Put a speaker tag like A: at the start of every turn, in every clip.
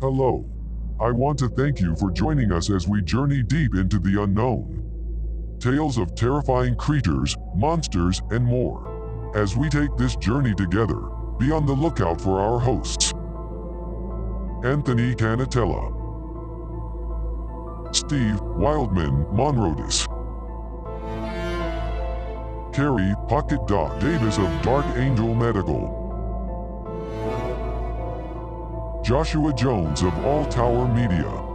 A: Hello. I want to thank you for joining us as we journey deep into the unknown. Tales of terrifying creatures, monsters, and more. As we take this journey together, be on the lookout for our hosts. Anthony Canatella, Steve Wildman Monrodis, Carrie Pocket Dog Davis of Dark Angel Medical, Joshua Jones of All Tower Media.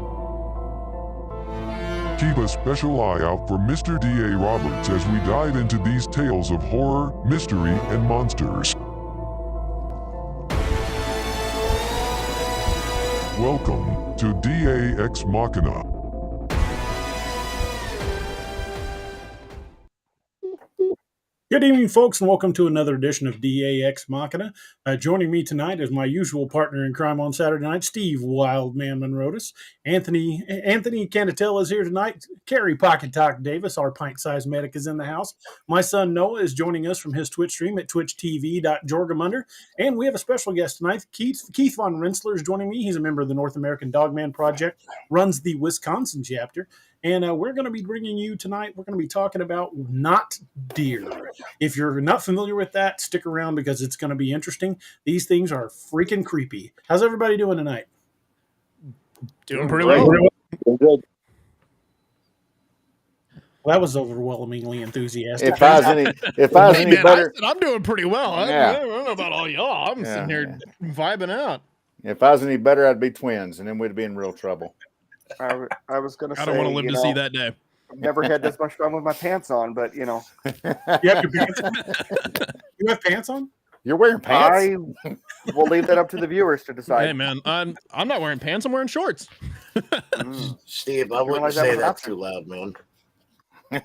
A: Keep a special eye out for Mr. D.A. Roberts as we dive into these tales of horror, mystery, and monsters. Welcome to Dax Machina.
B: Good evening, folks, and welcome to another edition of Dax Machina. Joining me tonight is my usual partner in crime on Saturday night, Steve Wildman Monrodis. Anthony Canatella is here tonight. Carrie Pocket Talk Davis, our pint-sized medic, is in the house. My son Noah is joining us from his Twitch stream at twitchtv.jorgamunder. And we have a special guest tonight. Keith von Rensselaer is joining me. He's a member of the North American Dogman Project, runs the Wisconsin chapter. And we're going to be bringing you tonight, we're going to be talking about not deer. If you're not familiar with that, stick around because it's going to be interesting. These things are freaking creepy. How's everybody doing tonight?
C: Doing pretty well.
B: Well, that was overwhelmingly enthusiastic.
D: If I was any better,
C: I'm doing pretty well.
D: Yeah.
C: I don't know about all y'all. I'm sitting here vibing out.
D: If I was any better, I'd be twins, and then we'd be in real trouble.
E: I was going to say,
C: I don't want to live to see that day.
E: I've never had this much fun with my pants on, but
B: You have your pants on? You have pants on?
D: You're wearing pants?
E: I will leave that up to the viewers to decide.
C: Hey, man, I'm not wearing pants. I'm wearing shorts.
F: Steve, I wouldn't say that too loud, man. You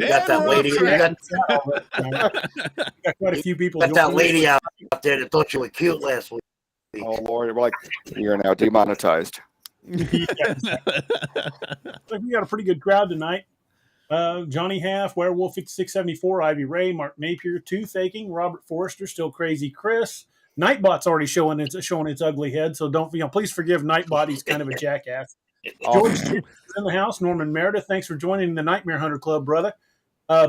F: got that lady. You got
B: quite a few people.
F: Got that lady out there that thought you were cute last week.
E: Oh Lord, we're like, you're now demonetized.
B: We got a pretty good crowd tonight. Johnny Half, Werewolf 5674, Ivy Ray, Mark Napier, Toothaking, Robert Forrester, Still Crazy Chris. Nightbot's already showing its ugly head, so please forgive Nightbot. He's kind of a jackass. George is in the house. Norman Meredith, thanks for joining the Nightmare Hunter Club, brother.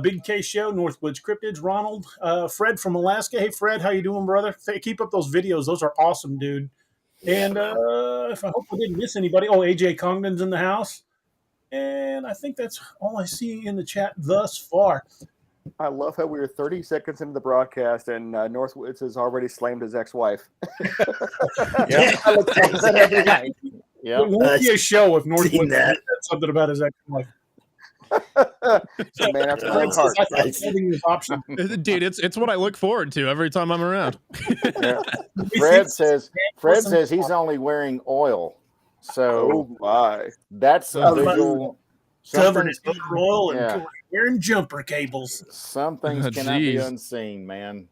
B: Big K Show, Northwoods Cryptids, Ronald, Fred from Alaska. Hey, Fred, how you doing, brother? Keep up those videos. Those are awesome, dude. And if I hope I didn't miss anybody. Oh, AJ Congdon's in the house. And I think that's all I see in the chat thus far.
E: I love how we were 30 seconds into the broadcast and Northwoods has already slammed his ex-wife.
F: Yeah.
B: It won't be a show if Northwoods said something about his ex-wife.
E: Man, that's my heart.
C: Dude, it's what I look forward to every time I'm around.
D: Yeah. Fred says he's only wearing oil. So that's a visual.
B: Covered in oil and wearing jumper cables.
D: Some things cannot be unseen, man.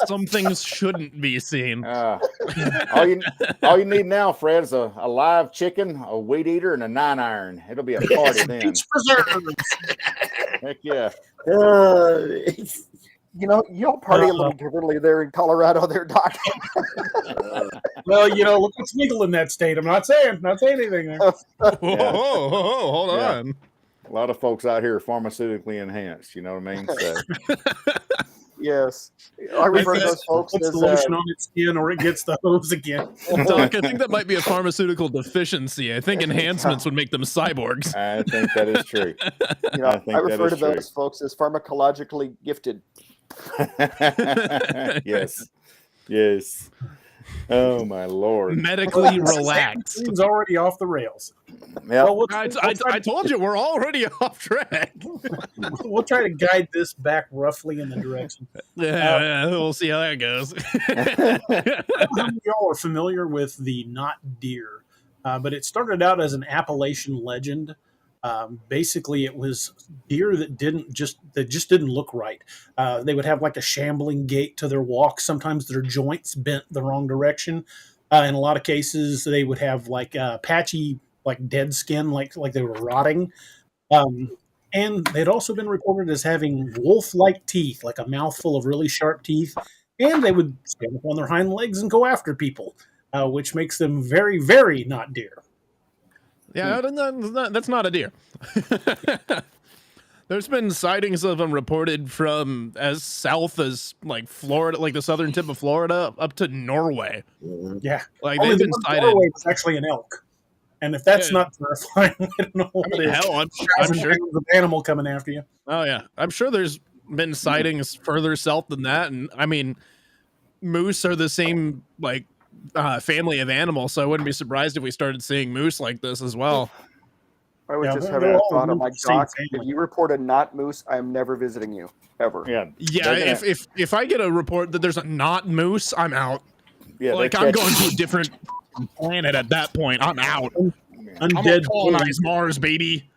C: Some things shouldn't be seen.
D: All you need now, Fred, is a live chicken, a weed eater, and a 9-iron. It'll be a party then.
B: Beach preserves.
D: Heck yeah.
E: You'll party a little differently there in Colorado, there, Doc.
B: Well, look what's legal in that state. I'm not saying anything there.
C: Whoa, hold on.
D: A lot of folks out here are pharmautically enhanced. You know what I mean? So.
E: Yes. I refer to those folks
B: puts
E: as
B: the lotion on its skin or it gets the hose again.
C: Doc, I think that might be a pharmaceutical deficiency. I think enhancements would make them cyborgs.
D: I think that is true.
E: I refer to those folks as pharmacologically gifted.
D: Yes. Oh my Lord!
C: Medically relaxed.
B: It's already off the rails.
D: Yeah.
B: Well,
C: I told you we're already off track.
B: We'll try to guide this back roughly in the direction.
C: Yeah, we'll see how that goes.
B: How many of y'all are familiar with the not deer but it started out as an Appalachian legend. Basically, it was deer that just didn't look right. They would have like a shambling gait to their walk. Sometimes their joints bent the wrong direction. In a lot of cases, they would have like patchy, like dead skin, like they were rotting. Um, and they'd also been reported as having wolf-like teeth, like a mouthful of really sharp teeth. And they would stand up on their hind legs and go after people, which makes them very, very not deer.
C: Yeah, that's not a deer. There's been sightings of them reported from as south as like Florida, like the southern tip of Florida, up to Norway.
B: Yeah,
C: Like
B: only
C: they've
B: the
C: been
B: one
C: sighted.
B: Norway was actually an elk, and if that's
C: Yeah.
B: not terrifying, I don't know what it is.
C: Hell, I'm sure.
B: The animal coming after you.
C: Oh yeah, I'm sure there's been sightings further south than that, and I mean, moose are the same like family of animals, so I wouldn't be surprised if we started seeing moose like this as well.
E: I was
B: Yeah,
E: just
B: they're
E: having a
B: all
E: thought. I'm like,
B: same
E: Doc,
B: family.
E: if you report a not moose, I'm never visiting you ever.
D: Yeah.
C: Yeah,
D: they're gonna-
C: if I get a report that there's a not moose, I'm out.
D: yeah,
C: Like
D: they're
C: I'm
D: catching-
C: going to a different planet at that point. I'm out. I'm gonna
B: Undead.
C: colonize Mars, baby.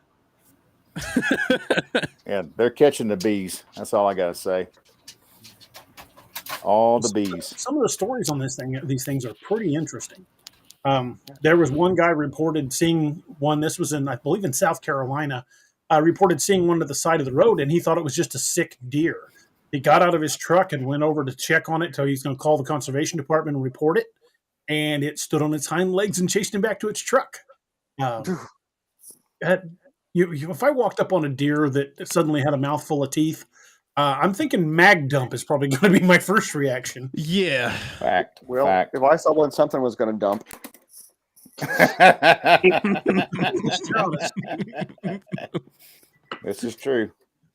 D: Yeah, they're catching the bees. That's all I gotta say. All the bees.
B: Some of the stories on these things are pretty interesting. There was one guy reported seeing one. This was I believe in South Carolina. Reported seeing one to the side of the road, and he thought it was just a sick deer. He got out of his truck and went over to check on it. So he's going to call the conservation department and report it. And it stood on its hind legs and chased him back to its truck. If I walked up on a deer that suddenly had a mouthful of teeth, I'm thinking mag dump is probably going to be my first reaction.
C: Yeah.
D: Fact.
E: Well,
D: Fact.
E: if I saw one something was going to dump,
D: This is true.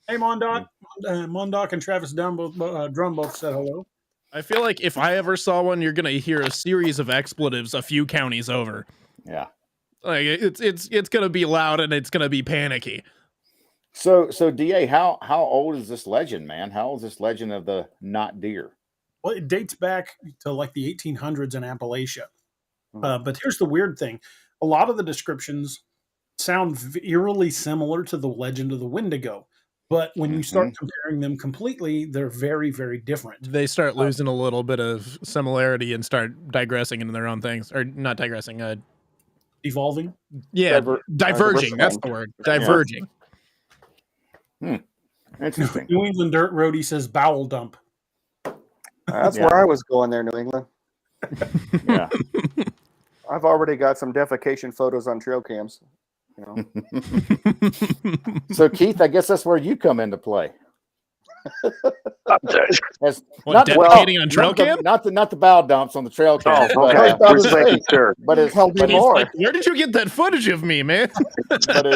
B: Hey, Mondoc. Mondoc and Travis Drum both said hello.
C: I feel like if I ever saw one, you're gonna hear a series of expletives a few counties over.
D: Yeah.
C: Like it's gonna be loud and it's gonna be panicky.
D: So DA, how old is this legend, man? How old is this legend of the not deer?
B: Well, it dates back to like the 1800s in Appalachia. But here's the weird thing. A lot of the descriptions sound eerily similar to the legend of the wendigo. But when you start comparing them completely, they're very, very different.
C: They start losing a little bit of similarity and start digressing into their own things, or not digressing.
B: Evolving.
C: Yeah,
E: Diverging.
C: diverging. That's the word. Diverging.
D: Interesting.
B: New England Dirt Roadie says bowel dump.
E: that's where I was going there, New England.
D: Yeah.
E: I've already got some defecation photos on trail cams. You know,
D: So Keith, I guess that's where you come into play. As,
C: What, defecating on trail cam?
D: Not the bow dumps on the trail cam.
F: Oh,
D: but,
F: okay. Just making sure.
D: but as,
E: Hell,
D: but,
E: be more.
C: Like, where did you get that footage of me, man?
D: but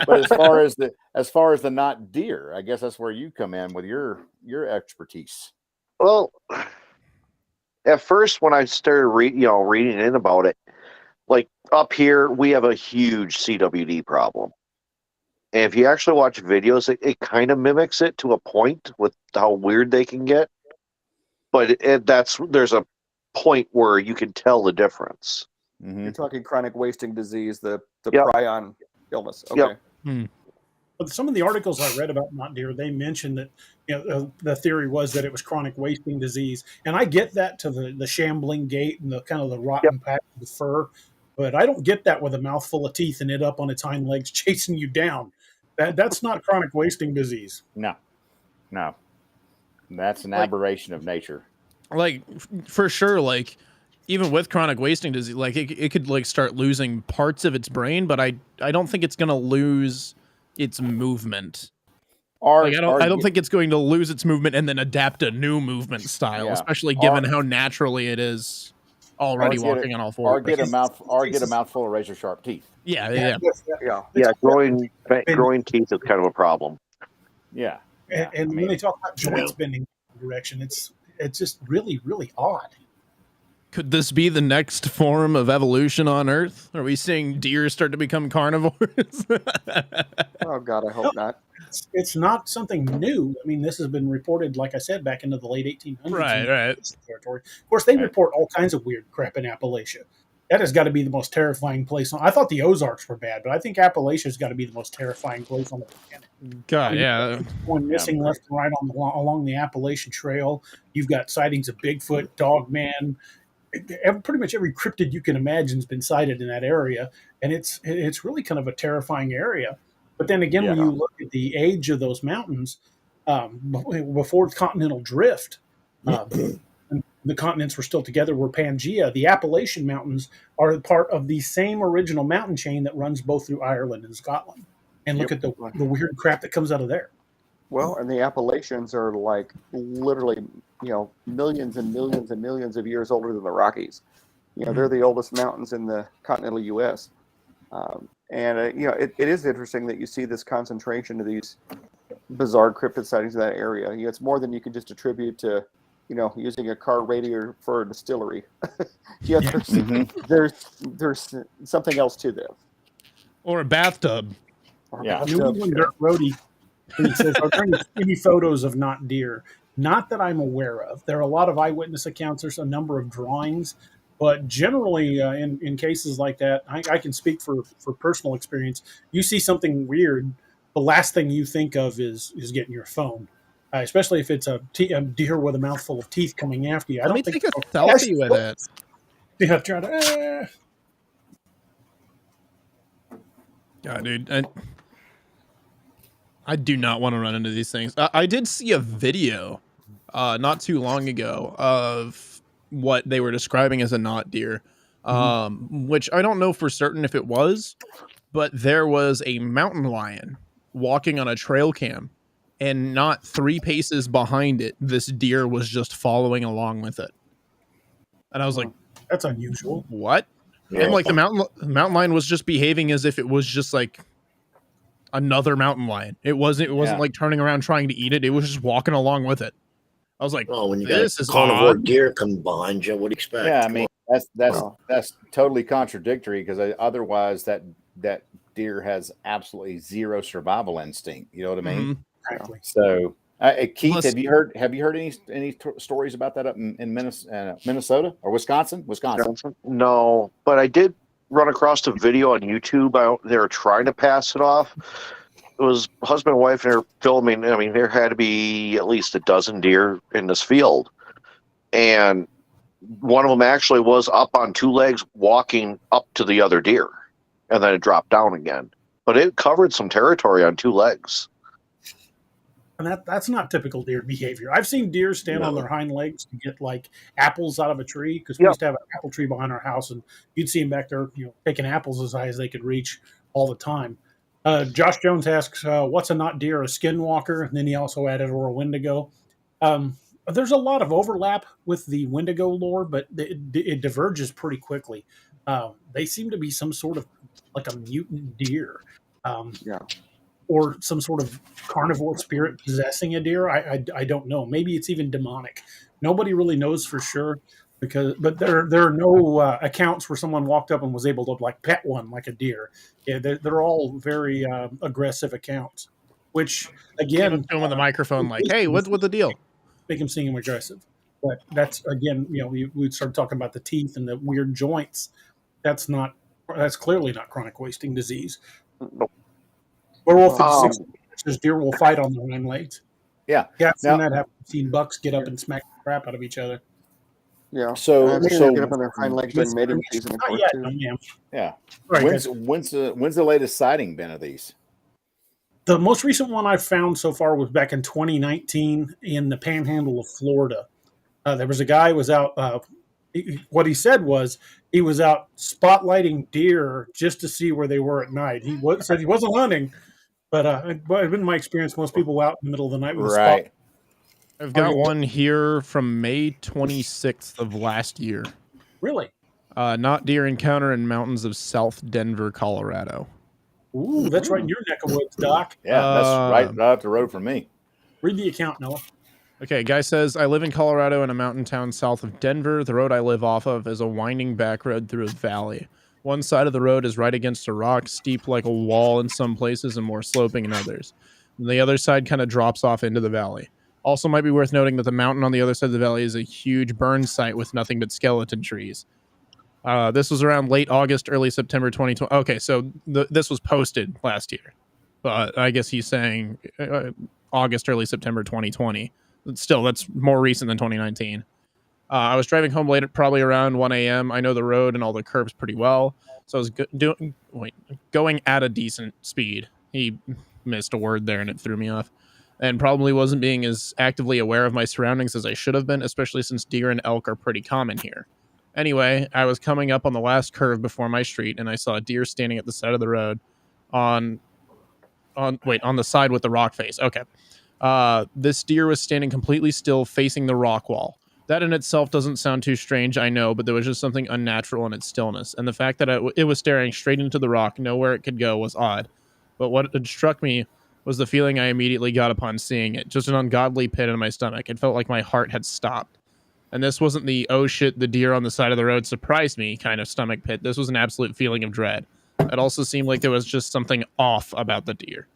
D: as far as the not deer, I guess that's where you come in with your expertise.
F: Well, at first, when I started reading in about it, like up here, we have a huge CWD problem. And if you actually watch videos, it kind of mimics it to a point with how weird they can get. But there's a point where you can tell the difference.
D: Mm-hmm.
E: You're talking chronic wasting disease, the
F: Yep.
E: prion illness. Okay.
F: Yep.
B: But some of the articles I read about not deer, they mentioned that the theory was that it was chronic wasting disease, and I get that to the shambling gait and the kind of the rotten patch of the fur, but I don't get that with a mouthful of teeth and it up on its hind legs chasing you down. That's not chronic wasting disease.
D: No, that's an aberration of nature.
C: Like for sure, like even with chronic wasting disease, like it could like start losing parts of its brain, but I don't think it's gonna lose its movement. Like I don't think it's going to lose its movement and then adapt a new movement style, especially given how naturally it is already walking on all fours.
D: Or get a mouthful of razor sharp teeth.
C: Yeah.
F: Yeah, growing teeth is kind of a problem.
D: Yeah.
B: And when they talk about joints bending in the direction, it's just really, really odd.
C: Could this be the next form of evolution on Earth? Are we seeing deer start to become carnivores?
E: Oh God, I hope not.
B: It's not something new. I mean, this has been reported, like I said, back into the late 1800s.
C: Right.
B: Territory. Of course, they report all kinds of weird crap in Appalachia. that has got to be the most terrifying place. I thought the Ozarks were bad, but I think Appalachia's got to be the most terrifying place on the planet.
C: God, yeah.
B: Going missing left and right along the Appalachian Trail. You've got sightings of Bigfoot, Dogman. Pretty much every cryptid you can imagine has been sighted in that area, and it's really kind of a terrifying area. But then again, when you look at the age of those mountains, before the continental drift, the continents were still together, were Pangea. The Appalachian Mountains are part of the same original mountain chain that runs both through Ireland and Scotland. And look at the weird crap that comes out of there.
E: Well, and the Appalachians are like literally, millions and millions and millions of years older than the Rockies. They're the oldest mountains in the continental U.S. It is interesting that you see this concentration of these bizarre cryptid sightings in that area. It's more than you can just attribute to, using a car radiator for a distillery. There's something else to this.
C: Or a bathtub.
B: New England Dirt Roadie. He says, are there any photos of not deer? Not that I'm aware of. There are a lot of eyewitness accounts. There's a number of drawings. But generally, in cases like that, I can speak for personal experience. You see something weird, the last thing you think of is getting your phone. Especially if it's a deer with a mouthful of teeth coming after you.
C: Let me take a selfie with it.
B: Yeah, try to.
C: God, dude, I do not want to run into these things. I did see a video not too long ago of what they were describing as a not deer, which I don't know for certain if it was, but there was a mountain lion walking on a trail cam. And not 3 paces behind it, this deer was just following along with it. And I was like,
B: that's unusual.
C: What?
F: Yeah.
C: And like the mountain lion was just behaving as if it was just like another mountain lion. It wasn't like turning around trying to eat it. It was just walking along with it. I was like,
G: well, when you
C: this
G: got
C: is
G: carnivore
C: odd.
G: deer come behind you, what do you expect?
D: Yeah, I mean that's totally contradictory because otherwise that deer has absolutely zero survival instinct. You know what I mean?
B: Exactly.
D: So, Keith, have you heard any stories about that up in Minnesota or Wisconsin?
F: No, but I did run across a video on YouTube. They were trying to pass it off. It was husband and wife, and they're filming. I mean, there had to be at least a dozen deer in this field, and one of them actually was up on 2 legs, walking up to the other deer, and then it dropped down again. But it covered some territory on 2 legs.
B: And that's not typical deer behavior. I've seen deer stand on their hind legs to get like apples out of a tree because we used to have an apple tree behind our house, and you'd see them back there, taking apples as high as they could reach all the time. Josh Jones asks, "What's a not deer? A skinwalker?" And then he also added, "Or a wendigo." There's a lot of overlap with the wendigo lore, but it diverges pretty quickly. They seem to be some sort of like a mutant deer. Or some sort of carnivore spirit possessing a deer. I don't know. Maybe it's even demonic. Nobody really knows for sure but there are no accounts where someone walked up and was able to like pet one like a deer. Yeah, they're all very aggressive accounts. Which again,
C: with the microphone, like, hey, what's the deal?
B: Make them seem aggressive. But that's again, we started talking about the teeth and the weird joints. That's clearly not chronic wasting disease. Werewolf in 6 deer will fight on their hind legs.
D: Yeah.
B: I've seen that happen. I've seen bucks get up and smack the crap out of each other.
E: Yeah.
D: So
E: get up on their hind legs during mating season.
D: Yeah.
B: Right,
D: when's the latest sighting been of these?
B: The most recent one I've found so far was back in 2019 in the panhandle of Florida. There was a guy who was out. What he said was he was out spotlighting deer just to see where they were at night. Said he wasn't hunting. But it's been my experience, most people out in the middle of the night with a spot.
C: I've got one here from May 26th of last year.
B: Really?
C: Not deer encounter in mountains of South Denver, Colorado.
B: Ooh, that's right in your neck of woods, Doc.
D: Yeah, that's right up the road from me.
B: Read the account, Noah.
C: Okay, guy says, I live in Colorado in a mountain town south of Denver. The road I live off of is a winding back road through a valley. One side of the road is right against a rock, steep like a wall in some places and more sloping in others. And the other side kind of drops off into the valley. Also might be worth noting that the mountain on the other side of the valley is a huge burn site with nothing but skeleton trees. This was around late August, early September 2020. Okay, so this was posted last year, but I guess he's saying August, early September 2020. Still, that's more recent than 2019. I was driving home late, probably around 1 a.m. I know the road and all the curbs pretty well, so I was going at a decent speed. He missed a word there, and it threw me off. And probably wasn't being as actively aware of my surroundings as I should have been, especially since deer and elk are pretty common here. Anyway, I was coming up on the last curve before my street, and I saw a deer standing at the side of the road on the side with the rock face. Okay. This deer was standing completely still, facing the rock wall. That in itself doesn't sound too strange, I know, but there was just something unnatural in its stillness, and the fact that it was staring straight into the rock, nowhere it could go, was odd. But what had struck me was the feeling I immediately got upon seeing it, just an ungodly pit in my stomach. It felt like my heart had stopped. And this wasn't the, oh shit, the deer on the side of the road surprised me kind of stomach pit. This was an absolute feeling of dread. It also seemed like there was just something off about the deer.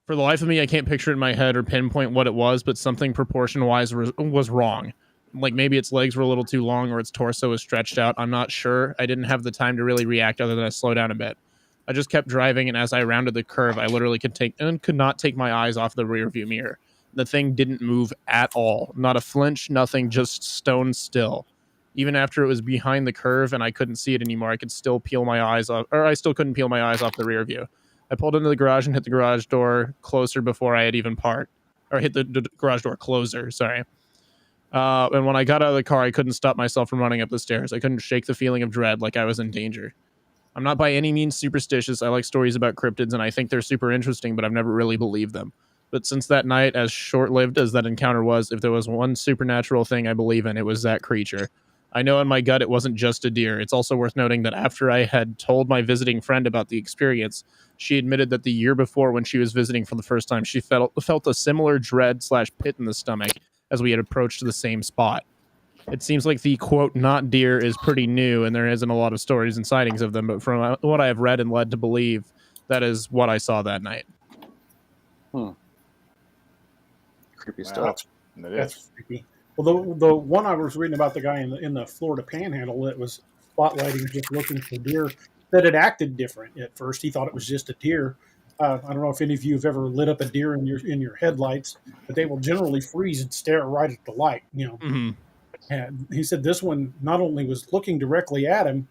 C: For the life of me, I can't picture it in my head or pinpoint what it was, but something proportion-wise was wrong. Like maybe its legs were a little too long or its torso was stretched out. I'm not sure. I didn't have the time to really react other than to slow down a bit. I just kept driving, and as I rounded the curve, I literally could not take my eyes off the rearview mirror. The thing didn't move at all. Not a flinch, nothing, just stone still. Even after it was behind the curve and I couldn't see it anymore, I still couldn't peel my eyes off the rear view. I pulled into the garage and hit the garage door closer before I had even parked. Or hit the garage door closer, sorry. And when I got out of the car, I couldn't stop myself from running up the stairs. I couldn't shake the feeling of dread, like I was in danger. I'm not by any means superstitious. I like stories about cryptids, and I think they're super interesting, but I've never really believed them. But since that night, as short-lived as that encounter was, if there was one supernatural thing I believe in, it was that creature. I know in my gut it wasn't just a deer. It's also worth noting that after I had told my visiting friend about the experience, she admitted that the year before, when she was visiting for the first time, she felt a similar dread/pit in the stomach as we had approached the same spot. It seems like the, quote, not deer is pretty new, and there isn't a lot of stories and sightings of them, but from what I have read and led to believe, that is what I saw that night.
E: Creepy stuff.
B: That's creepy. Well, the one I was reading about, the guy in the Florida Panhandle that was spotlighting, just looking for deer, that it acted different at first. He thought it was just a deer. I don't know if any of you have ever lit up a deer in your headlights, but they will generally freeze and stare right at the light.
C: Mm-hmm.
B: And he said this one not only was looking directly at him,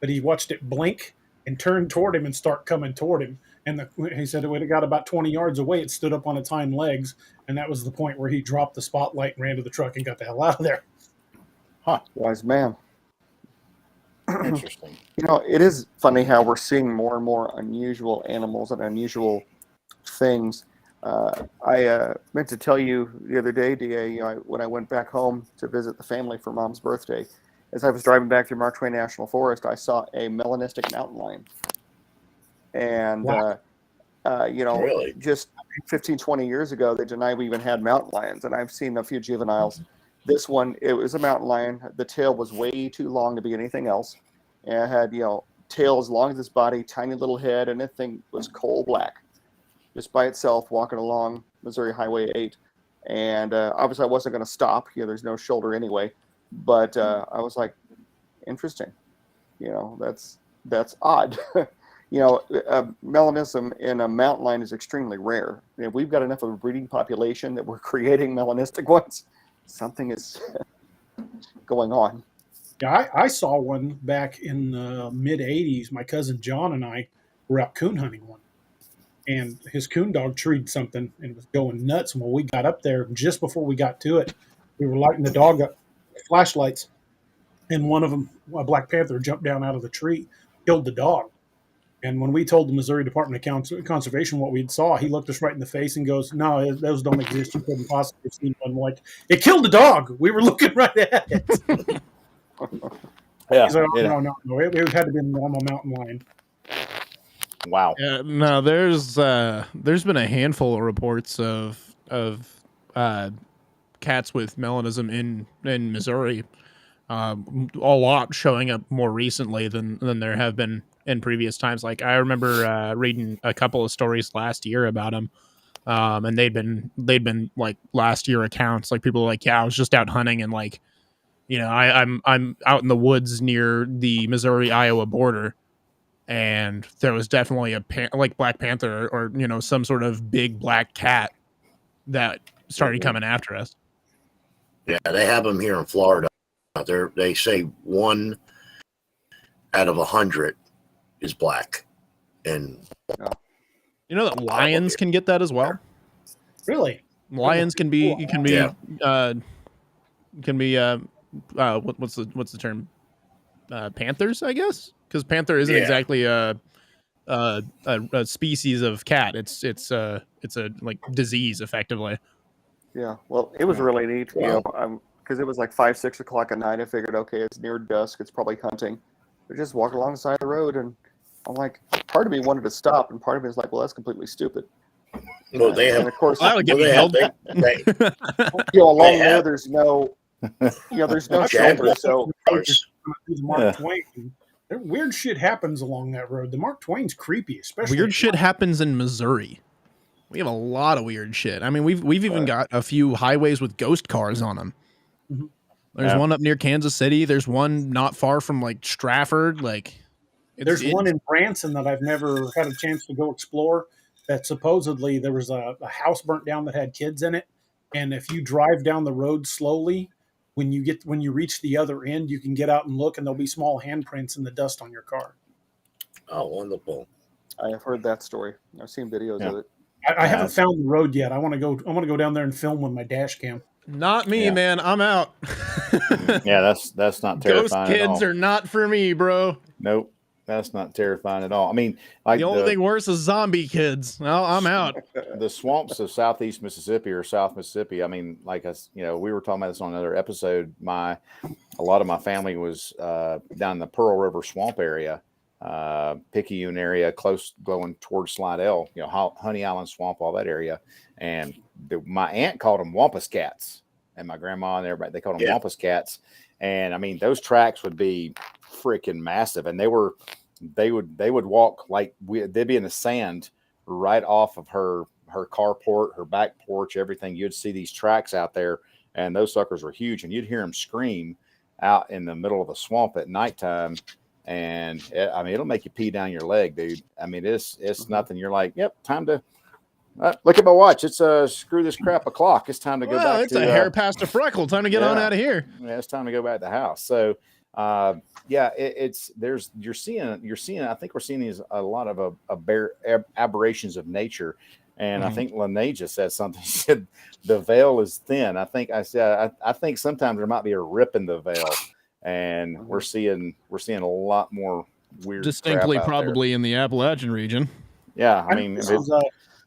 B: but he watched it blink and turn toward him and start coming toward him. And he said when it got about 20 yards away, it stood up on its hind legs. And that was the point where he dropped the spotlight and ran to the truck and got the hell out of there.
E: Huh. Wise man.
D: Interesting.
E: It is funny how we're seeing more and more unusual animals and unusual things. I meant to tell you the other day, DA, when I went back home to visit the family for Mom's birthday, as I was driving back through Mark Twain National Forest, I saw a melanistic mountain lion. And,
B: Wow.
G: Really?
E: Just 15, 20 years ago, they denied we even had mountain lions. And I've seen a few juveniles. This one, it was a mountain lion. The tail was way too long to be anything else. And it had, tail as long as its body, tiny little head, and that thing was coal black. Just by itself, walking along Missouri Highway 8. And obviously I wasn't going to stop. There's no shoulder anyway. But I was like, interesting. That's odd. Melanism in a mountain lion is extremely rare. If we've got enough of a breeding population that we're creating melanistic ones, something is going on.
B: Yeah, I saw one back in the mid-'80s. My cousin John and I were out coon hunting one. And his coon dog treed something and was going nuts. And when we got up there, just before we got to it, we were lighting the dog up with flashlights. And one of them, a black panther, jumped down out of the tree, killed the dog. And when we told the Missouri Department of Conservation what we saw, he looked us right in the face and goes, "No, those don't exist. You couldn't possibly see one." Like, it killed the dog. We were looking right at it.
D: Yeah.
B: He's like, no. It had to be a normal mountain lion.
D: Wow.
C: No, there's been a handful of reports of cats with melanism in Missouri. A lot showing up more recently than there have been in previous times. Like I remember reading a couple of stories last year about them, and they'd been like last year accounts. Like people were like, yeah, I was just out hunting and like, I'm out in the woods near the Missouri-Iowa border, and there was definitely a like Black Panther or some sort of big black cat that started coming after us.
G: Yeah, they have them here in Florida. They say 1 out of 100 is black, and
C: you know that lions can get that as well.
B: Really,
C: lions can be what's the term? Panthers, I guess, because panther isn't exactly a species of cat. It's a like disease effectively.
E: Yeah, well, it was really neat, because it was like 5, 6 o'clock at night. I figured, okay, it's near dusk. It's probably hunting. We just walked alongside the road, and I'm like, part of me wanted to stop, and part of me was like, well, that's completely stupid.
G: Well, they have,
E: and of course,
C: along
E: there, there's no, there's no shoulder, so.
B: Mark Twain. Weird shit happens along that road. The Mark Twain's creepy, especially.
C: Weird shit happens in Missouri. We have a lot of weird shit. I mean, we've even got a few highways with ghost cars on them.
B: Mm-hmm.
C: There's one up near Kansas City. There's one not far from like Stratford. Like,
B: there's one in Branson that I've never had a chance to go explore. That supposedly there was a house burnt down that had kids in it, and if you drive down the road slowly, when you reach the other end, you can get out and look, and there'll be small handprints in the dust on your car.
G: Oh, wonderful!
E: I have heard that story. I've seen videos of it.
B: I haven't found the road yet. I want to go down there and film with my dash cam.
C: Not me, man. I'm out.
D: Yeah, that's not terrifying.
C: Ghost kids are not for me, bro.
D: Nope, that's not terrifying at all. I mean, like
C: the only thing worse is zombie kids. Well, I'm out.
D: The swamps of southeast Mississippi or South Mississippi. I mean, like us, we were talking about this on another episode. A lot of my family was down in the Pearl River swamp area. Picayune area, close going towards Slidell, Honey Island Swamp, all that area. And my aunt called them wampus cats, and my grandma and everybody, they called them wampus cats. And I mean, those tracks would be freaking massive, and they would walk like they'd be in the sand right off of her carport, her back porch, everything. You'd see these tracks out there, and those suckers were huge, and you'd hear them scream out in the middle of the swamp at nighttime. And I mean, it'll make you pee down your leg, dude. I mean, it's nothing. You're like, yep, time to look at my watch. It's screw this crap o'clock. It's time to go back.
C: It's a hair past a freckle. Time to get on out of here.
D: Yeah, it's time to go back to the house. So, you're seeing. I think we're seeing a lot of aberrations of nature. And I think Lene just said something. She said the veil is thin. I think sometimes there might be a rip in the veil. And we're seeing a lot more weird.
C: Distinctly,
D: crap out
C: probably
D: there.
C: in the Appalachian region.
D: Yeah, I mean,
C: since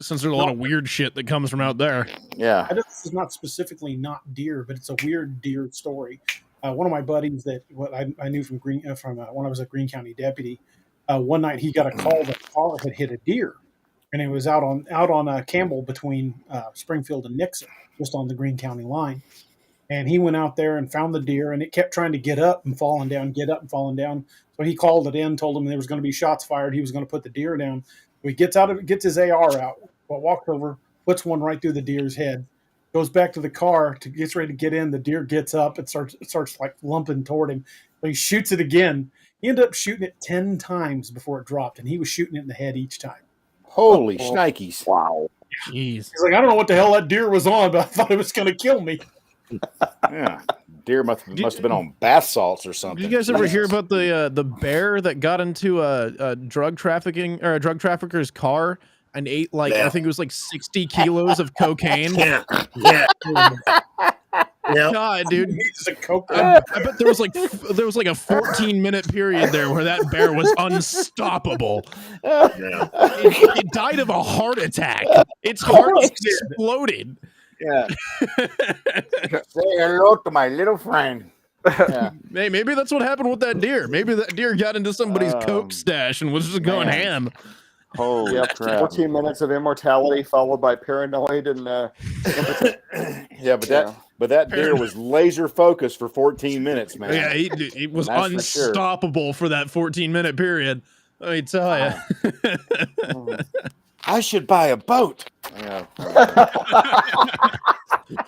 C: there's a lot of weird shit that comes from out there.
D: Yeah,
B: I know this is not specifically not deer, but it's a weird deer story. One of my buddies that I knew from when I was a Greene County deputy. One night he got a call that a car had hit a deer, and it was out on Campbell between Springfield and Nixon, just on the Greene County line. And he went out there and found the deer, and it kept trying to get up and falling down, get up and falling down. So he called it in, told him there was going to be shots fired. He was going to put the deer down. So he gets his AR out, walks over, puts one right through the deer's head, goes back to the car gets ready to get in. The deer gets up and starts like lumping toward him. So he shoots it again. He ended up shooting it 10 times before it dropped, and he was shooting it in the head each time.
D: Holy shnikes.
E: Wow.
C: Jeez.
B: He's like, I don't know what the hell that deer was on, but I thought it was going to kill me.
D: Yeah, deer must have been on bath salts or something.
C: Did you guys ever hear about the bear that got into a drug trafficker's car and ate I think it was like 60 kilos of cocaine?
G: Yeah.
C: God, dude.
B: He's a coke.
C: I bet there was like a 14-minute period there where that bear was unstoppable.
G: Yeah.
C: It died of a heart attack. Its heart exploded.
D: Yeah. Say hello to my little friend. Yeah.
C: Hey, maybe that's what happened with that deer. Maybe that deer got into somebody's coke stash and was just going ham.
D: Holy crap.
E: 14 minutes of immortality followed by paranoid and
D: yeah, but that deer was laser focused for 14 minutes, man.
C: Yeah, he was unstoppable for that 14-minute period. Let me tell you.
D: I should buy a boat. Yeah.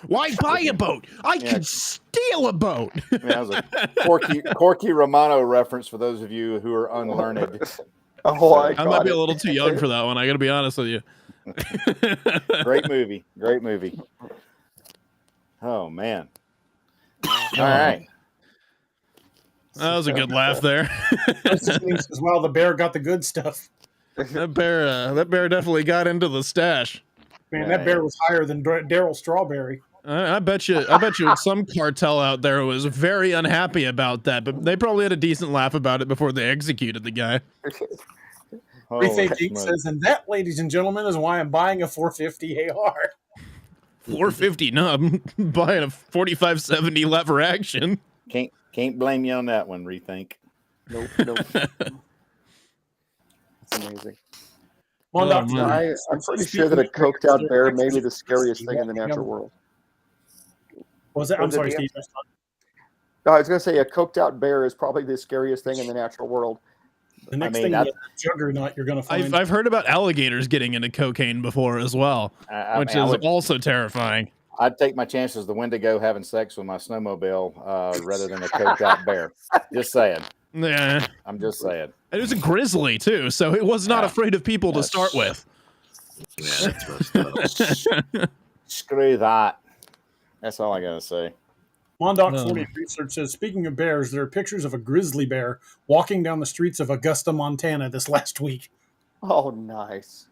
C: Why buy a boat? I can steal a boat.
D: Yeah, that was a Corky Romano reference for those of you who are unlearned.
E: Oh,
C: I might be a little too young for that one. I got to be honest with you.
D: Great movie. Great movie. Oh, man. All right.
C: That was a good laugh there.
B: As well, the bear got the good stuff.
C: That bear definitely got into the stash.
B: Man, that bear was higher than Daryl Strawberry.
C: I bet you some cartel out there was very unhappy about that, but they probably had a decent laugh about it before they executed the guy.
B: Rethink Geek says, and that, ladies and gentlemen, is why I'm buying a 450 AR.
C: 450? No, I'm buying a 4570 lever action.
D: Can't blame you on that one, Rethink.
E: Nope. That's amazing.
B: Well,
E: I'm pretty sure that a coked out bear may be the scariest thing in the natural world.
B: Was it? I'm sorry, Steve.
E: No, I was going to say a coked out bear is probably the scariest thing in the natural world.
B: The next thing is a juggernaut you're going to find.
C: I've heard about alligators getting into cocaine before as well, which is also terrifying.
D: I'd take my chances the wendigo having sex with my snowmobile rather than a coked out bear. Just saying.
C: Yeah.
D: I'm just saying.
C: It was a grizzly too, so it was not afraid of people to start with.
G: Yeah, that's messed up.
D: Screw that. That's all I gotta say.
B: Mondoc 40 Research says, speaking of bears, there are pictures of a grizzly bear walking down the streets of Augusta, Montana this last week.
E: Oh, nice.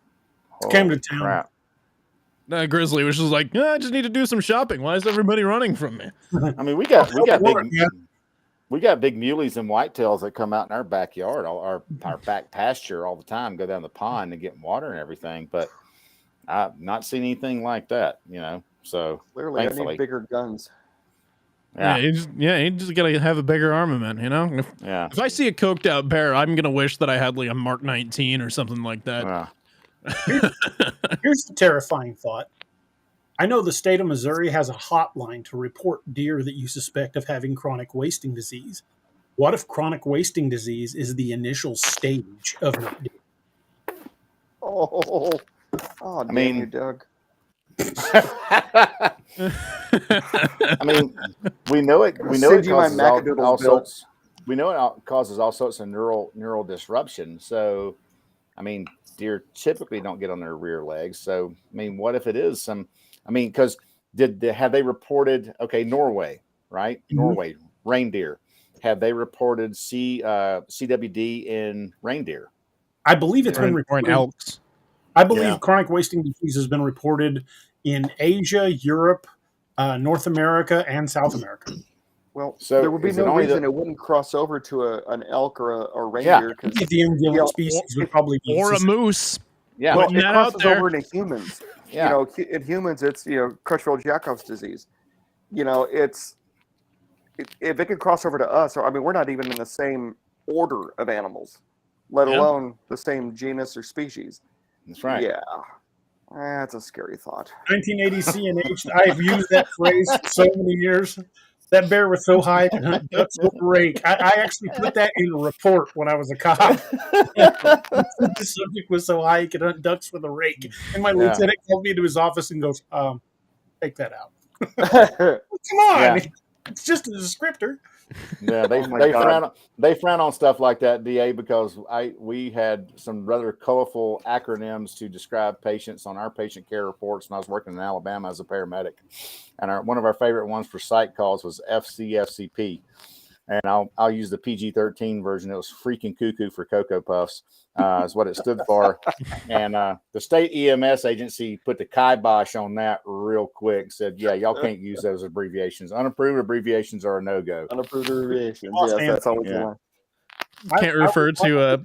B: Came to town.
D: Crap.
C: That grizzly was just like, I just need to do some shopping. Why is everybody running from me?
D: I mean, we got big muleys and whitetails that come out in our backyard, our back pasture all the time, go down the pond and get water and everything. But I've not seen anything like that, So
E: clearly,
D: thankfully.
E: I need bigger guns.
C: Yeah, you just gotta have a bigger armament, If I see a coked out bear, I'm gonna wish that I had like a Mark 19 or something like that.
B: Here's the terrifying thought. I know the state of Missouri has a hotline to report deer that you suspect of having chronic wasting disease. What if chronic wasting disease is the initial stage of not deer?
E: Damn you, Doug.
D: I mean, we know it causes all sorts. We know it causes all sorts of neural disruption. So, I mean, deer typically don't get on their rear legs. So, I mean, what if it is some? I mean, because have they reported? Okay, Norway, right? Mm-hmm. Norway reindeer. Have they reported CWD in reindeer?
B: I believe it's been reported.
C: Elks.
B: I believe chronic wasting disease has been reported in Asia, Europe, North America, and South America.
E: Well, so there would be no reason it wouldn't cross over to an elk or a reindeer.
B: Yeah. The Indian species would probably be
C: or a moose.
D: Yeah,
E: well, it crosses over into humans. Yeah. In humans, it's Crutchfield-Jacob's disease. If it could cross over to us, or we're not even in the same order of animals, let alone the same genus or species.
D: That's right.
E: Yeah. That's a scary thought.
B: 1980 CNH. I've used that phrase for so many years. That bear was so high to hunt ducks with a rake. I actually put that in a report when I was a cop. The subject was so high he could hunt ducks with a rake. And my lieutenant called me into his office and goes, take that out. Come on. Yeah. It's just a descriptor.
D: Yeah, they frown on stuff like that, DA, because we had some rather colorful acronyms to describe patients on our patient care reports when I was working in Alabama as a paramedic. And one of our favorite ones for site calls was FCFCP. And I'll use the PG-13 version. It was freaking cuckoo for Cocoa Puffs, is what it stood for. And the state EMS agency put the kibosh on that real quick. Said, y'all can't use those abbreviations. Unapproved abbreviations are a no-go.
E: Unapproved abbreviations. Yes, that's always the one.
C: Can't refer to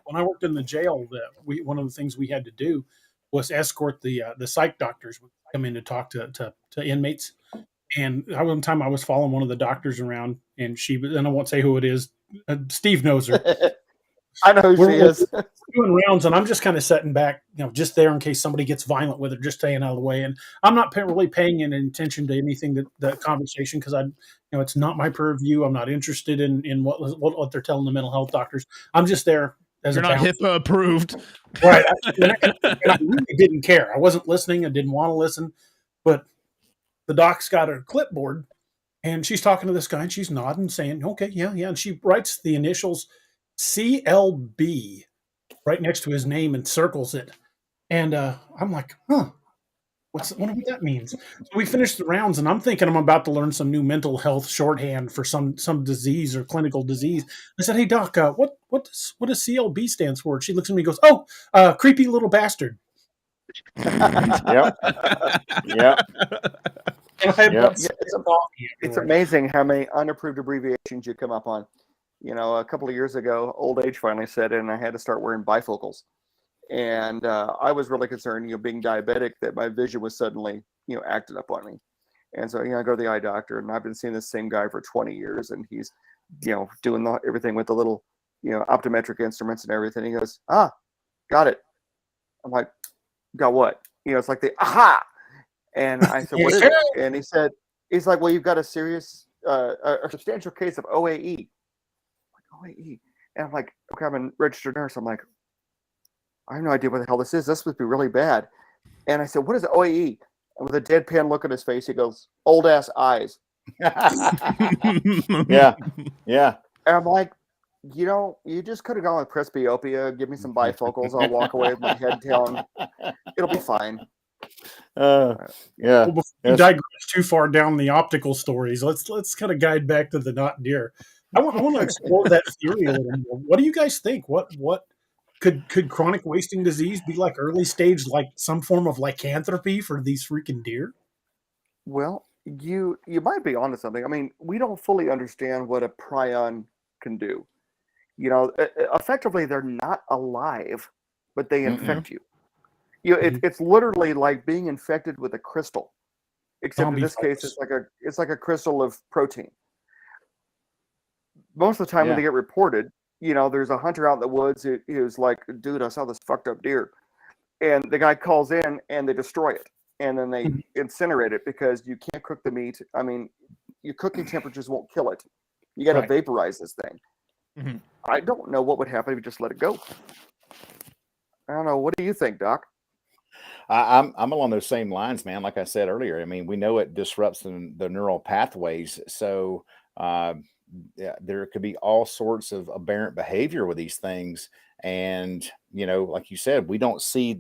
B: when I worked in the jail, one of the things we had to do was escort the psych doctors would come in to talk to inmates. And one time I was following one of the doctors around, and I won't say who it is. Steve knows her.
E: I know who she is.
B: We're doing rounds, and I'm just kind of sitting back, just there in case somebody gets violent with her, just staying out of the way. And I'm not really paying any attention to anything that conversation, because it's not my purview. I'm not interested in what they're telling the mental health doctors. I'm just there as
C: You're not HIPAA approved,
B: right? I really didn't care. I wasn't listening. I didn't want to listen. But the doc's got her clipboard, and she's talking to this guy, and she's nodding, saying, "Okay, yeah, yeah." And she writes the initials CLB right next to his name and circles it. And I'm like, huh, wonder what that means. So we finished the rounds, and I'm thinking I'm about to learn some new mental health shorthand for some disease or clinical disease. I said, "Hey doc, what does CLB stands for?" She looks at me and goes, "Oh, creepy little bastard."
D: Yep. Yep.
E: It's amazing how many unapproved abbreviations you come up on. A couple of years ago, old age finally set in, and I had to start wearing bifocals. And I was really concerned, being diabetic, that my vision was suddenly, acted up on me. And so, I go to the eye doctor, and I've been seeing this same guy for 20 years, and he's, doing everything with the little, optometric instruments and everything. He goes, got it. I'm like, got what? It's like the aha. And I said, what is it? And he's like, well, you've got a serious, a substantial case of OAE. I'm like, OAE. And I'm like, okay, I'm a registered nurse. I'm like, I have no idea what the hell this is. This must be really bad. And I said, what is OAE? And with a deadpan look on his face, he goes, old ass eyes.
D: Yeah. Yeah.
E: And I'm like, you just could have gone with presbyopia. Give me some bifocals. I'll walk away with my head down. It'll be fine.
D: Yeah.
B: Well, before we digress too far down the optical stories, let's kind of guide back to the not deer. I want to explore that theory a little more. What do you guys think? What could chronic wasting disease be like early stage, like some form of lycanthropy for these freaking deer?
E: Well, you might be onto something. I mean, we don't fully understand what a prion can do. Effectively, they're not alive, but they infect you. It's literally like being infected with a crystal, except in this case, it's like a crystal of protein. Most of the time when they get reported, there's a hunter out in the woods who's like, dude, I saw this fucked up deer. And the guy calls in and they destroy it. And then they incinerate it because you can't cook the meat. I mean, your cooking temperatures won't kill it. You got to vaporize this thing. Mm-hmm. I don't know what would happen if you just let it go. I don't know. What do you think, Doc?
D: I'm along those same lines, man. Like I said earlier, I mean, we know it disrupts the neural pathways. So, there could be all sorts of aberrant behavior with these things. And, like you said, we don't see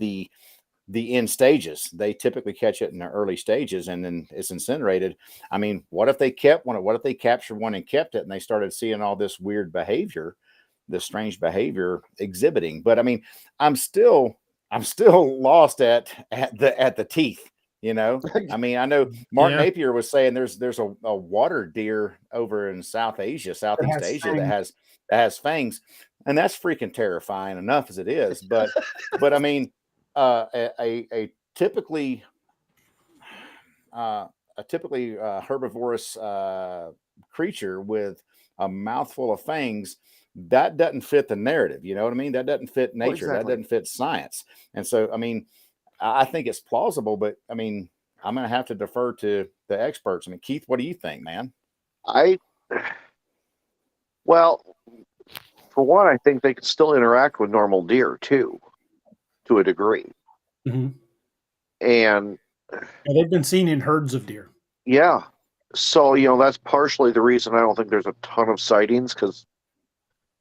D: the end stages. They typically catch it in the early stages and then it's incinerated. I mean, what if they kept one? What if they captured one and kept it and they started seeing all this weird behavior, this strange behavior exhibiting? But I mean, I'm still lost at the teeth. I mean, I know Mark Napier was saying there's a water deer over in Southeast Asia that has fangs, and that's freaking terrifying enough as it is. But I mean, a typically herbivorous creature with a mouthful of fangs, that doesn't fit the narrative. You know what I mean? That doesn't fit nature. That doesn't fit science. And so, I mean, I think it's plausible, but I mean, I'm going to have to defer to the experts. I mean, Keith, what do you think, man?
F: Well, for one, I think they can still interact with normal deer too, to a degree.
B: Mm-hmm.
F: And
B: they've been seen in herds of deer.
F: Yeah. So, that's partially the reason I don't think there's a ton of sightings, because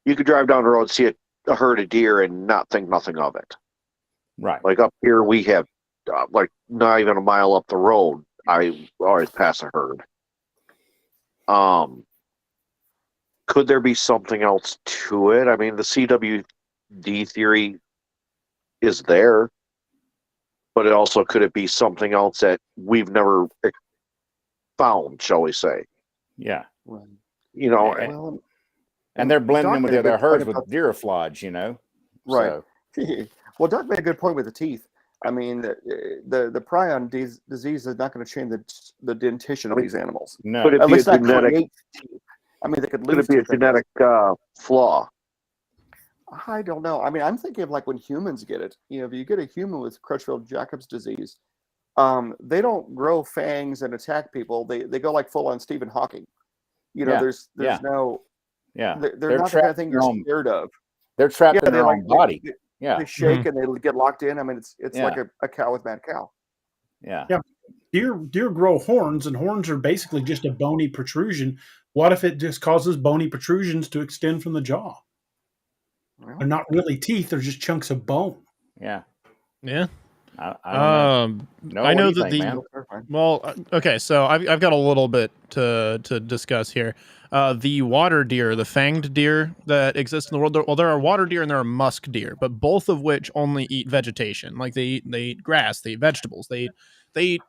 F: you could drive down the road, see a herd of deer and not think nothing of it.
D: Right.
F: Like up here, we have like not even a mile up the road, I always pass a herd. Could there be something else to it? I mean, the CWD theory is there, but could it be something else that we've never found, shall we say?
D: Yeah.
F: And
D: they're blending in with their herds with deerflage,
E: Right. So. Well, Doc made a good point with the teeth. I mean, the prion disease is not going to change the dentition of these animals.
F: No. Could it be a genetic?
E: I mean, they could
F: lose. Could it be a genetic flaw?
E: I don't know. I mean, I'm thinking of like when humans get it. If you get a human with Crutchfield-Jacobs disease, they don't grow fangs and attack people. They go like full on Stephen Hawking. There's no.
D: Yeah.
E: They're not the kind of thing you're scared of.
D: They're trapped in their own body.
E: They shake and they get locked in. I mean, it's like a cow with mad cow.
D: Yeah.
B: Yeah. deer grow horns, and horns are basically just a bony protrusion. What if it just causes bony protrusions to extend from the jaw?
E: Well,
B: They're not really teeth; they're just chunks of bone.
D: Yeah.
C: Yeah.
D: I don't know.
C: I
D: What
C: know
D: do you
C: that
D: think,
C: the
D: man?
C: well, okay, so I've got a little bit to discuss here. The water deer, the fanged deer that exist in the world. Well, there are water deer and there are musk deer, but both of which only eat vegetation. Like they eat grass, they eat vegetables, they eat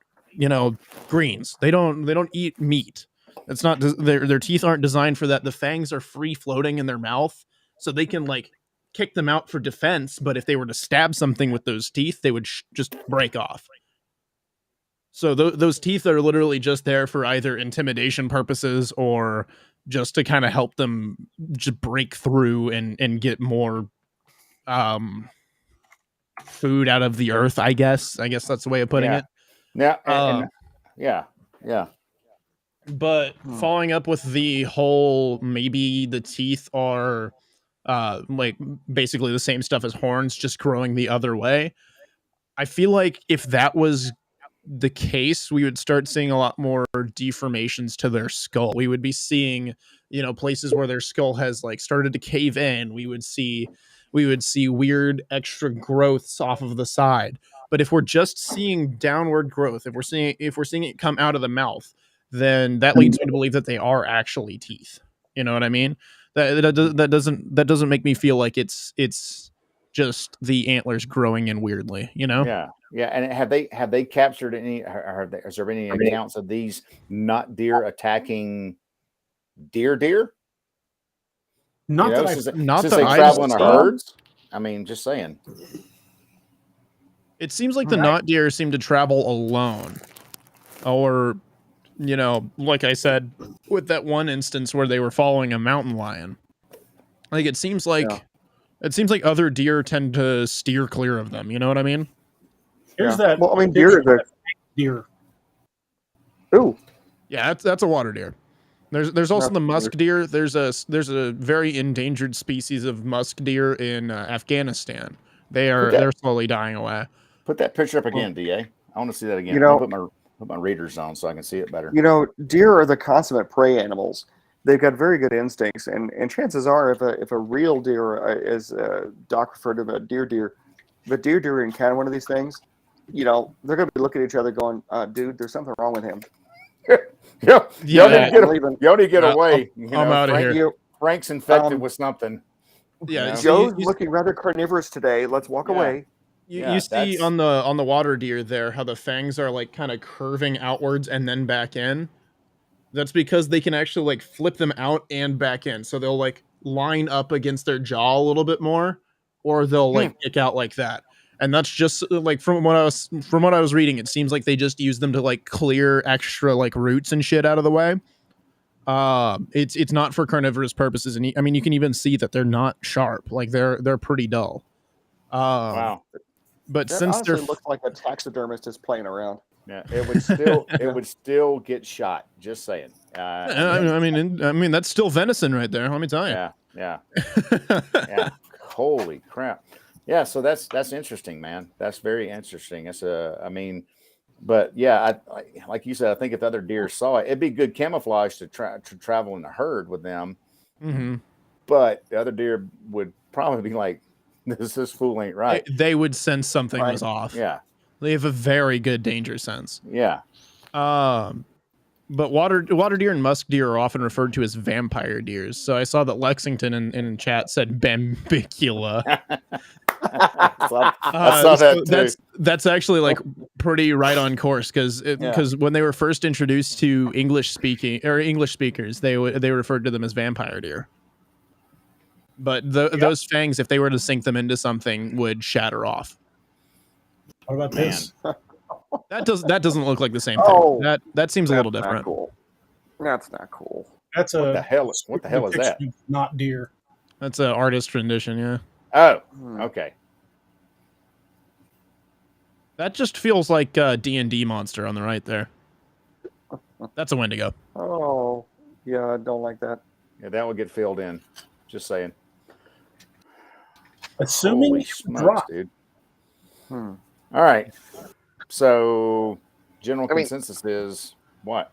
C: greens. They don't eat meat. It's not their teeth aren't designed for that. The fangs are free floating in their mouth, so they can like kick them out for defense, but if they were to stab something with those teeth, they would just break off. So those teeth are literally just there for either intimidation purposes or just to kind of help them just break through and get more food out of the earth, I guess that's the way of putting it.
D: Yeah. Yeah.
C: But following up with the whole, maybe the teeth are like basically the same stuff as horns, just growing the other way. I feel like if that was the case, we would start seeing a lot more deformations to their skull. We would be seeing, places where their skull has like started to cave in. We would see weird extra growths off of the side. But if we're just seeing downward growth, if we're seeing it come out of the mouth, then that leads me to believe that they are actually teeth. You know what I mean? That doesn't make me feel like it's just the antlers growing in weirdly,
D: Yeah. And have they captured any? Has there been any accounts of these not deer attacking deer?
B: Not that
D: since
C: that
D: they
C: I've
D: travel in
C: seen.
D: herds. I mean, just saying.
C: It seems like the not deer seem to travel alone, or like I said, with that one instance where they were following a mountain lion. Like it seems like other deer tend to steer clear of them. You know what I mean?
B: Here's that.
E: Well, I mean, deer is a
B: deer.
E: Ooh.
C: Yeah, that's a water deer. There's also the musk deer. There's a very endangered species of musk deer in Afghanistan. They're slowly dying away.
D: Put that picture up again, DA. I want to see that again. Put my readers on so I can see it better.
E: Deer are the consummate prey animals. They've got very good instincts, and chances are, if a real deer, as Doc referred to a deer, if a deer encounter one of these things, they're going to be looking at each other going, dude, there's something wrong with him.
D: Y'all need to get away.
C: I'm out of here.
D: Frank's infected with something.
C: Yeah,
E: Joe's looking rather carnivorous today. Let's walk away.
C: You see on the water deer there how the fangs are like kind of curving outwards and then back in. That's because they can actually like flip them out and back in. So they'll like line up against their jaw a little bit more, or they'll like kick out like that. And that's just like from what I was reading, it seems like they just use them to like clear extra like roots and shit out of the way. It's not for carnivorous purposes, and I mean you can even see that they're not sharp. Like they're pretty dull.
D: Wow.
C: But
E: that
C: since
E: honestly
C: they're
E: looks like a taxidermist just playing around.
D: Yeah, it would still get shot. Just saying.
C: I mean that's still venison right there. Let me tell you.
D: Yeah. Holy crap. Yeah, so that's interesting, man. That's very interesting. But yeah, I like you said, I think if the other deer saw it, it'd be good camouflage to travel in a herd with them.
C: Mm-hmm.
D: But the other deer would probably be like, this fool ain't right.
C: They would sense something was off.
D: Yeah.
C: They have a very good danger sense.
D: Yeah.
C: But water deer and musk deer are often referred to as vampire deers. So I saw that Lexington in chat said Bambicula.
D: I saw that too.
C: That's actually like pretty right on course because when they were first introduced to English speakers, they referred to them as vampire deer. But those fangs, if they were to sink them into something, would shatter off.
B: What about this?
C: That doesn't look like the same thing. That seems a little different.
E: Cool. That's not cool.
B: That's
D: what the hell is that?
B: Not deer.
C: That's an artist rendition, yeah.
D: Oh, okay.
C: That just feels like a D&D monster on the right there. That's a wendigo.
E: Oh, yeah, I don't like that.
D: Yeah, that will get filled in. Just saying.
B: Assuming
D: smokes, dude. All right. So general
F: I mean-
D: consensus is what?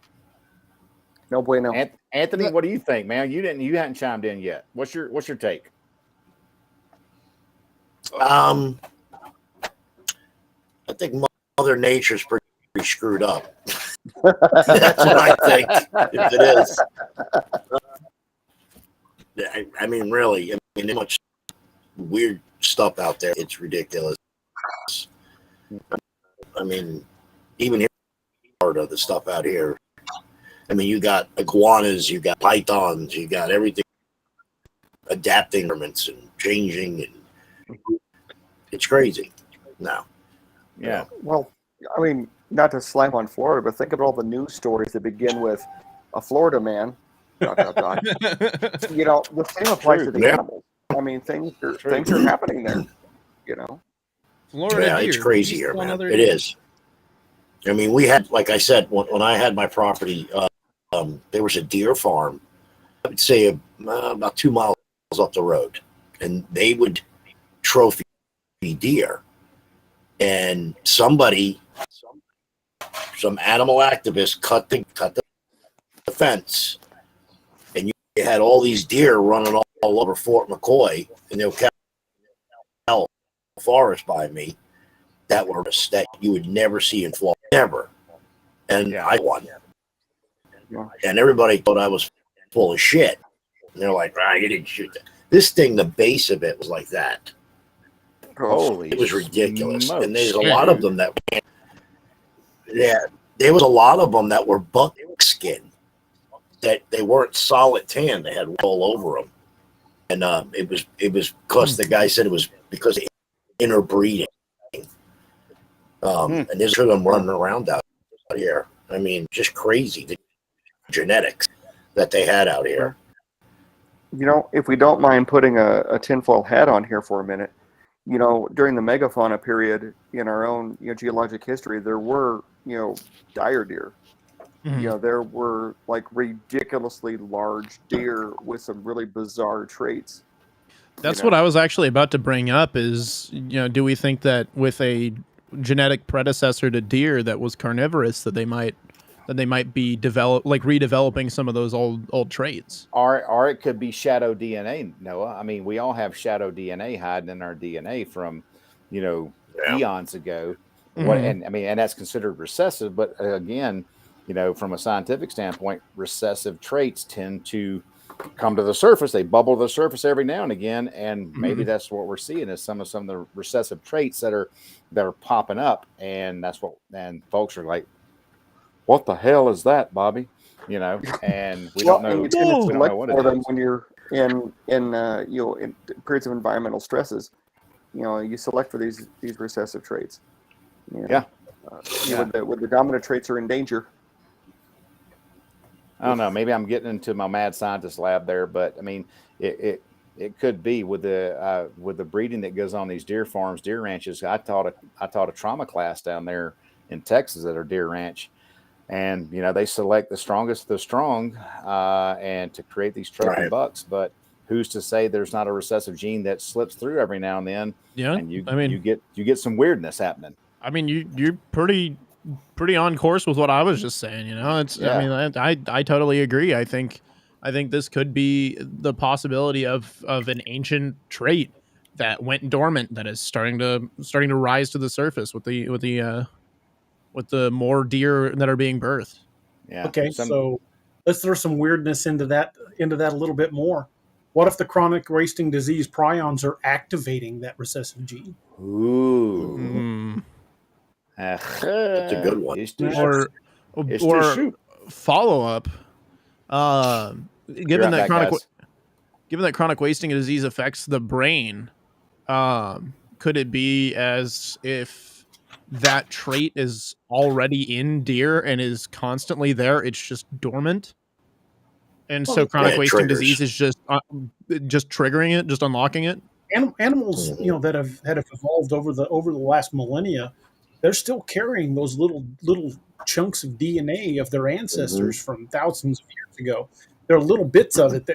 E: No bueno.
D: Anthony, what do you think, man? You hadn't chimed in yet. What's your take?
G: I think Mother Nature's pretty screwed up. That's what I think. If it is, I mean, really, I mean, there's much weird stuff out there. It's ridiculous. I mean, even here, part of the stuff out here. I mean, you got iguanas, you got pythons, you got everything adapting and changing, and it's crazy now.
D: Yeah.
E: Well, I mean, not to slam on Florida, but think about all the news stories that begin with a Florida man. ... You know, the same applies to the animals. I mean, things are happening there. You know,
C: Florida
G: Yeah,
C: deer.
G: it's crazy
C: Just
G: here, man.
C: another
G: It
C: deer.
G: is. I mean, we had, like I said, when I had my property, there was a deer farm, I would say about 2 miles up the road, and they would trophy deer. And some animal activist cut the fence, and you had all these deer running all over Fort McCoy in the Ocala forest by me. That were that you would never see in Florida, never. And I won. And everybody thought I was full of shit. And they're like, you didn't shoot that. This thing, the base of it was like that.
D: Holy,
G: It was ridiculous.
D: smokes.
G: And there's a lot of them that, there was a lot of them that were buckskin, that they weren't solid tan. They had all over them. And it was because the guy said it was because of interbreeding. And there's them running around out here. I mean, just crazy, the genetics that they had out here.
E: you know, if we don't mind putting a tinfoil hat on here for a minute, you know, during the megafauna period in our own, you know, geologic history, there were, you know, dire deer.
C: Mhm.
E: You know, there were like ridiculously large deer with some really bizarre traits.
C: That's what I was actually about to bring up is, you know, do we think that with a genetic predecessor to deer that was carnivorous that they might be redeveloping some of those old traits?
D: Or it could be shadow DNA, Noah. I mean, we all have shadow DNA hiding in our DNA from, you know, eons ago. And I mean, and that's considered recessive, but again, you know, from a scientific standpoint, recessive traits tend to come to the surface. They bubble to the surface every now and again, and maybe that's what we're seeing is some of the recessive traits that are popping up, and that's what. And folks are like, "What the hell is that, Bobby?" You know, and we don't know.
E: And you tend to
D: we don't
E: select
D: know what
E: for
D: it
E: them
D: is.
E: when you're in you know, in periods of environmental stresses. You know, you select for these recessive traits. You know,
D: Yeah.
E: You know, when the dominant traits are in danger.
D: I don't know. Maybe I'm getting into my mad scientist lab there, but I mean, it could be with the breeding that goes on these deer farms, deer ranches. I taught a trauma class down there in Texas at our deer ranch, and you know they select the strongest of the strong, and to create these trophy bucks. But who's to say there's not a recessive gene that slips through every now and then?
C: Yeah,
D: and you get some weirdness happening.
C: I mean, you're pretty on course with what I was just saying. You know, it's. I mean, I totally agree. I think this could be the possibility of an ancient trait that went dormant that is starting to rise to the surface with the more deer that are being birthed.
D: Yeah.
B: Okay, so let's throw some weirdness into that a little bit more. What if the chronic wasting disease prions are activating that recessive gene?
D: Ooh.
G: That's a good one.
C: Or follow up. Given that chronic wasting disease affects the brain, could it be as if that trait is already in deer and is constantly there? It's just dormant, and so chronic wasting disease is just triggering it, just unlocking it.
B: Animals, you know, that have evolved over the last millennia, they're still carrying those little chunks of DNA of their ancestors from thousands of years ago. There are little bits of it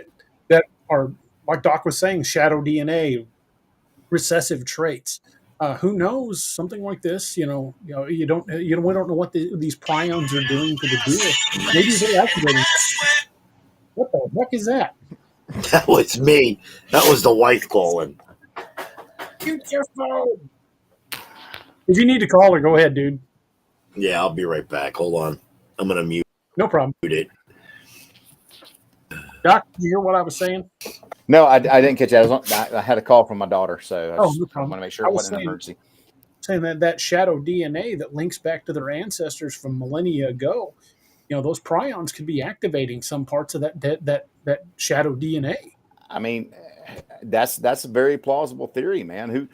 B: that are, like Doc was saying, shadow DNA, recessive traits. Who knows? Something like this, we don't know what these prions are doing to the deer. Maybe they're activating. What the heck is that?
G: That was me. That was the wife calling.
B: Mute your phone. If you need to call her, go ahead, dude.
G: Yeah, I'll be right back. Hold on. I'm gonna mute
B: No problem.
G: it.
B: Doc, did you hear what I was saying?
D: No, I didn't catch that. I had a call from my daughter, so I
B: no problem.
D: want to make sure it wasn't an emergency.
B: Saying that shadow DNA that links back to their ancestors from millennia ago, those prions could be activating some parts of that shadow DNA.
D: I mean, that's a very plausible theory, man.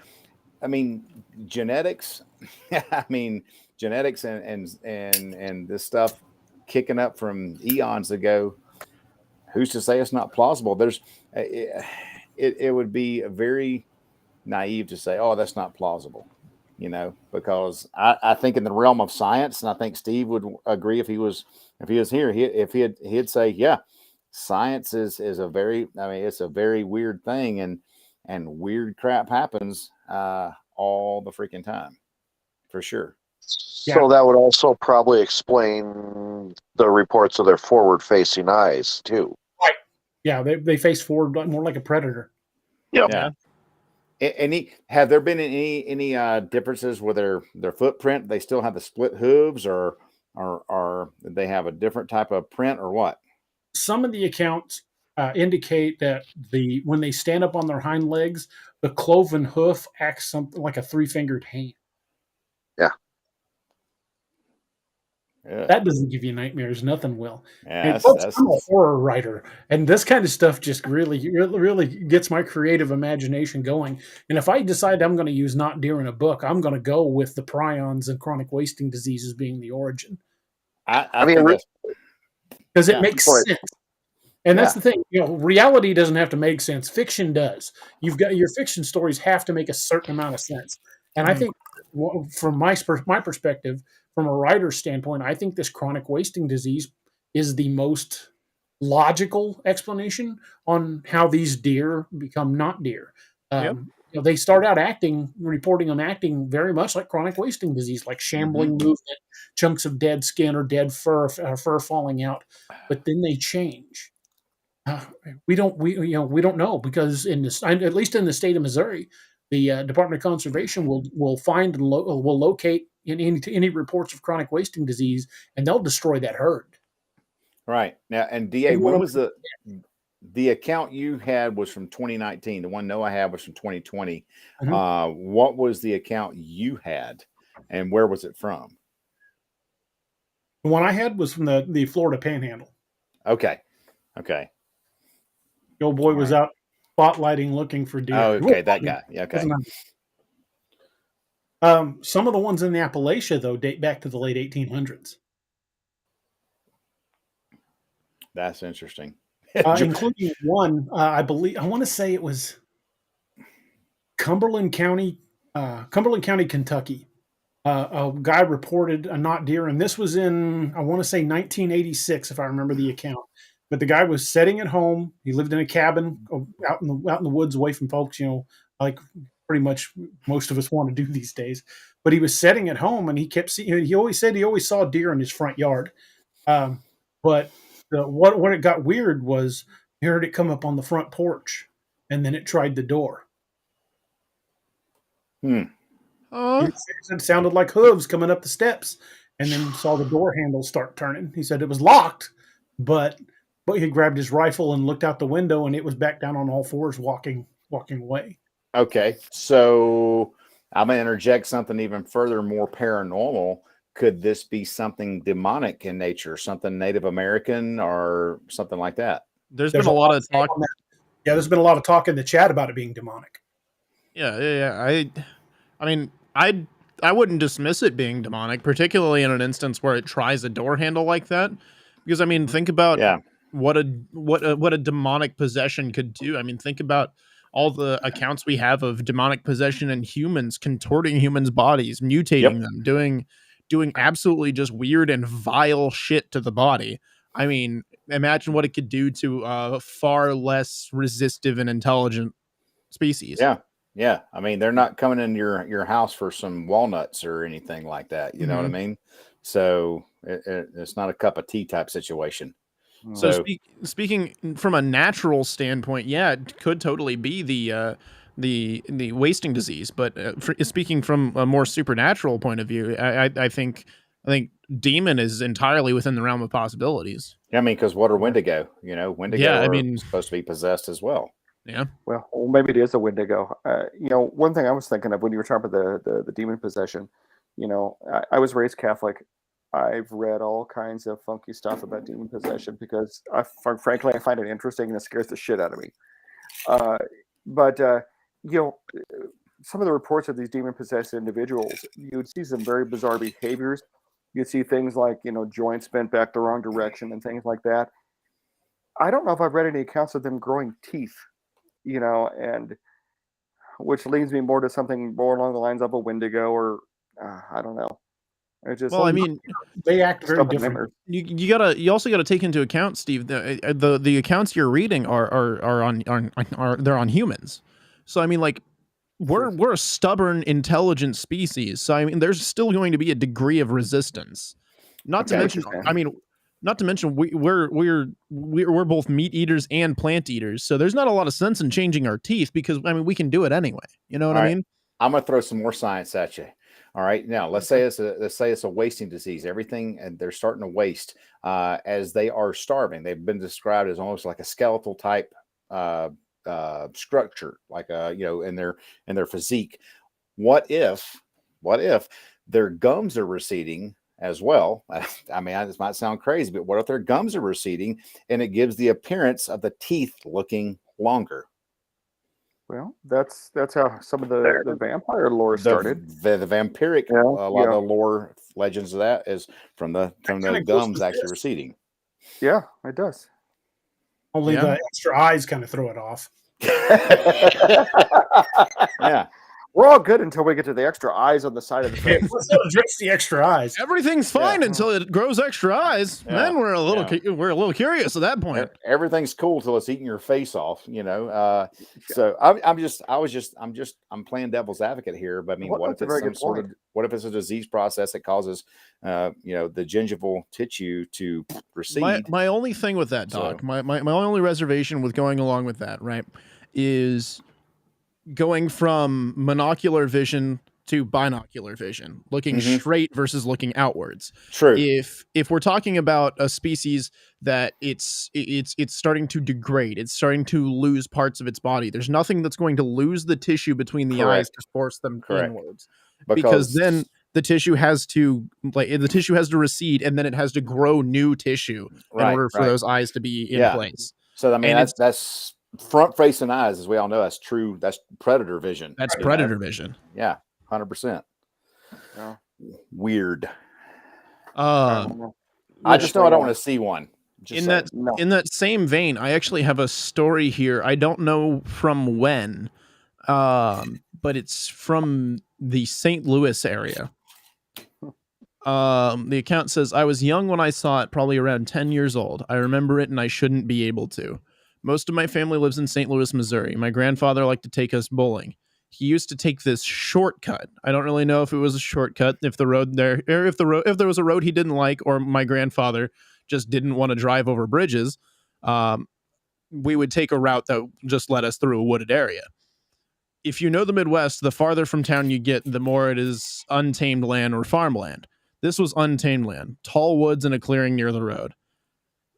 D: Genetics. I mean, genetics and this stuff kicking up from eons ago. Who's to say it's not plausible? It would be very naive to say, oh, that's not plausible, because I think in the realm of science, and I think Steve would agree if he was here, he'd say, yeah, science is a very, it's a very weird thing, and weird crap happens all the freaking time, for sure.
F: So that would also probably explain the reports of their forward-facing eyes too.
B: Right. Yeah, they face forward more like a predator.
F: Yep.
D: Yeah. Have there been any differences with their footprint? They still have the split hooves, or they have a different type of print, or what?
B: Some of the accounts indicate that when they stand up on their hind legs, the cloven hoof acts something like a 3-fingered hand.
F: Yeah.
B: That doesn't give you nightmares. Nothing will.
D: Yeah,
B: I'm a horror writer, and this kind of stuff just really gets my creative imagination going. And if I decide I'm going to use not deer in a book, I'm going to go with the prions and chronic wasting diseases being the origin.
F: I mean,
B: because it makes sense. And that's the thing, reality doesn't have to make sense. Fiction does. You've got your fiction stories have to make a certain amount of sense. And I think, from my perspective, from a writer's standpoint, I think this chronic wasting disease is the most logical explanation on how these deer become not deer. They start out reporting them acting very much like chronic wasting disease, like shambling movement, chunks of dead skin or dead fur falling out. But then they change. We don't know, because at least in the state of Missouri, the Department of Conservation will find and will locate any reports of chronic wasting disease, and they'll destroy that herd.
D: Right now, and DA, when was the account you had was from 2019? The one Noah had was from 2020. What was the account you had, and where was it from?
B: The one I had was from the Florida Panhandle.
D: Okay.
B: The old boy was out spotlighting, looking for deer.
D: Oh, okay, that guy. Yeah, okay.
B: Some of the ones in the Appalachia, though, date back to the late 1800s.
D: That's interesting.
B: Including one, I want to say it was Cumberland County, Kentucky. A guy reported a not deer, and this was in, I want to say 1986, if I remember the account. But the guy was sitting at home. He lived in a cabin out in the woods, away from folks, like pretty much most of us want to do these days. But he was sitting at home, and he kept seeing. He always said he always saw deer in his front yard. But when it got weird was he heard it come up on the front porch, and then it tried the door. It sounded like hooves coming up the steps, and then saw the door handle start turning. He said it was locked, but he grabbed his rifle and looked out the window, and it was back down on all fours, walking away.
D: Okay, so I'm going to interject something even further, more paranormal. Could this be something demonic in nature, something Native American or something like that?
C: There's been a lot of talk.
B: Yeah, there's been a lot of talk in the chat about it being demonic.
C: Yeah. I mean, I wouldn't dismiss it being demonic, particularly in an instance where it tries a door handle like that. Because I mean, think about what a demonic possession could do. I mean, think about all the accounts we have of demonic possession in humans, contorting humans' bodies, mutating them, doing absolutely just weird and vile shit to the body. I mean, imagine what it could do to a far less resistive and intelligent species.
D: Yeah. Yeah, I mean, they're not coming in your house for some walnuts or anything like that. You know what I mean? So it's not a cup of tea type situation.
C: So speaking from a natural standpoint, yeah, it could totally be the wasting disease. But speaking from a more supernatural point of view, I think demon is entirely within the realm of possibilities.
D: I mean, because what are wendigo? You know, wendigo
C: Yeah, I
D: are
C: mean-
D: supposed to be possessed as well.
C: Yeah.
E: Well, maybe it is a wendigo. You know, one thing I was thinking of when you were talking about the demon possession, you know, I was raised Catholic. I've read all kinds of funky stuff about demon possession because, frankly, I find it interesting and it scares the shit out of me. But you know, some of the reports of these demon possessed individuals, you would see some very bizarre behaviors. You'd see things like, you know, joints bent back the wrong direction and things like that. I don't know if I've read any accounts of them growing teeth, you know, and which leads me more to something more along the lines of a wendigo or I don't know. It's just,
C: Well, I mean,
B: They act very
E: stuff in
B: different.
E: memory.
C: you also got to take into account, Steve, the accounts you're reading are on humans. So I mean, like, we're a stubborn, intelligent species. So I mean, there's still going to be a degree of resistance. Not to
E: Okay,
C: mention,
E: understand.
C: I mean, not to mention we're both meat eaters and plant eaters. So there's not a lot of sense in changing our teeth because I mean we can do it anyway. You know what I mean?
D: I'm gonna throw some more science at you. All right, now let's say it's a wasting disease. Everything, and they're starting to waste as they are starving. They've been described as almost like a skeletal type structure, like in their physique. What if their gums are receding as well? I mean, this might sound crazy, but what if their gums are receding and it gives the appearance of the teeth looking longer?
E: Well, that's how some of the vampire lore started.
D: The vampiric,
E: Yeah,
D: a lot of the lore legends of that is from the
B: kinda goes
D: gums
B: with
D: actually
B: this.
D: receding.
E: Yeah, it does.
B: Only
C: Yeah.
B: the extra eyes kind of throw it off.
D: Yeah.
E: We're all good until we get to the extra eyes on the side of the face.
B: Let's not address the extra eyes.
C: Everything's fine until it grows extra eyes.
D: Yeah.
C: Then we're a little
D: Yeah.
C: we're a little curious at that point.
D: Everything's cool till it's eating your face off, you know. So I'm playing devil's advocate here, but I mean,
E: Well,
D: what
E: that's
D: if
E: a
D: it's
E: very
D: some
E: good
D: sort of
E: point.
D: what if it's a disease process that causes the gingival tissue to recede?
C: My only thing with that, Doc,
D: So-
C: my only reservation with going along with that, right, is going from monocular vision to binocular vision, looking
D: Mhm.
C: straight versus looking outwards.
D: True.
C: If we're talking about a species that it's starting to degrade, it's starting to lose parts of its body, there's nothing that's going to lose the tissue between the eyes
D: Correct.
C: to force them
D: Correct.
C: inwards. Because then the tissue has to recede and then it has to grow new tissue in
D: Right,
C: order for
D: right.
C: those eyes to be in
D: Yeah.
C: place.
D: So I mean,
C: And
D: that's front facing eyes, as we all know. That's true. That's predator vision.
C: That's
D: you know?
C: predator vision.
D: Yeah, 100%.
E: Yeah.
D: Weird.
E: I don't know.
D: I just know I don't want to see one. Just
C: in
D: saying.
C: that
E: No.
C: in that same vein, I actually have a story here. I don't know from when, but it's from the St. Louis area. The account says, I was young when I saw it, probably around 10 years old. I remember it and I shouldn't be able to. Most of my family lives in St. Louis, Missouri. My grandfather liked to take us bowling. He used to take this shortcut. I don't really know if it was a shortcut, if the road there, or if there was a road he didn't like, or my grandfather just didn't want to drive over bridges. We would take a route that just led us through a wooded area. If you know the Midwest, the farther from town you get, the more it is untamed land or farmland. This was untamed land, tall woods and a clearing near the road.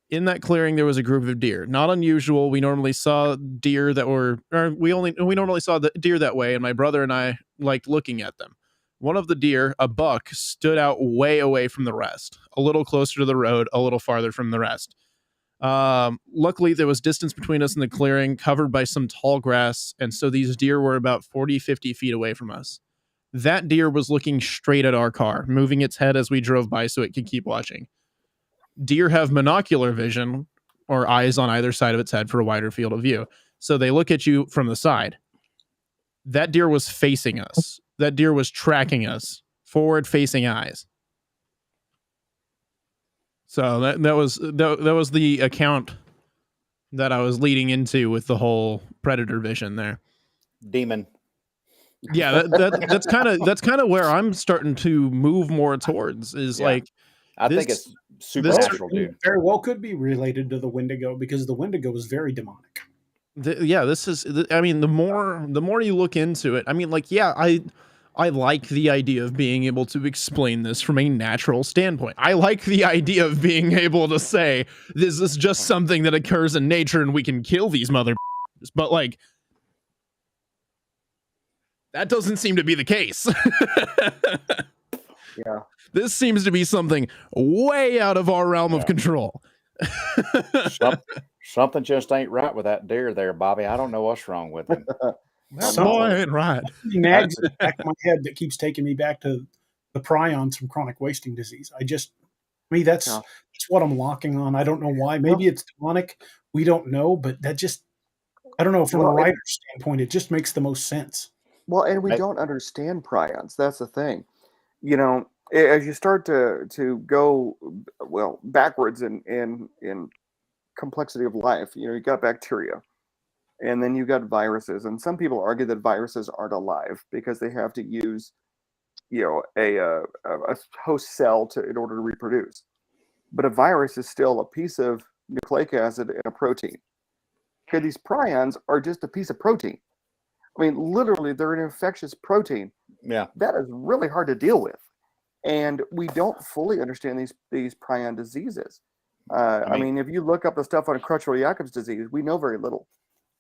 C: In that clearing, there was a group of deer. Not unusual. We normally saw deer that were, or we normally saw the deer that way, and my brother and I liked looking at them. One of the deer, a buck, stood out way away from the rest, a little closer to the road, a little farther from the rest. Luckily, there was distance between us and the clearing, covered by some tall grass, and so these deer were about 40, 50 feet away from us. That deer was looking straight at our car, moving its head as we drove by so it could keep watching. Deer have monocular vision, or eyes on either side of its head for a wider field of view. So they look at you from the side. That deer was facing us. That deer was tracking us, forward-facing eyes. So that was the account that I was leading into with the whole predator vision there.
D: Demon.
C: Yeah, that's kind of where I'm starting to move more towards is
D: Yeah.
C: like
D: I think
C: this-
D: it's supernatural,
B: It
D: dude.
B: very well could be related to the wendigo because the wendigo is very demonic.
C: This is I mean the more you look into it, I mean like yeah, I like the idea of being able to explain this from a natural standpoint. I like the idea of being able to say this is just something that occurs in nature and we can kill these mother but like that doesn't seem to be the case.
E: Yeah.
C: This seems to be something way out of our realm of control.
D: Something just ain't right with that deer there, Bobby. I don't know what's wrong with him.
C: That boy ain't right.
B: Nags in the back of my head that keeps taking me back to the prions from chronic wasting disease. That's what I'm locking on. I don't know why. Maybe it's demonic. We don't know, but that just I don't know. From a writer's standpoint, it just makes the most sense.
E: Well, and we don't understand prions. That's the thing. You know, as you start to go backwards in complexity of life, you know, you got bacteria, and then you got viruses, and some people argue that viruses aren't alive because they have to use, you know, a host cell in order to reproduce. But a virus is still a piece of nucleic acid and a protein. Okay, these prions are just a piece of protein. I mean, literally, they're an infectious protein.
D: Yeah,
E: that is really hard to deal with, and we don't fully understand these prion diseases. I mean, if you look up the stuff on Creutzfeldt-Jakob's disease, we know very little.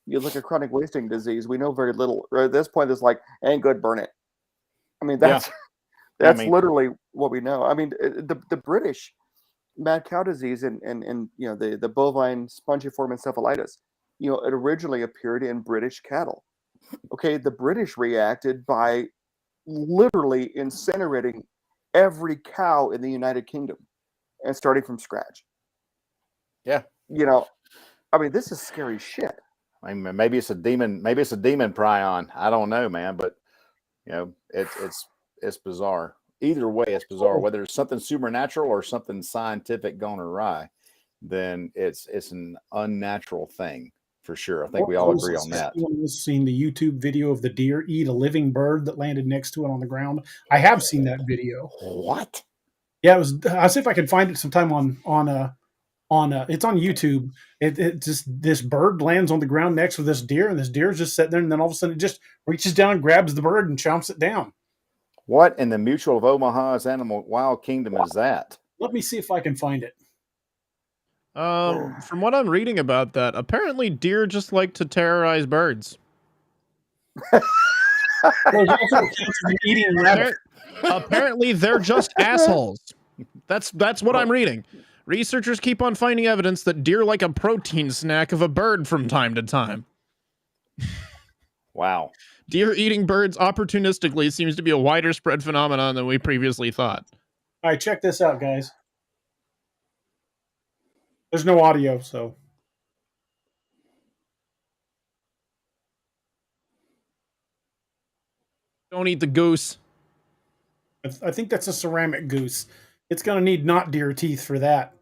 E: You look at chronic wasting disease, we know very little. At this point, it's like, ain't good, burn it. I mean, that's literally what we know. I mean, the British mad cow disease and you know the bovine spongiform encephalitis, you know, it originally appeared in British cattle. Okay, the British reacted by literally incinerating every cow in the United Kingdom and starting from scratch.
D: Yeah.
E: You know, I mean, this is scary shit.
D: I mean, maybe it's a demon prion. I don't know, man, but you know, it's bizarre. Either way, it's bizarre. Whether it's something supernatural or something scientific gone awry, then it's an unnatural thing for sure. I think we all agree on that.
B: Anyone has seen the YouTube video of the deer eat a living bird that landed next to it on the ground? I have seen that video.
D: What?
B: Yeah, it was. I'll see if I can find it sometime on it's on YouTube. It just this bird lands on the ground next to this deer, and this deer is just sitting there, and then all of a sudden it just reaches down and grabs the bird and chomps it down.
D: What in the Mutual of Omaha's Animal Wild Kingdom is that?
B: Let me see if I can find it.
C: From what I'm reading about that, apparently deer just like to terrorize birds. Apparently they're just assholes. That's what I'm reading. Researchers keep on finding evidence that deer like a protein snack of a bird from time to time.
D: Wow.
C: Deer eating birds opportunistically seems to be a wider spread phenomenon than we previously thought.
B: All right, check this out, guys. There's no audio, so.
C: Don't eat the goose.
B: I think that's a ceramic goose. It's going to need not deer teeth for that.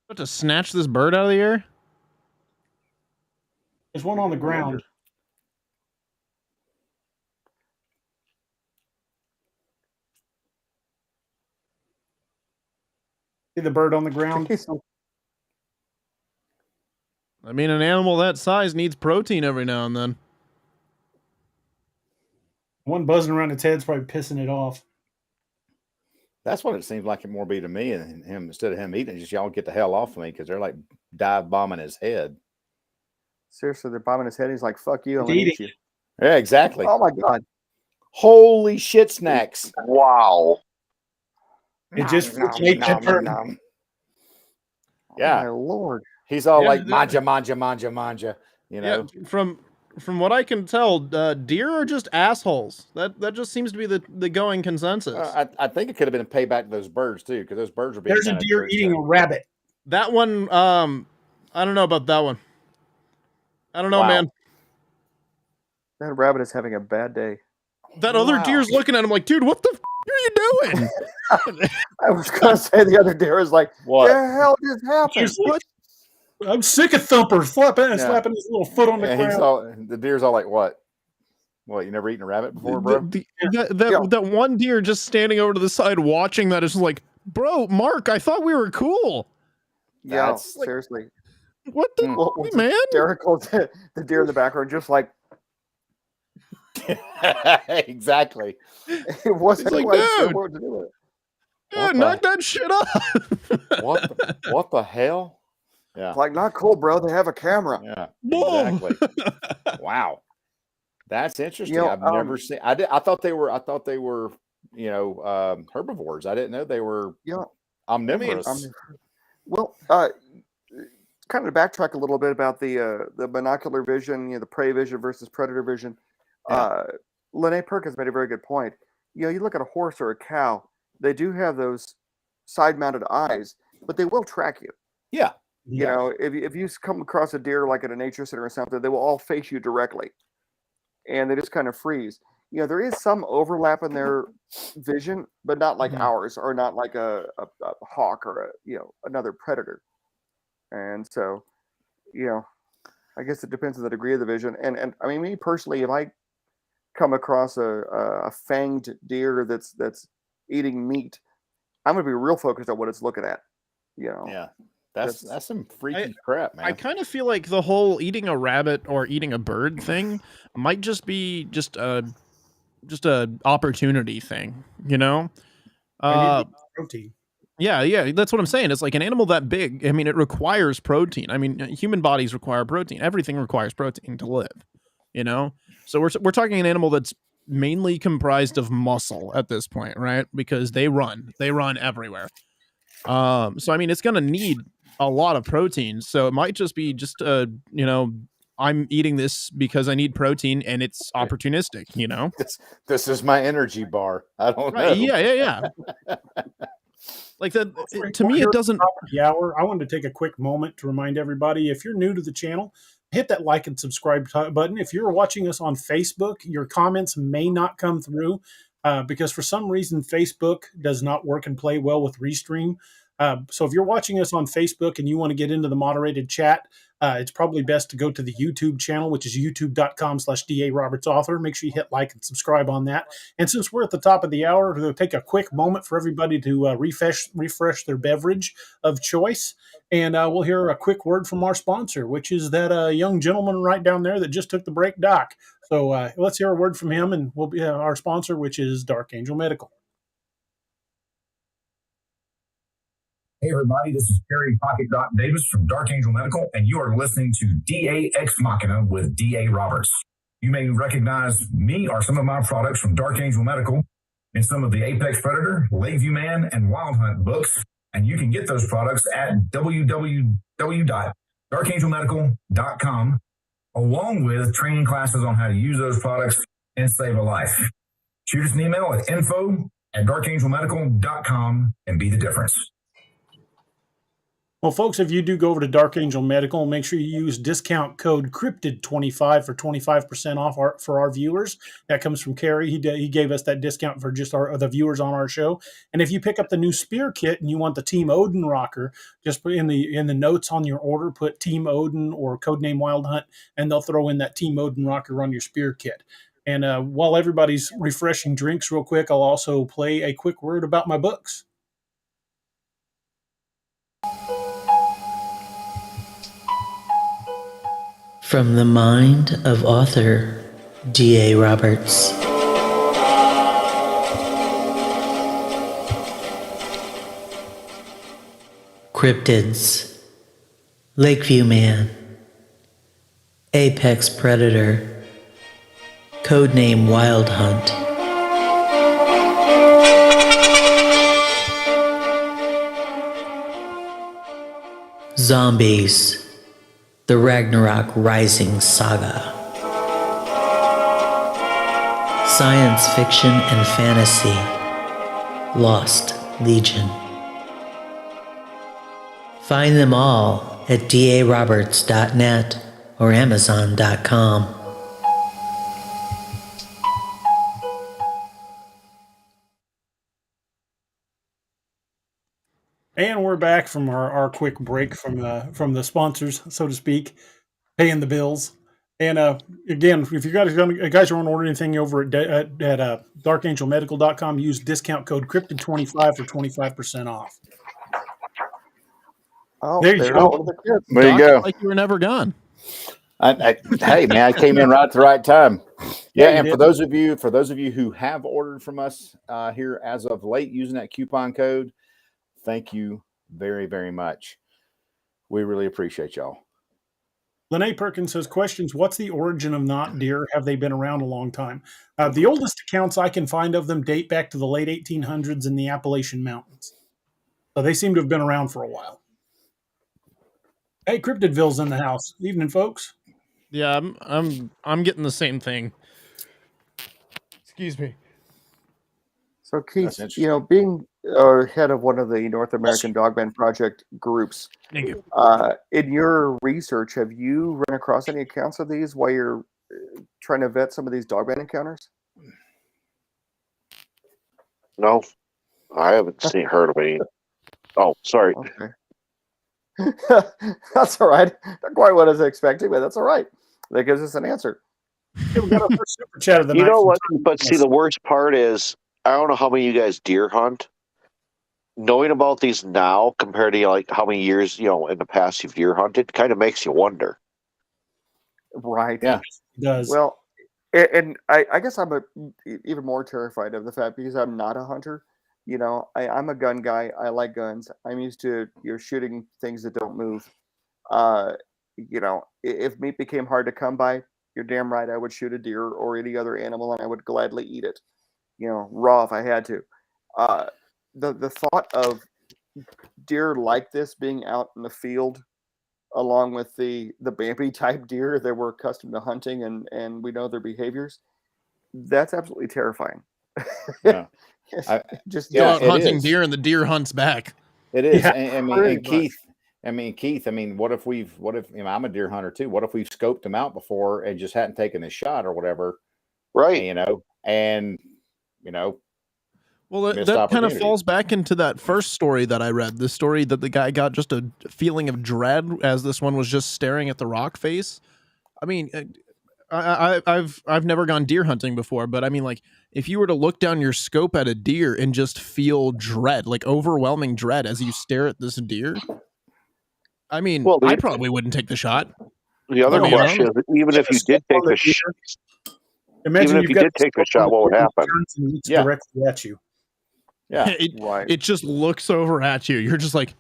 C: What, to snatch this bird out of the air?
B: There's one on the ground. See the bird on the ground?
C: I mean, an animal that size needs protein every now and then.
B: One buzzing around its head's probably pissing it off.
D: That's what it seems like it more be to me, and him instead of him eating it, just y'all get the hell off of me because they're like dive bombing his head.
E: Seriously, they're bombing his head. He's like, "Fuck you, I'm gonna eat you."
D: Yeah, exactly.
E: Oh my god!
D: Holy shit, snacks!
F: Wow.
B: It just
D: Yeah,
E: my lord.
D: He's all like manja, manja, manja, manja. You know,
C: yeah, from what I can tell, deer are just assholes. That just seems to be the going consensus.
D: I think it could have been a payback to those birds too, because those birds are being.
B: There's a deer eating a rabbit.
C: That one, I don't know about that one. I don't know, man.
E: That rabbit is having a bad day.
C: That other deer's looking at him like, dude, what the What are you doing?
E: I was going to say the other deer is like,
D: What?
E: the hell just happened?
B: She's like, I'm sick of Thumper slapping his little foot on the
D: And
B: ground.
D: the deer's all like, what? What, you never eaten a rabbit before, bro?
C: That one deer just standing over to the side watching that is just like, bro, Mark, I thought we were cool.
E: Yeah,
D: That's like-
E: seriously.
C: What the
E: Well,
C: man?
E: hysterical. The deer in the background just like,
D: Exactly.
E: it wasn't
C: It's like,
E: quite sure
C: dude.
E: what to do with it.
C: Yeah,
D: What
C: knock that shit up.
D: What the hell? Yeah.
E: It's like, not cool, bro. They have a camera.
D: Yeah.
C: Boom.
D: Exactly. Wow. That's interesting.
E: You know,
D: I've never seen. I thought they were. Herbivores. I didn't know they were
E: Yeah.
D: omnivorous.
E: Well, kind of to backtrack a little bit about the binocular vision, the prey vision versus predator vision.
D: Yeah.
E: Lene Perkins made a very good point. You look at a horse or a cow, they do have those side-mounted eyes, but they will track you.
D: Yeah.
E: If you come across a deer like at a nature center or something, they will all face you directly, and they just kind of freeze. There is some overlap in their vision, but not like ours, or not like a hawk or another predator. And so, I guess it depends on the degree of the vision. And I mean, me personally, if I come across a fanged deer that's eating meat, I'm gonna be real focused on what it's looking at.
D: Yeah. That's some freaky crap, man.
C: I kind of feel like the whole eating a rabbit or eating a bird thing might just be just a opportunity thing,
B: Protein.
C: Yeah, that's what I'm saying. It's like an animal that big. I mean, it requires protein. I mean, human bodies require protein. Everything requires protein to live, So we're talking an animal that's mainly comprised of muscle at this point, right? Because they run everywhere. So I mean, it's going to need a lot of protein. So it might just be I'm eating this because I need protein and it's opportunistic,
D: This is my energy bar. I don't know.
C: Yeah. Like that, to me, it doesn't.
B: The hour. I wanted to take a quick moment to remind everybody, if you're new to the channel, hit that like and subscribe button. If you're watching us on Facebook, your comments may not come through because for some reason Facebook does not work and play well with Restream. So if you're watching us on Facebook and you want to get into the moderated chat, it's probably best to go to the YouTube channel, which is youtube.com/DARobertsAuthor. Make sure you hit like and subscribe on that. And since we're at the top of the hour, we'll take a quick moment for everybody to refresh their beverage of choice. And we'll hear a quick word from our sponsor, which is that young gentleman right down there that just took the break, Doc. So let's hear a word from him, and we'll be our sponsor, which is Dark Angel Medical.
H: Hey everybody, this is Perry Pocket Doc Davis from Dark Angel Medical, and you are listening to DAX Machina with D.A. Roberts. You may recognize me or some of my products from Dark Angel Medical in some of the Apex Predator, Lakeview Man, and Wild Hunt books, and you can get those products at www.darkangelmedical.com, along with training classes on how to use those products and save a life. Shoot us an email at info@darkangelmedical.com and be the difference.
B: Well, folks, if you do go over to Dark Angel Medical, make sure you use discount code cryptid25 for 25% off for our viewers. That comes from Kerry. He gave us that discount for just the viewers on our show. And if you pick up the new Spear Kit and you want the Team Odin rocker, just put in the notes on your order, put Team Odin or codename Wild Hunt, and they'll throw in that Team Odin rocker on your Spear Kit. And while everybody's refreshing drinks real quick, I'll also play a quick word about my books.
I: From the mind of author D.A. Roberts. Cryptids, Lakeview Man, Apex Predator, codename Wild Hunt. Zombies, the Ragnarok Rising Saga. Science fiction and fantasy, Lost Legion. Find them all at daroberts.net or amazon.com.
B: And we're back from our quick break from the sponsors, so to speak, paying the bills. And again, if you guys want to order anything over at darkangelmedical.com, use discount code cryptid25 for 25% off.
E: Oh,
B: There you
E: there's
B: go.
E: one of the kids.
D: There you
C: Doc,
D: go.
C: like you were never gone.
D: Hey man, I came in right at the right time.
B: Yeah,
D: Yeah, and
B: you
D: for those of you who have ordered from us here as of late using that coupon code, thank you very, very much. We really appreciate y'all.
B: Lene Perkins says, questions, what's the origin of not deer? Have they been around a long time? The oldest accounts I can find of them date back to the late 1800s in the Appalachian Mountains. So they seem to have been around for a while. Hey, Cryptidville's in the house. Evening, folks.
C: Yeah, I'm getting the same thing. Excuse me.
E: So Keith,
D: That's
E: being head of one of the North American Dogman Project groups,
C: Thank you.
E: in your research, have you run across any accounts of these while you're trying to vet some of these dogman encounters?
F: No, I haven't heard of any. Oh, sorry.
E: Okay. That's all right. Not quite what I was expecting, but that's all right. That gives us an answer.
B: Yeah, we got our first super chat of the
F: You
B: night.
F: know
B: from
F: what?
B: Tom
F: But see,
B: Thomas.
F: the worst part is, I don't know how many of you guys deer hunt. Knowing about these now compared to like how many years in the past you've deer hunted kind of makes you wonder.
E: Right.
D: Yeah.
B: It does.
E: Well, and I guess I'm even more terrified of the fact because I'm not a hunter. I'm a gun guy. I like guns. I'm used to shooting things that don't move. If meat became hard to come by, you're damn right I would shoot a deer or any other animal, and I would gladly eat it. Raw if I had to. The thought of deer like this being out in the field, along with the Bambi type deer that we're accustomed to hunting and we know their behaviors, that's absolutely terrifying.
D: Yeah.
C: Go out
D: it
C: hunting
D: is.
C: deer and the deer hunts back.
D: It is.
B: Yeah,
D: and Keith, what if I'm a deer hunter too? What if we've scoped them out before and just hadn't taken a shot or whatever?
F: Right.
C: Well, that kind of falls back into that first story that I read. The story that the guy got just a feeling of dread as this one was just staring at the rock face. I mean, I've never gone deer hunting before, but I mean, like, if you were to look down your scope at a deer and just feel dread, like overwhelming dread as you stare at this deer, I mean, I probably wouldn't take the shot.
F: The other question is, even if you did take the shot, what would happen?
B: Yeah, directly at you.
D: Yeah,
C: it just looks over at you. You're just like,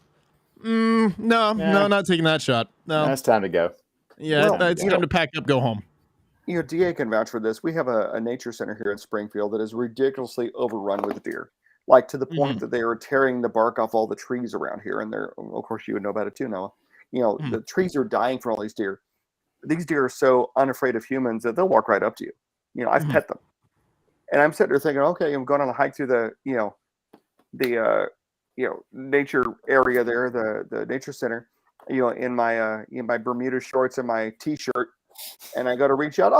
C: no, not taking that shot. No,
D: it's time to go.
C: Yeah, it's time to pack up, go home.
E: DA can vouch for this. We have a nature center here in Springfield that is ridiculously overrun with deer, like to the point that they are tearing the bark off all the trees around here. And they're, of course, you would know about it too, Noah. The trees are dying from all these deer. These deer are so unafraid of humans that they'll walk right up to you. I've pet them, and I'm sitting there thinking, okay, I'm going on a hike through the nature area there, the nature center, in my Bermuda shorts and my t-shirt, and I go to reach out.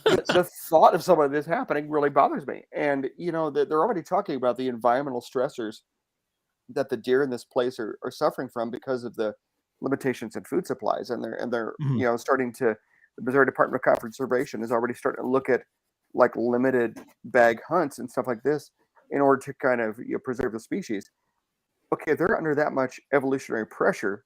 E: The thought of some of this happening really bothers me. And they're already talking about the environmental stressors that the deer in this place are suffering from because of the limitations in food supplies, and they're starting to. The Missouri Department of Conservation is already starting to look at like limited bag hunts and stuff like this in order to kind of preserve the species. Okay, if they're under that much evolutionary pressure,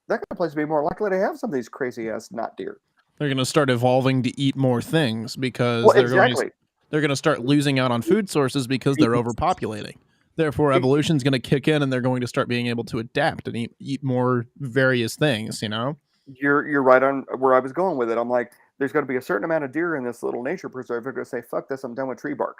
E: that kind of place to be more likely to have some of these crazy ass not deer.
C: They're going to start evolving to eat more things because they're going to start losing out on food sources because they're overpopulating. Therefore, evolution's going to kick in and they're going to start being able to adapt and eat more various things,
E: You're right on where I was going with it. I'm like, there's going to be a certain amount of deer in this little nature preserve. They're going to say, fuck this, I'm done with tree bark.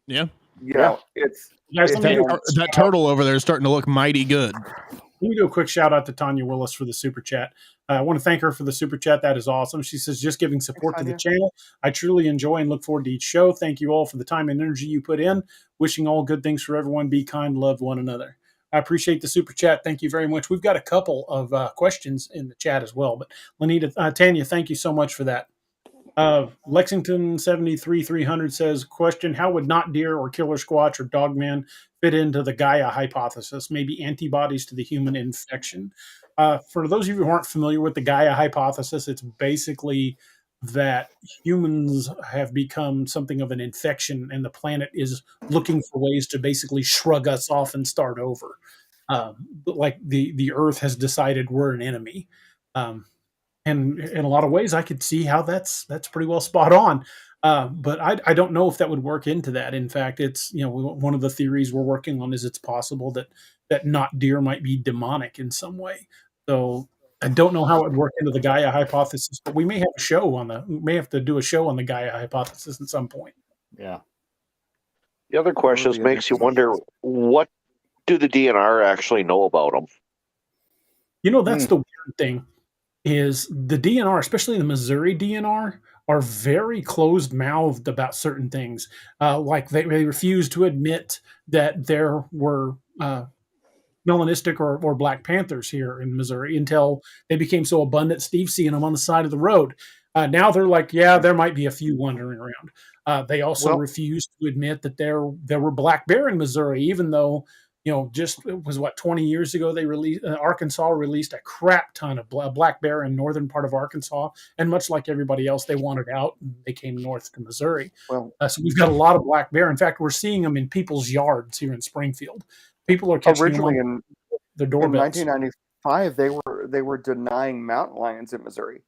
C: Yeah.
B: That
C: turtle over there is starting to look mighty good.
B: Let me do a quick shout out to Tanya Willis for the super chat. I want to thank her for the super chat. That is awesome. She says, just giving support to the channel. I truly enjoy and look forward to each show. Thank you all for the time and energy you put in. Wishing all good things for everyone. Be kind, love one another. I appreciate the super chat. Thank you very much. We've got a couple of questions in the chat as well. But Tanya, thank you so much for that. Lexington 73300 says, question, how would not deer or killer squatch or dogman fit into the Gaia hypothesis? Maybe antibodies to the human infection. For those of you who aren't familiar with the Gaia hypothesis, it's basically that humans have become something of an infection and the planet is looking for ways to basically shrug us off and start over. Like the Earth has decided we're an enemy. And in a lot of ways, I could see how that's pretty well spot on. But I don't know if that would work into that. In fact, it's one of the theories we're working on is it's possible that not deer might be demonic in some way. So I don't know how it would work into the Gaia hypothesis, but we may have to do a show on the Gaia hypothesis at some point.
D: Yeah.
F: The other questions makes you wonder, what do the DNR actually know about them?
B: That's the weird thing. Is the DNR, especially the Missouri DNR, are very closed-mouthed about certain things. Like they refuse to admit that there were melanistic or Black Panthers here in Missouri until they became so abundant. Steve's seeing them on the side of the road. Now they're like, yeah, there might be a few wandering around. They also refuse to admit that there were black bear in Missouri, even though just it was 20 years ago they released Arkansas released a crap ton of black bear in northern part of Arkansas, and much like everybody else, they wanted out and they came north to Missouri. So we've got a lot of black bear. In fact, we're seeing them in people's yards here in Springfield. People are catching
E: originally
B: them on the doorbells.
E: In 1995, they were denying mountain lions in Missouri.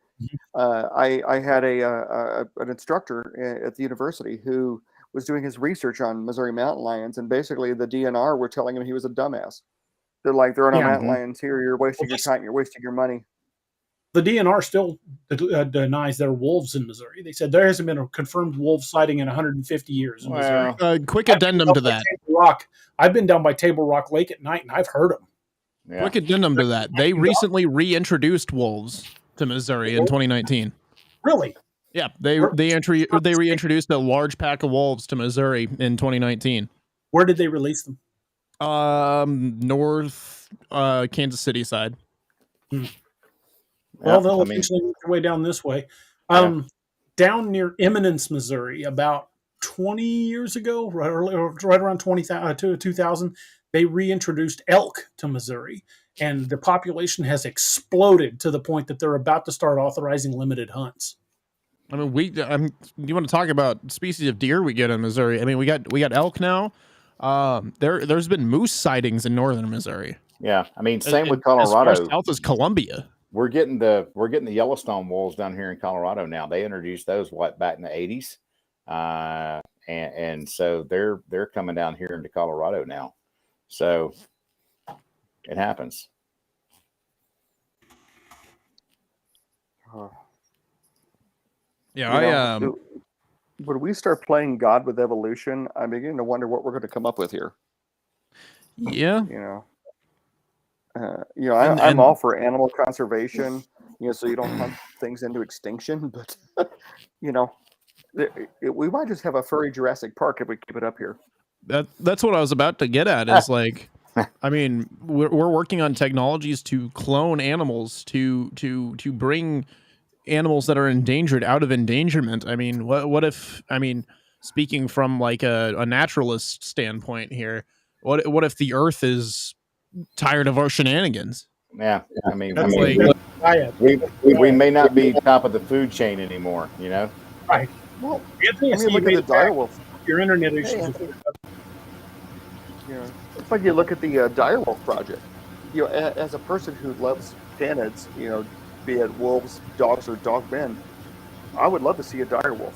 E: I had an instructor at the university who was doing his research on Missouri mountain lions, and basically the DNR were telling him he was a dumbass. They're like, there are no mountain lions here. You're wasting your time. You're wasting your money.
B: The DNR still denies there are wolves in Missouri. They said there hasn't been a confirmed wolf sighting in 150 years in Missouri.
C: Quick addendum to that.
B: I've been down by Table Rock Lake at night, and I've heard them.
C: Yeah. Quick addendum to that. They recently reintroduced wolves to Missouri in 2019.
B: Really?
C: Yeah, they reintroduced a large pack of wolves to Missouri in 2019.
B: Where did they release them?
C: North Kansas City side.
B: Well, they'll eventually make their way down this way. Down near Eminence, Missouri, about 20 years ago, right around 2000, they reintroduced elk to Missouri, and the population has exploded to the point that they're about to start authorizing limited hunts.
C: I mean, you want to talk about species of deer we get in Missouri? I mean, we got elk now. There's been moose sightings in northern Missouri.
D: Yeah, I mean, same with Colorado.
C: As far south as Columbia.
D: We're getting the Yellowstone wolves down here in Colorado now. They introduced those back in the 80s, and so they're coming down here into Colorado now. So it happens.
C: Yeah,
E: when we start playing God with evolution, I'm beginning to wonder what we're going to come up with here.
C: Yeah,
E: I'm all for animal conservation, so you don't hunt things into extinction. But we might just have a furry Jurassic Park if we keep it up here.
C: That's what I was about to get at. Is like, I mean, we're working on technologies to clone animals to bring animals that are endangered out of endangerment. I mean, what if, I mean, speaking from like a naturalist standpoint here, what if the Earth is tired of our shenanigans?
D: Yeah, I mean, we may not be top of the food chain anymore,
B: Right.
E: Well, look at the direwolf.
B: Your internet issues.
E: It's like you look at the direwolf project. As a person who loves canids, be it wolves, dogs, or dogmen, I would love to see a direwolf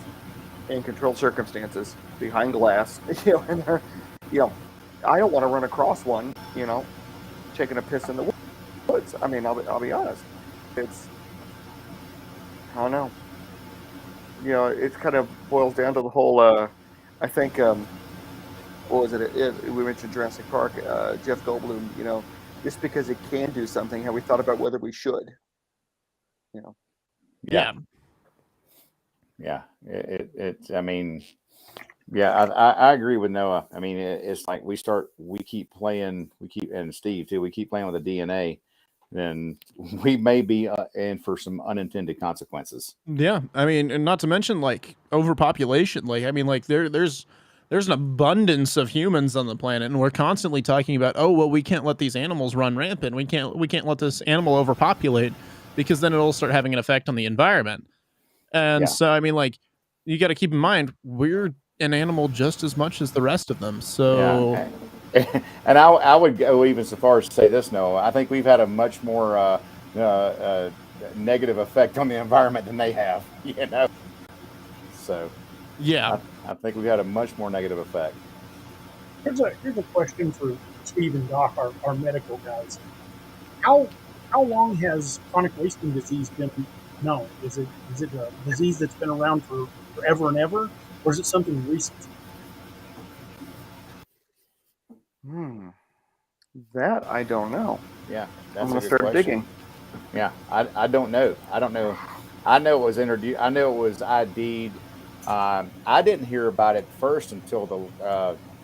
E: in controlled circumstances behind glass. And they're, I don't want to run across one, taking a piss in the woods. I mean, I'll be honest. I don't know. It kind of boils down to the whole. I think, what was it? We mentioned Jurassic Park. Jeff Goldblum. Just because it can do something, have we thought about whether we should?
D: Yeah. I mean, I agree with Noah. I mean, it's like we keep playing, and Steve too, we keep playing with the DNA, then we may be in for some unintended consequences.
C: Yeah, I mean, and not to mention like overpopulation. Like, I mean, like there's an abundance of humans on the planet, and we're constantly talking about, oh well, we can't let these animals run rampant. We can't let this animal overpopulate, because then it'll start having an effect on the environment. And so, I mean, like, you got to keep in mind, we're an animal just as much as the rest of them. So,
D: and I would go even so far as to say this, Noah. I think we've had a much more negative effect on the environment than they have, you know. So,
C: yeah,
D: I think we've had a much more negative effect.
B: Here's a question for Steve and Doc, our medical guys. How long has chronic wasting disease been known? Is it a disease that's been around for forever and ever, or is it something recent?
E: That I don't know.
D: Yeah,
E: I'm going to start digging.
D: Yeah, I don't know. I don't know. I know it was introduced. I know it was ID'd. I didn't hear about it first until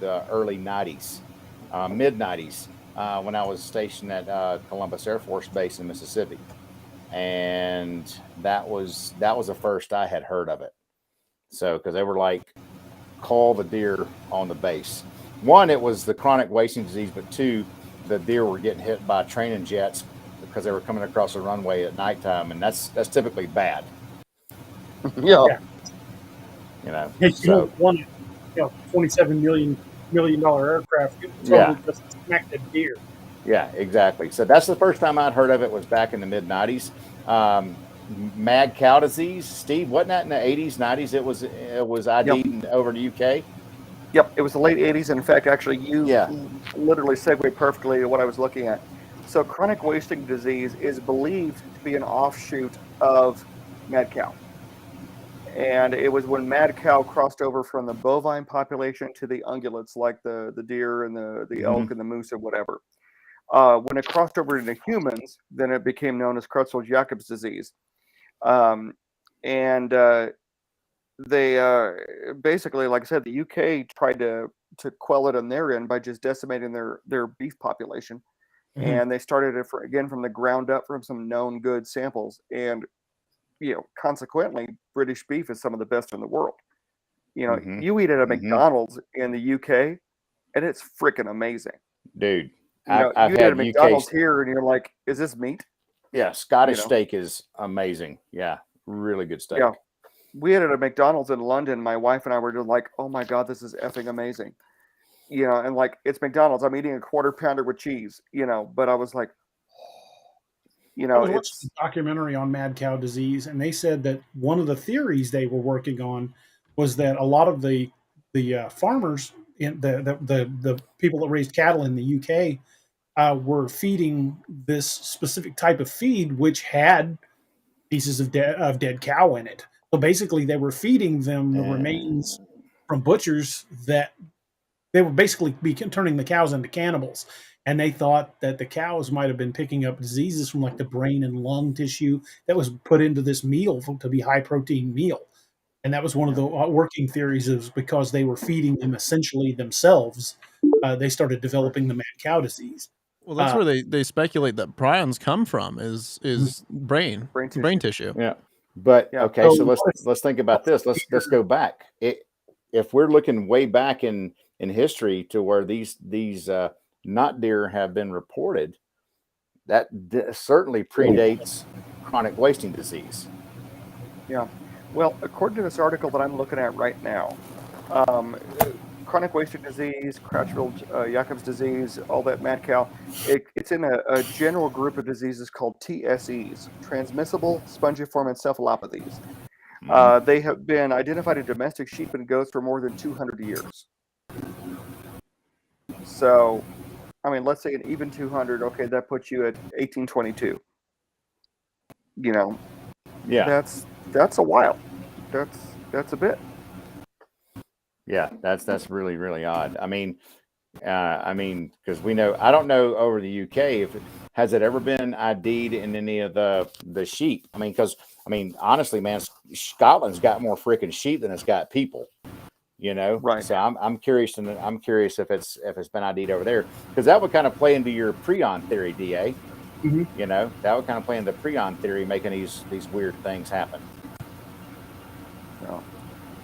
D: the early '90s, mid '90s, when I was stationed at Columbus Air Force Base in Mississippi, and that was the first I had heard of it. So, because they were like, call the deer on the base. One, it was the chronic wasting disease, but two, the deer were getting hit by training jets because they were coming across the runway at nighttime, and that's typically bad.
E: Yeah.
D: You know,
B: so one, $27 million aircraft totally just smacked a deer.
D: Yeah, exactly. So that's the first time I'd heard of it, was back in the mid '90s. Mad cow disease, Steve, wasn't that in the '80s, '90s? It was ID'd over in the UK.
E: Yep, it was the late '80s. And in fact, actually, you literally segued perfectly to what I was looking at. So chronic wasting disease is believed to be an offshoot of mad cow. And it was when mad cow crossed over from the bovine population to the ungulates, like the deer and the elk and the moose or whatever. When it crossed over into humans, then it became known as Creutzfeldt-Jakob's disease. They basically, like I said, the UK tried to quell it on their end by just decimating their beef population. And they started it again from the ground up from some known good samples. And, consequently, British beef is some of the best in the world. You eat at a McDonald's in the UK, and it's freaking amazing.
D: Dude,
E: you eat at a McDonald's here, and you're like, is this meat?
D: Yeah, Scottish steak is amazing. Yeah, really good steak.
E: Yeah. We had it at McDonald's in London. My wife and I were just like, oh my God, this is effing amazing. And like, it's McDonald's. I'm eating a quarter pounder with cheese, but I was like,
B: I was watching a documentary on mad cow disease, and they said that one of the theories they were working on was that a lot of the farmers, the people that raised cattle in the UK, were feeding this specific type of feed, which had pieces of dead cow in it. So basically, they were feeding them the remains from butchers that they were basically turning the cows into cannibals. And they thought that the cows might have been picking up diseases from like the brain and lung tissue that was put into this meal to be high protein meal. And that was one of the working theories, is because they were feeding them essentially themselves. They started developing the mad cow disease.
C: Well, that's where they speculate that prions come from is brain tissue.
D: Yeah. But okay, so let's think about this. Let's go back. If we're looking way back in history to where these not deer have been reported, that certainly predates chronic wasting disease.
E: Yeah. Well, according to this article that I'm looking at right now, chronic wasting disease, Creutzfeldt-Jakob's disease, all that mad cow, it's in a general group of diseases called TSES, transmissible spongiform encephalopathies. They have been identified in domestic sheep and goats for more than 200 years. So, I mean, let's say an even 200. Okay, that puts you at 1822.
D: Yeah,
E: that's a while. That's a bit.
D: Yeah, that's really, really odd. I mean, because we know, I don't know over the UK has it ever been ID'd in any of the sheep. I mean, because honestly, man, Scotland's got more freaking sheep than it's got people.
E: Right.
D: So I'm curious, if it's been ID'd over there, because that would kind of play into your Prion theory, DA. You know, that would kind of play into the Prion theory, making these weird things happen.
E: No.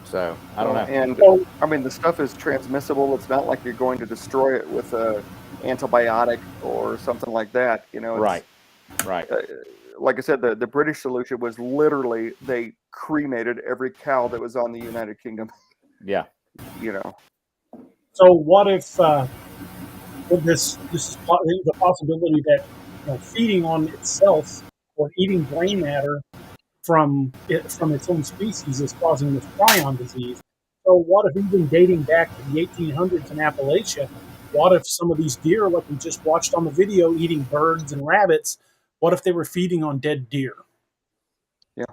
D: So I don't know.
E: And I mean, the stuff is transmissible. It's not like you're going to destroy it with a antibiotic or something like that. You know,
D: Right. Right.
E: Like I said, the British solution was literally they cremated every cow that was on the United Kingdom.
D: Yeah.
E: You know.
B: So what if this is the possibility that feeding on itself or eating brain matter from its own species is causing this prion disease? So what if, even dating back to the 1800s in Appalachia, what if some of these deer, like we just watched on the video, eating birds and rabbits, what if they were feeding on dead deer?
E: Yeah.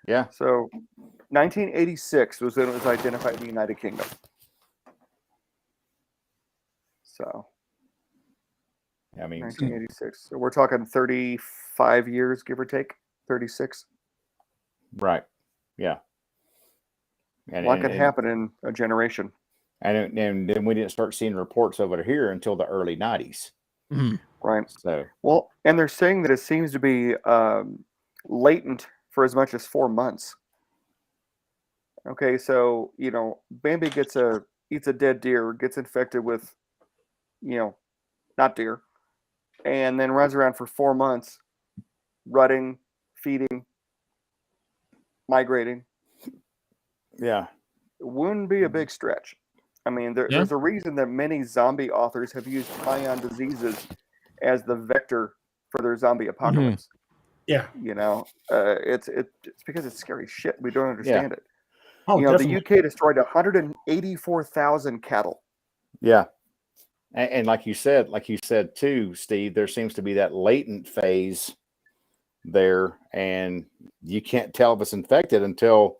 D: Yeah.
E: So 1986 was when it was identified in the United Kingdom. So
D: I mean,
E: 1986. So we're talking 35 years, give or take, 36.
D: Right. Yeah. And,
E: A lot could happen in a generation.
D: And then we didn't start seeing reports over here until the early 90s.
C: Mhm.
E: Right.
D: So,
E: well, and they're saying that it seems to be latent for as much as 4 months. Okay, so Bambi eats a dead deer, gets infected with, not deer, and then runs around for 4 months, rutting, feeding, migrating.
D: Yeah.
E: It wouldn't be a big stretch. I mean, there's a reason that many zombie authors have used prion diseases as the vector for their zombie apocalypse.
B: Yeah.
E: It's because it's scary shit. We don't understand it.
B: Oh,
E: the UK destroyed 184,000 cattle.
D: Yeah. And like you said too, Steve, there seems to be that latent phase there, and you can't tell if it's infected until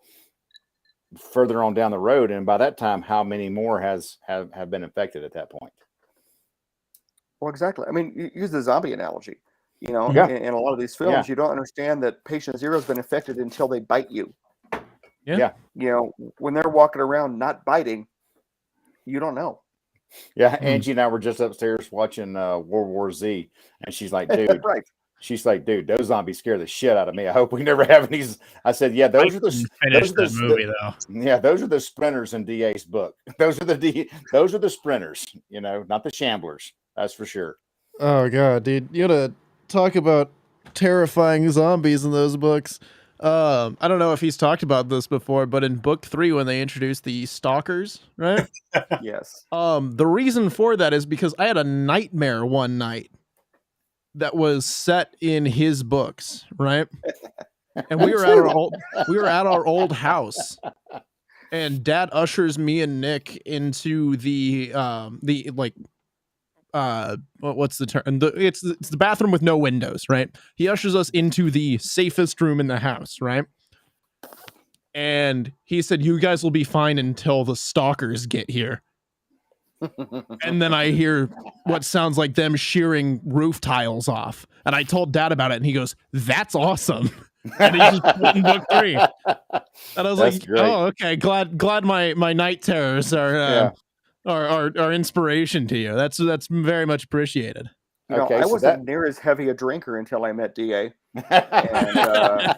D: further on down the road. And by that time, how many more have been infected at that point?
E: Well, exactly. I mean, you use the zombie analogy. In a lot of these films, you don't understand that patient zero has been infected until they bite you.
C: Yeah.
E: When they're walking around not biting, you don't know.
D: Yeah, Angie and I were just upstairs watching World War Z, and she's like, dude,
E: right.
D: She's like, dude, those zombies scare the shit out of me. I hope we never have any. I said, yeah, those are the
C: movie though.
D: Yeah, those are the sprinters in DA's book. Those are the sprinters, not the shamblers. That's for sure.
C: Oh god, dude, you gotta talk about terrifying zombies in those books. I don't know if he's talked about this before, but in book 3, when they introduced the stalkers, right?
E: Yes.
C: The reason for that is because I had a nightmare one night that was set in his books, right? And we were at our old house, and Dad ushers me and Nick into what's the term? It's the bathroom with no windows, right? He ushers us into the safest room in the house, right? And he said, "You guys will be fine until the stalkers get here." And then I hear what sounds like them shearing roof tiles off. And I told Dad about it, and he goes, "That's awesome." And he just put in book 3. And I was like,
D: great.
C: "Oh, okay. Glad my night terrors are inspiration to you. That's very much appreciated."
E: Okay, I wasn't near as heavy a drinker until I met DA. And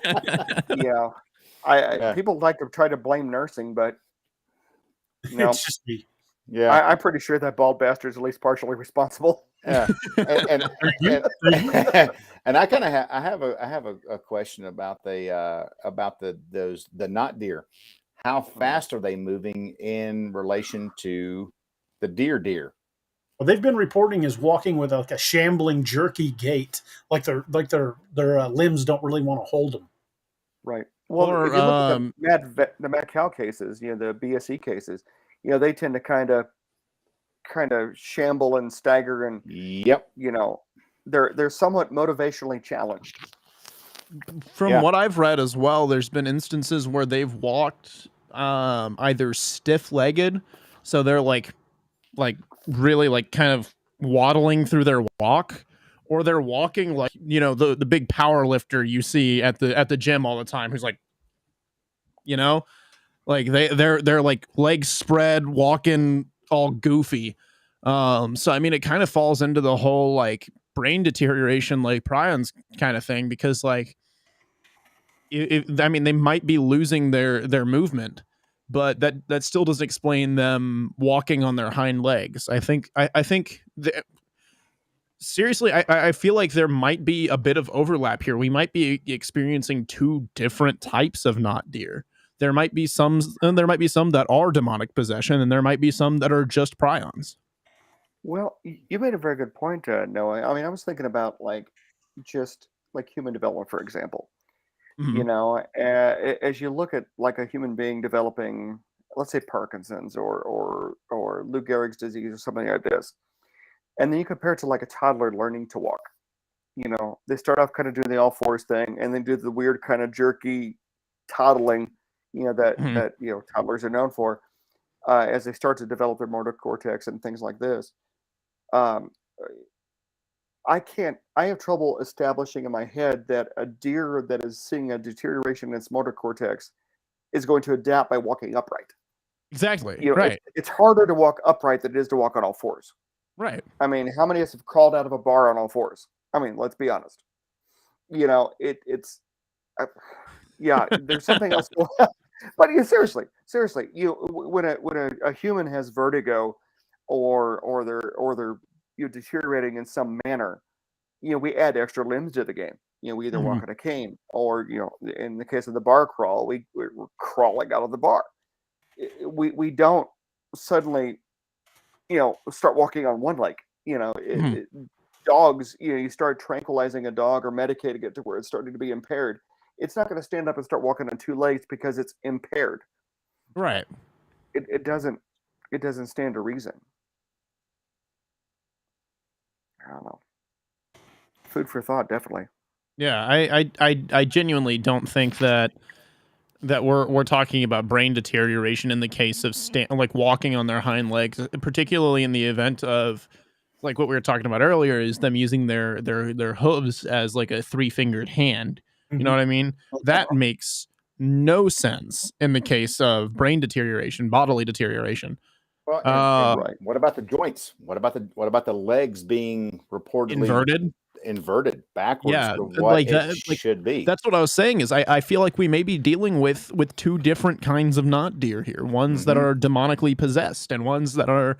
E: people like to try to blame nursing, but
B: it's just me.
D: Yeah,
E: I'm pretty sure that bald bastard is at least partially responsible.
D: Yeah, and I kind of have a question about the not deer. How fast are they moving in relation to the deer?
B: Well, they've been reporting as walking with like a shambling, jerky gait, like their limbs don't really want to hold them.
E: Right. Well, if you look at the mad cow cases, the BSE cases, they tend to kind of shamble and stagger, and they're somewhat motivationally challenged.
C: From what I've read as well, there's been instances where they've walked either stiff-legged, so they're like really like kind of waddling through their walk, or they're walking like the big power lifter you see at the gym all the time, who's like like they're like legs spread, walking all goofy. So I mean, it kind of falls into the whole like brain deterioration like Prions kind of thing, because like I mean, they might be losing their movement, but that still doesn't explain them walking on their hind legs. I think seriously, I feel like there might be a bit of overlap here. We might be experiencing two different types of not deer. There might be some that are demonic possession, and there might be some that are just prions.
E: Well, you made a very good point, Noah. I mean, I was thinking about just like human development, for example.
C: Mhm.
E: As you look at like a human being developing, let's say Parkinson's or Lou Gehrig's disease or something like this, and then you compare it to like a toddler learning to walk. They start off kind of doing the all fours thing, and then do the weird kind of jerky toddling,
C: Mhm.
E: that toddlers are known for, as they start to develop their motor cortex and things like this. Um, I have trouble establishing in my head that a deer that is seeing a deterioration in its motor cortex is going to adapt by walking upright.
C: Exactly. Right.
E: It's harder to walk upright than it is to walk on all fours.
C: Right.
E: I mean, how many of us have crawled out of a bar on all fours? I mean, let's be honest. There's something else. But seriously, when a human has vertigo, or they're deteriorating in some manner, we add extra limbs to the game. We either walk on a cane, or in the case of the bar crawl, we're crawling out of the bar. We don't suddenly start walking on one leg. Dogs, you start tranquilizing a dog or medicating it to where it's starting to be impaired. It's not going to stand up and start walking on two legs because it's impaired.
C: Right.
E: It doesn't stand to reason. I don't know. Food for thought, definitely.
C: Yeah, I genuinely don't think that we're talking about brain deterioration in the case of like walking on their hind legs, particularly in the event of like what we were talking about earlier, is them using their hooves as like a three-fingered hand. You know what I mean? That makes no sense in the case of brain deterioration, bodily deterioration.
D: Well, and what about the joints? What about the legs being reportedly inverted backwards?
C: Yeah,
D: to what it should be.
C: That's what I was saying. Is I feel like we may be dealing with two different kinds of not deer here. Ones that are demonically possessed, and ones that are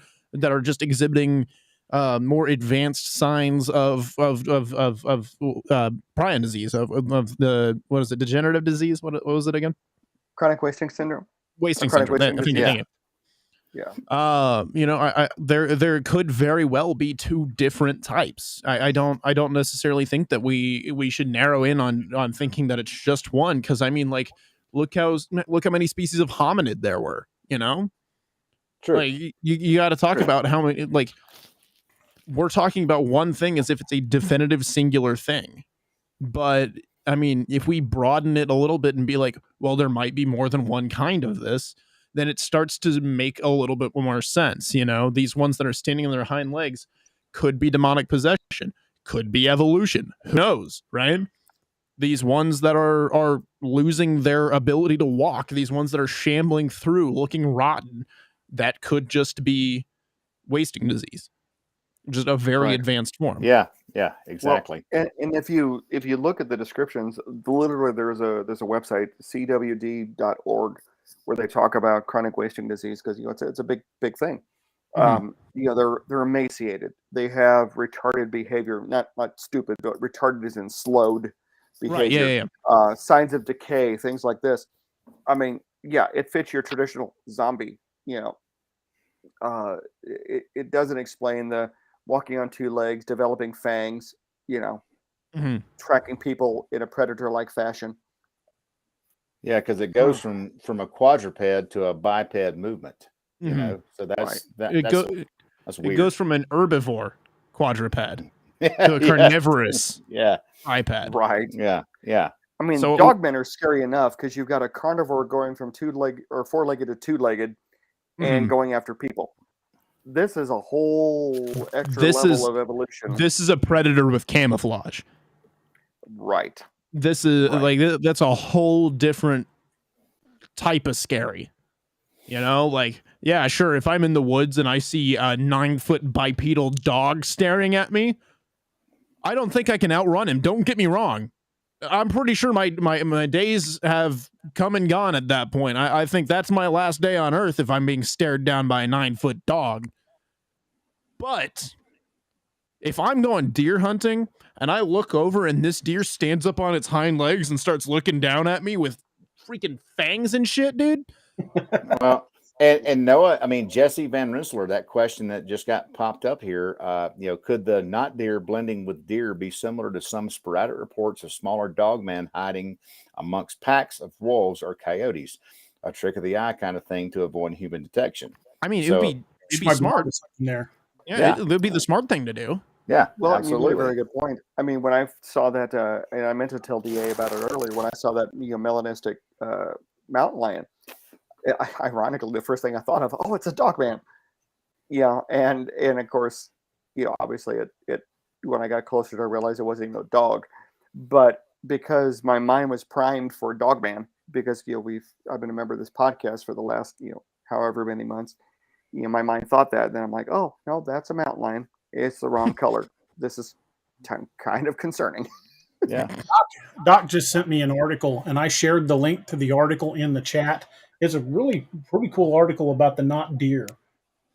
C: just exhibiting more advanced signs of prion disease, of the, what is it, degenerative disease? What was it again?
E: Chronic wasting syndrome.
C: Wasting syndrome. Yeah. There could very well be two different types. I don't necessarily think that we should narrow in on thinking that it's just one, because I mean, like, look how many species of hominid there were.
D: True.
C: Like you got to talk about how many. Like, we're talking about one thing as if it's a definitive singular thing, but I mean, if we broaden it a little bit and be like, well, there might be more than one kind of this, then it starts to make a little bit more sense. These ones that are standing on their hind legs could be demonic possession, could be evolution. Who knows, right? These ones that are losing their ability to walk, these ones that are shambling through, looking rotten, that could just be wasting disease, just a very advanced form.
D: Yeah, exactly.
E: Well, and if you look at the descriptions, literally there's a website, cwd.org, where they talk about chronic wasting disease, because it's a big thing. They're emaciated. They have retarded behavior, not stupid, but retarded as in slowed behavior.
C: Right,
E: signs of decay, things like this. I mean, it fits your traditional zombie. It doesn't explain the walking on two legs, developing fangs, tracking people in a predator-like fashion.
D: Yeah, because it goes from a quadruped to a biped movement. So that's that's weird.
C: It goes from an herbivore quadruped to a carnivorous biped.
E: Right.
D: Yeah.
E: I mean, dogmen are scary enough because you've got a carnivore going from four-legged to two-legged and going after people. This is a whole extra level of evolution.
C: This is a predator with camouflage.
E: Right.
C: This is that's a whole different type of scary. Sure, if I'm in the woods and I see a 9-foot bipedal dog staring at me, I don't think I can outrun him. Don't get me wrong. I'm pretty sure my days have come and gone at that point. I think that's my last day on Earth if I'm being stared down by a 9-foot dog. But if I'm going deer hunting and I look over and this deer stands up on its hind legs and starts looking down at me with freaking fangs and shit, dude.
D: Well, and Noah, I mean, Jesse Van Rensselaer, that question that just got popped up here, could the not deer blending with deer be similar to some sporadic reports of smaller dogmen hiding amongst packs of wolves or coyotes? A trick of the eye kind of thing to avoid human detection.
C: I mean, it'd be smart.
B: There.
C: Yeah, it would be the smart thing to do.
D: Yeah,
E: well,
D: absolutely.
E: You made a very good point. I mean, when I saw that, and I meant to tell DA about it earlier, when I saw that melanistic mountain lion, ironically, the first thing I thought of, it's a dog man. Yeah, and of course, obviously it when I got closer to it, I realized it wasn't even a dog. But because my mind was primed for dog man, because I've been a member of this podcast for the last however many months. My mind thought that, and then I'm like, oh no, that's a mountain lion. It's the wrong color. This is kind of concerning.
D: Yeah.
B: Doc just sent me an article, and I shared the link to the article in the chat. It's a really pretty cool article about the not deer,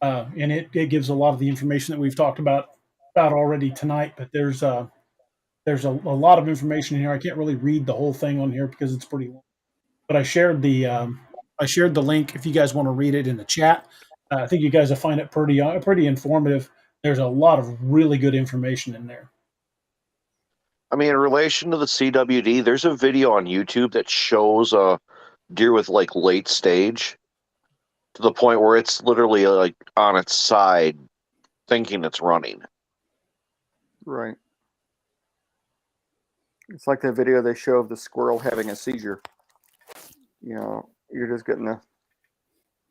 B: and it gives a lot of the information that we've talked about already tonight. But there's a lot of information in here. I can't really read the whole thing on here because it's pretty long. But I shared the link if you guys want to read it in the chat. I think you guys will find it pretty informative. There's a lot of really good information in there.
F: I mean, in relation to the CWD, there's a video on YouTube that shows a deer with like late stage to the point where it's literally like on its side thinking it's running.
E: Right. It's like the video they show of the squirrel having a seizure. You're just getting the...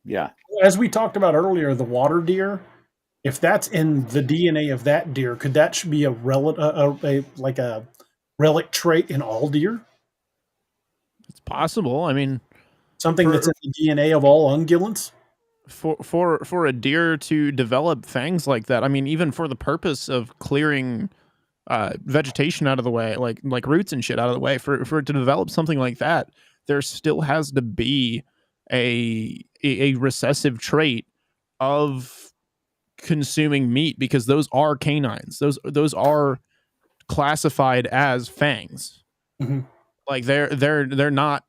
D: Yeah.
B: As we talked about earlier, the water deer, if that's in the DNA of that deer, could that be a relic trait in all deer?
C: It's possible. I mean,
B: something that's in the DNA of all ungulants.
C: For a deer to develop fangs like that, I mean, even for the purpose of clearing vegetation out of the way, like roots and shit out of the way, for it to develop something like that, there still has to be a recessive trait of consuming meat, because those are canines. Those are classified as fangs.
B: Mm-hmm.
C: Like they're not,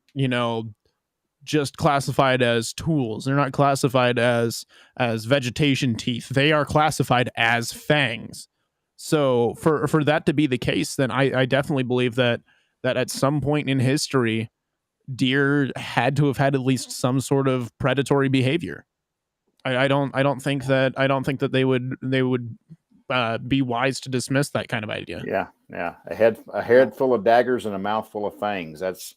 C: just classified as tools. They're not classified as vegetation teeth. They are classified as fangs. So for that to be the case, then I definitely believe that at some point in history, deer had to have had at least some sort of predatory behavior. I don't think that they would be wise to dismiss that kind of idea.
D: Yeah. A head full of daggers and a mouth full of fangs. That's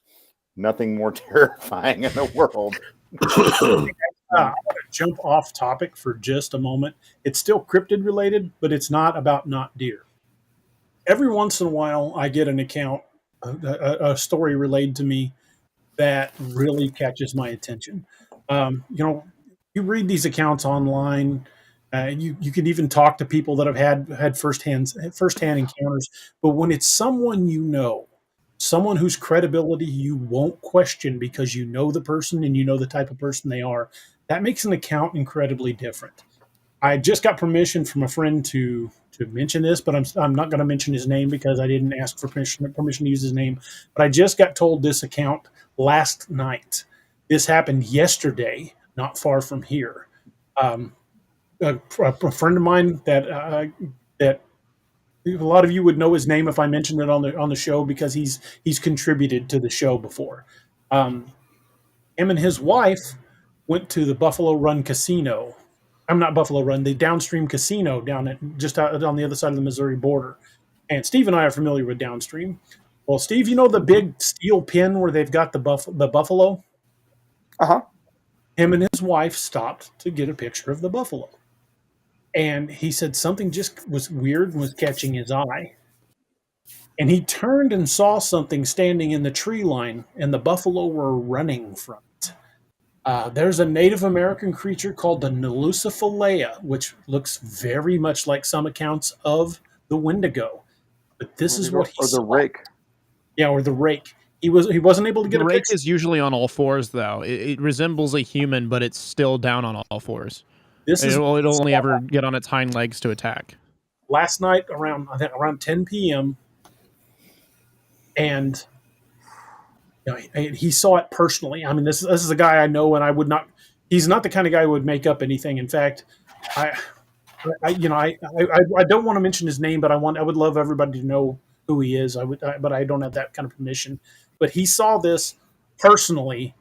D: nothing more terrifying in the world.
B: I want to jump off topic for just a moment. It's still cryptid related, but it's not about not deer. Every once in a while, I get an account, a story relayed to me that really catches my attention. You read these accounts online. You can even talk to people that have had firsthand encounters. But when it's someone someone whose credibility you won't question because you know the person and you know the type of person they are, that makes an account incredibly different. I just got permission from a friend to mention this, but I'm not going to mention his name because I didn't ask for permission to use his name. But I just got told this account last night. This happened yesterday, not far from here. A friend of mine that a lot of you would know his name if I mentioned it on the show, because he's contributed to the show before. Him and his wife went to the Buffalo Run Casino. I'm not Buffalo Run, the Downstream Casino just out on the other side of the Missouri border. And Steve and I are familiar with Downstream. Well, Steve, you know the big steel pin where they've got the buffalo?
E: Uh-huh.
B: Him and his wife stopped to get a picture of the buffalo. And he said something just was weird and was catching his eye. And he turned and saw something standing in the tree line, and the buffalo were running from it. There's a Native American creature called the Lucifer Fellaia, which looks very much like some accounts of the wendigo. But this is what he
E: or the
B: saw.
E: rake.
B: Yeah, or the rake. He wasn't able to get
C: The
B: a
C: rake
B: picture.
C: is usually on all fours, though. It resembles a human, but it's still down on all fours. It'll only ever get on its hind legs to attack.
B: Last night around 10 p.m. and he saw it personally. I mean, this is a guy I know, and I would not. He's not the kind of guy who would make up anything. In fact, I don't want to mention his name, but I would love everybody to know who he is. But I don't have that kind of permission. But he saw this personally,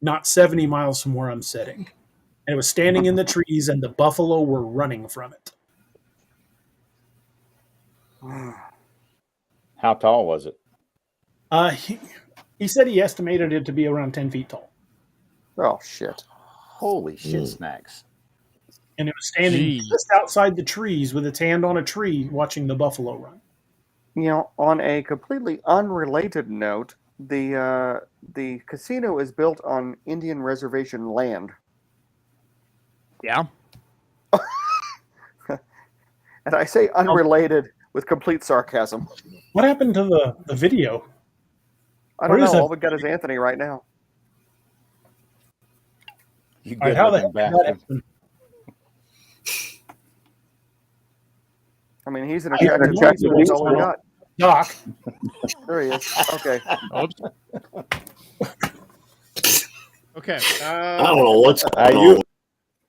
B: not 70 miles from where I'm sitting, and it was standing in the trees, and the buffalo were running from it.
D: How tall was it?
B: He said he estimated it to be around 10 feet tall.
E: Oh, shit.
D: Holy shit snacks.
B: And it was standing just outside the trees with its hand on a tree watching the buffalo run.
E: You know, on a completely unrelated note, the casino is built on Indian reservation land.
C: Yeah.
E: And I say unrelated with complete sarcasm.
B: What happened to the video?
E: I don't
B: Where is
E: know.
B: that?
E: All we got is Anthony right now.
D: You
B: All right,
D: good
B: how the
D: looking
B: heck did that
D: bastard.
B: happen?
E: I mean, he's an
B: Yeah,
E: attractive
B: the
E: dude. That's all we got.
B: Doc.
E: There he is. Okay.
C: Oops. Okay.
G: I don't know what's going
D: you-
G: on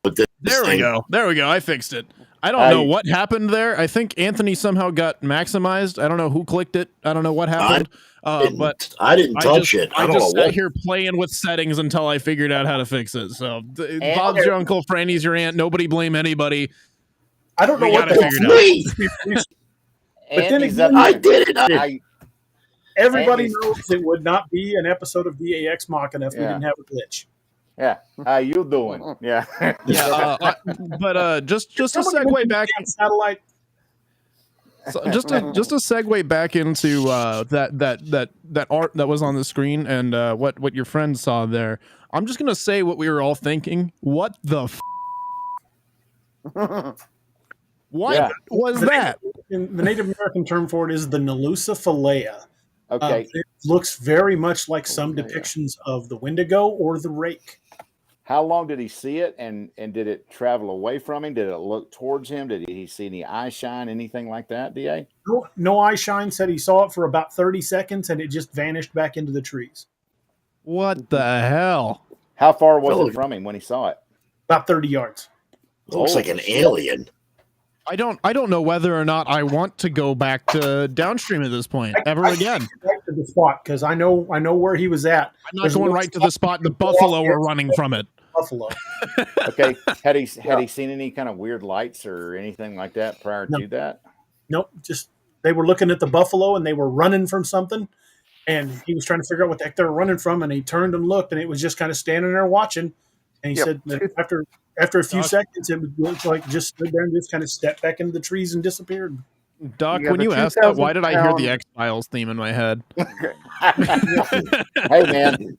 G: with this
C: There we
G: thing.
C: go. There we go. I fixed it. I don't know what happened there. I think Anthony somehow got maximized. I don't know who clicked it. I don't know what happened. But
G: I didn't touch it. I
C: I
G: don't
C: just
G: know
C: sat
G: what.
C: here playing with settings until I figured out how to fix it. So Bob's your uncle, Franny's your aunt. Nobody blame anybody.
B: I don't know
C: We
B: what
C: got
B: the
C: it figured out.
G: Me.
B: But then
D: Andy's
B: again,
D: up
G: I
D: there.
G: did it. I did it.
B: everybody
D: Andy's-
B: knows it would not be an episode of DAX Machina if we
D: Yeah.
B: didn't have a glitch.
D: Yeah. How you doing? Yeah.
C: Yeah, but just to
B: Somebody
C: segue
B: mentioned
C: back,
B: the satellite.
C: so just to segue back into that art that was on the screen and what your friend saw there. I'm just gonna say what we were all thinking. What the what
D: Yeah.
C: was that?
B: And the Native American term for it is the Lucifer Fellaia.
D: Okay.
B: It looks very much like some
E: yeah.
B: depictions of the wendigo or the rake.
D: How long did he see it, and did it travel away from him? Did it look towards him? Did he see any eye shine, anything like that, DA?
B: No eye shine. Said he saw it for about 30 seconds and it just vanished back into the trees.
C: What the hell?
D: How far was
G: Oh.
D: it from him when he saw it?
B: About 30 yards.
G: Looks like an alien.
C: I don't know whether or not I want to go back to downstream at this point ever again.
B: Right to the spot because I know where he was at.
C: I'm not going right to the spot the buffalo were running from it.
B: Buffalo.
D: Okay. Had he seen any kind of weird lights or anything like that prior to that?
B: Nope. Just they were looking at the buffalo and they were running from something, and he was trying to figure out what the heck they were running from, and he turned and looked, and it was just kind of standing there watching. And he said that after a few seconds, it looked like just stood there and just kind of stepped back into the trees and disappeared.
C: Doc,
E: Yeah,
C: when
E: the
C: you asked that, why did I hear the
E: 2,000
C: X-Files theme in my head?
D: Hey, man.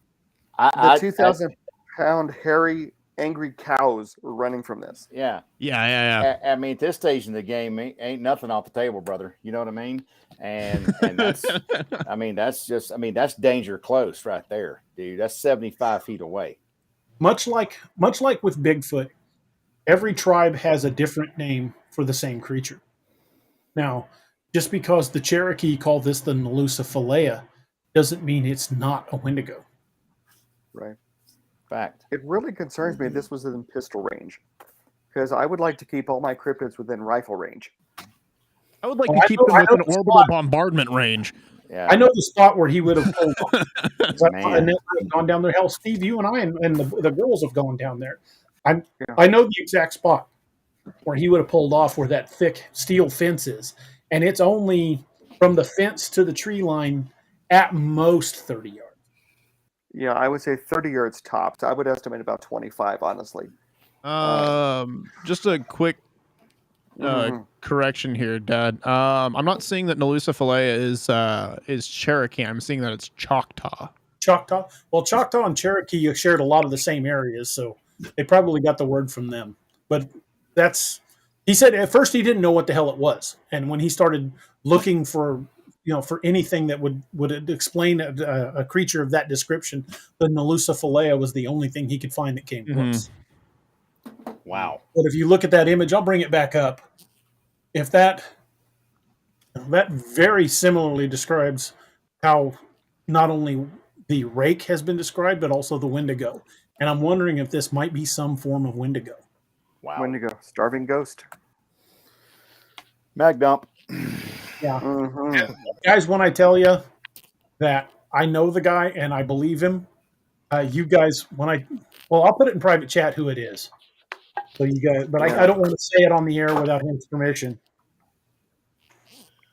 E: The 2,000-pound hairy, angry cows were running from this.
D: Yeah.
C: Yeah.
D: I mean, at this stage in the game, ain't nothing off the table, brother. You know what I mean? And that's, that's danger close right there, dude. That's 75 feet away.
B: Much like with Bigfoot, every tribe has a different name for the same creature. Now, just because the Cherokee call this the Lucifer Fellaia doesn't mean it's not a wendigo.
E: Right.
D: Fact.
E: It really concerns me this was in pistol range, because I would like to keep all my cryptids within rifle range.
C: I would like
B: Oh,
C: to
B: I
C: keep
B: know-
C: them
B: I
C: within
B: know the
C: orbital
B: spot.
C: bombardment range.
D: Yeah.
B: I know the spot where he would have pulled off.
D: Man.
B: And then I've gone down there. Hell, Steve, you and I and the girls have gone down there. I know the exact spot where he would have pulled off where that thick steel fence is. And it's only from the fence to the tree line at most 30 yards.
E: Yeah, I would say 30 yards tops. I would estimate about 25, honestly.
C: Just a quick correction here, Dad. I'm not seeing that Lucifer Fellaia is Cherokee. I'm seeing that it's Choctaw.
B: Choctaw? Well, Choctaw and Cherokee shared a lot of the same areas, so they probably got the word from them. But that's He said at first he didn't know what the hell it was, and when he started looking for for anything that would explain a creature of that description, then the Lucifer Fellaia was the only thing he could find that came close.
D: Wow.
B: But if you look at that image, I'll bring it back up. If that very similarly describes how not only the rake has been described, but also the wendigo. And I'm wondering if this might be some form of wendigo.
D: Wow.
E: Wendigo, starving ghost.
D: Mag dump.
B: Yeah.
E: Mm-hmm.
B: Guys, when I tell you that I know the guy and I believe him, you guys, I'll put it in private chat who it is. So you guys, but I don't want to say it on the air without his permission.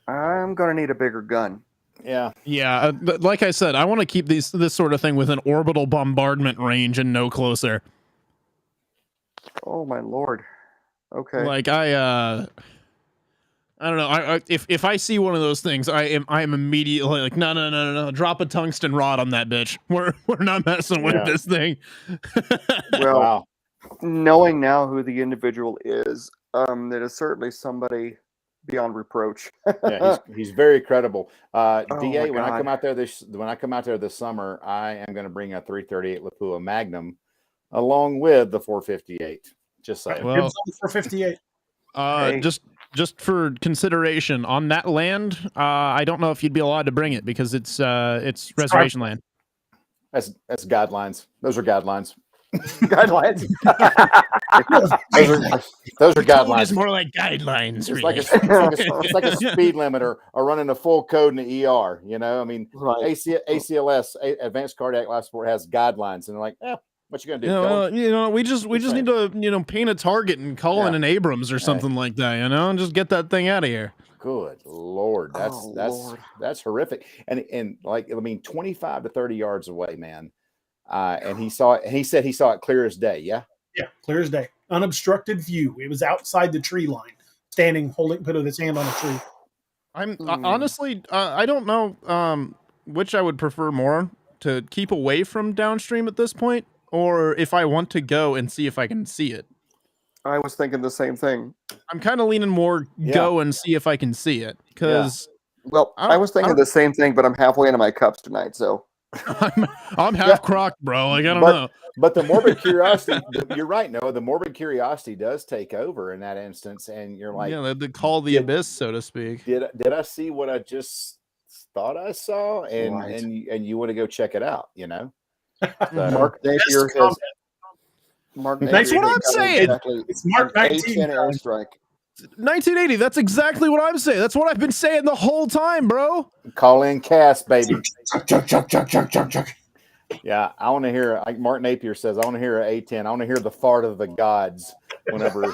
E: I'm going to need a bigger gun.
D: Yeah.
C: Yeah. Like I said, I want to keep this sort of thing within orbital bombardment range and no closer.
E: Oh my Lord. Okay.
C: Like I don't know. If I see one of those things, I am immediately like, no. Drop a tungsten rod on that bitch. We're not messing with this thing.
E: Well,
D: Wow.
E: knowing now who the individual is, that is certainly somebody beyond reproach.
D: Yeah, he's very credible. DA,
E: my
D: when I
E: God.
D: come out there this summer, I am going to bring a 338 Lapua Magnum along with the 458. Just saying.
C: Well,
B: 458.
E: Hey.
C: Just for consideration on that land, I don't know if you'd be allowed to bring it because it's reservation land.
D: That's guidelines. Those are guidelines.
E: Guidelines.
D: those are guidelines.
C: It's more like guidelines.
D: It's like a speed limit or running a full code in the ER. You know, I mean,
E: Right.
D: ACLS, Advanced Cardiac Life Support, has guidelines, and they're like, what you gonna do?
C: We just need to paint a target and call in an Abrams or something like that, and just get that thing out of here.
D: Good Lord, that's horrific. And like, I mean, 25 to 30 yards away, man. And he saw it. He said he saw it clear as day. Yeah.
B: Yeah, clear as day. Unobstructed view. It was outside the tree line, standing, put his hand on a tree.
C: I'm honestly, I don't know which I would prefer more, to keep away from downstream at this point, or if I want to go and see if I can see it.
E: I was thinking the same thing.
C: I'm kind of leaning more go and see if I can see it, because
E: Well, I was thinking the same thing, but I'm halfway into my cups tonight, so
C: I'm half crocked, bro. Like, I don't know.
D: But the morbid curiosity, you're right, Noah. The morbid curiosity does take over in that instance, and you're like,
C: they call the abyss, so to speak.
D: Did I see what I just thought I saw? And you want to go check it out, you know? So,
E: Mark Napier has. Mark Napier.
C: That's what I'm saying.
E: Exactly,
B: It's Mark 19.
E: airstrike.
C: 1980. That's exactly what I'm saying. That's what I've been saying the whole time, bro.
D: call in Cass, baby.
H: Chuck.
D: Yeah, I want to hear. Like Mark Napier says, I want to hear an A10. I want to hear the fart of the gods. Whenever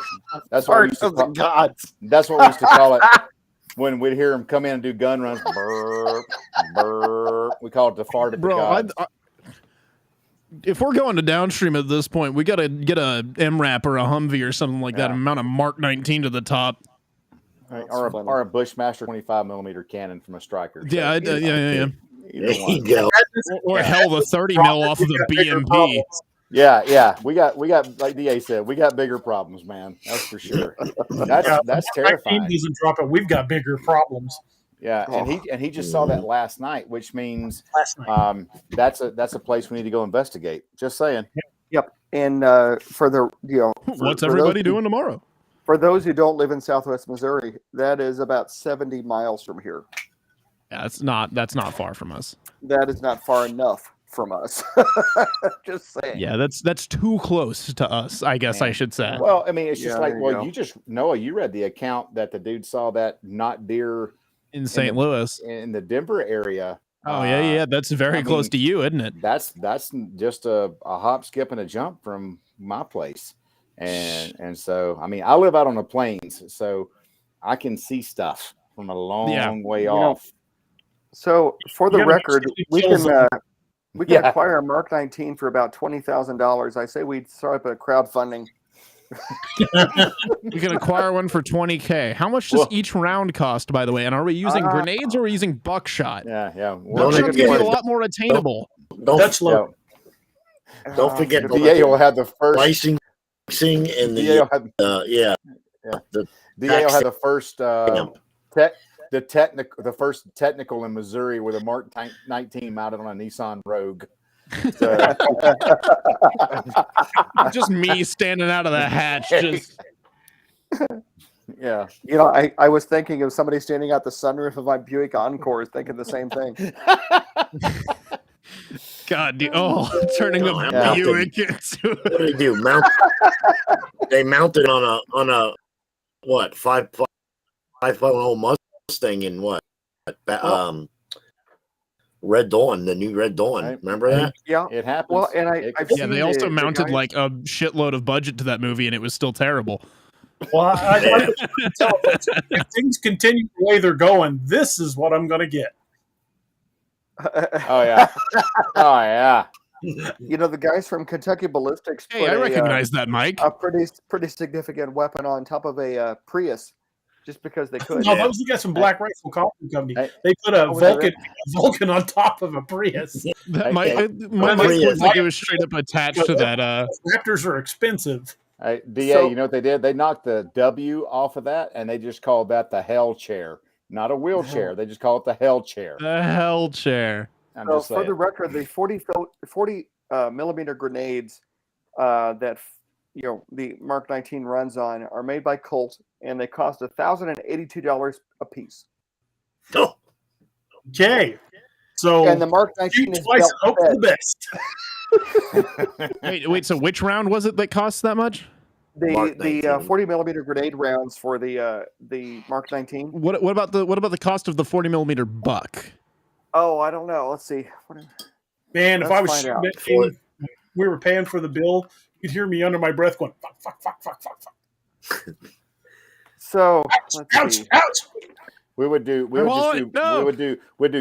D: that's what we used to call,
E: gods.
D: That's what we used to call it when we'd hear them come in and do gun runs. Burp, burp. We call it the fart of the gods.
C: If we're going to downstream at this point, we got to get a MRAP or a Humvee or something like that, and mount a Mark 19 to the top.
D: Or a Bushmaster 25mm cannon from a striker. So
C: Yeah.
G: There you go.
C: Or hell, the 30 mil off of the BMP.
D: Yeah. We got, like DA said, we got bigger problems, man. That's for sure. That's terrifying.
B: Doesn't drop it. We've got bigger problems.
D: Yeah, and he just saw that last night, which means that's a place we need to go investigate. Just saying.
E: Yep. And for the
C: what's everybody doing tomorrow?
E: For those who don't live in Southwest Missouri, that is about 70 miles from here.
C: Yeah, that's not far from us.
E: That is not far enough from us. Just saying.
C: Yeah, that's too close to us, I guess I should say.
D: Well, I mean, it's just like,
E: you
D: Noah, you read the account that the dude saw that not deer
C: in St. Louis,
D: in the Denver area.
C: Oh yeah, that's very close to you, isn't it?
D: That's just a hop, skip, and a jump from my place, and so I mean, I live out on the plains, so I can see stuff from a long way off.
E: So for the record, we can acquire a Mark 19 for about $20,000. I say we start up a crowdfunding.
C: You can acquire one for $20K. How much does each round cost, by the way? And are we using grenades or are we using buckshot?
D: Yeah.
C: Buckshot's gonna be a lot more attainable.
G: Don't
D: forget, DA will have the first
G: licensing and the The
D: DA will
G: tax
D: have the first
G: stamp.
D: the first technical in Missouri with a Mark 19 mounted on a Nissan Rogue. So,
C: Just me standing out of the hatch. Just
D: yeah.
E: You know, I was thinking of somebody standing out the sunroof of my Buick Encore thinking the same thing.
C: God, turning
G: No,
C: the
G: how
C: Buick into.
G: What do they do? They mounted on a what 5.0 Mustang in what? Red Dawn, the new Red Dawn.
D: Right.
G: Remember that?
E: Yeah.
D: It happens.
E: Well, and I've
C: Yeah,
E: seen
C: they also
E: the
C: mounted
E: guys-
C: like a shitload of budget to that movie, and it was still terrible.
B: Well, I like to tell folks, if things continue the way they're going, this is what I'm going to get.
D: Oh yeah. Oh yeah.
E: You know, the guys from Kentucky Ballistics
C: Hey, I recognize that, Mike.
E: a pretty significant weapon on top of a Prius, just because they could.
B: No, those guys from Black Rifle Coffee Company.
D: Hey.
B: They put a
E: was that
B: Vulcan on top of a Prius.
C: My
D: Hey,
C: Mike looked like it was straight up attached to that.
B: Raptors are expensive.
D: Hey, DA,
E: So-
D: you know what they did? They knocked the W off of that, and they just called that the hell chair, not a wheelchair. They just call it the hell chair.
C: The hell chair.
D: I'm
E: So
D: just
E: for
D: saying.
E: the record, the 40 millimeter grenades that the Mark 19 runs on are made by Colt, and they cost $1,082 a piece.
G: No.
B: Okay. So
E: And the Mark
B: shoot
E: 19 is
B: twice and
E: belt
B: hope for the
E: fed.
B: best.
C: Wait. So which round was it that cost that much?
G: Mark
E: The
G: 19.
E: 40 millimeter grenade rounds for the Mark 19.
C: What about the cost of the 40 millimeter buck?
E: Oh, I don't know. Let's see.
B: Man, if
E: Let's
B: I was
E: find
B: shooting
E: out.
B: that thing, we were paying for the bill, you'd hear me under my breath going, fuck, fuck, fuck, fuck, fuck, fuck.
E: So let's
B: Ouch,
E: see.
B: ouch.
D: We'd do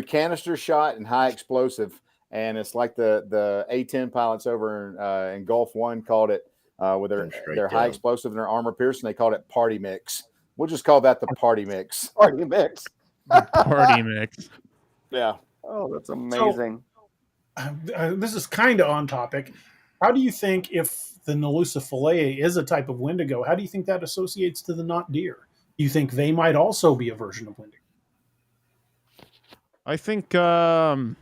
D: canister shot and high explosive, and it's like the A-10 pilots over in Gulf One called it with their high
G: down.
D: explosive and their armor piercing. They called it party mix. We'll just call that the party mix.
E: Party mix.
C: Party mix.
D: Yeah.
E: Oh, that's amazing.
B: This is kind of on topic. How do you think if the Lucifer Fellaia is a type of wendigo, how do you think that associates to the not deer? Do you think they might also be a version of wendigo?
C: I think
D: Plausible.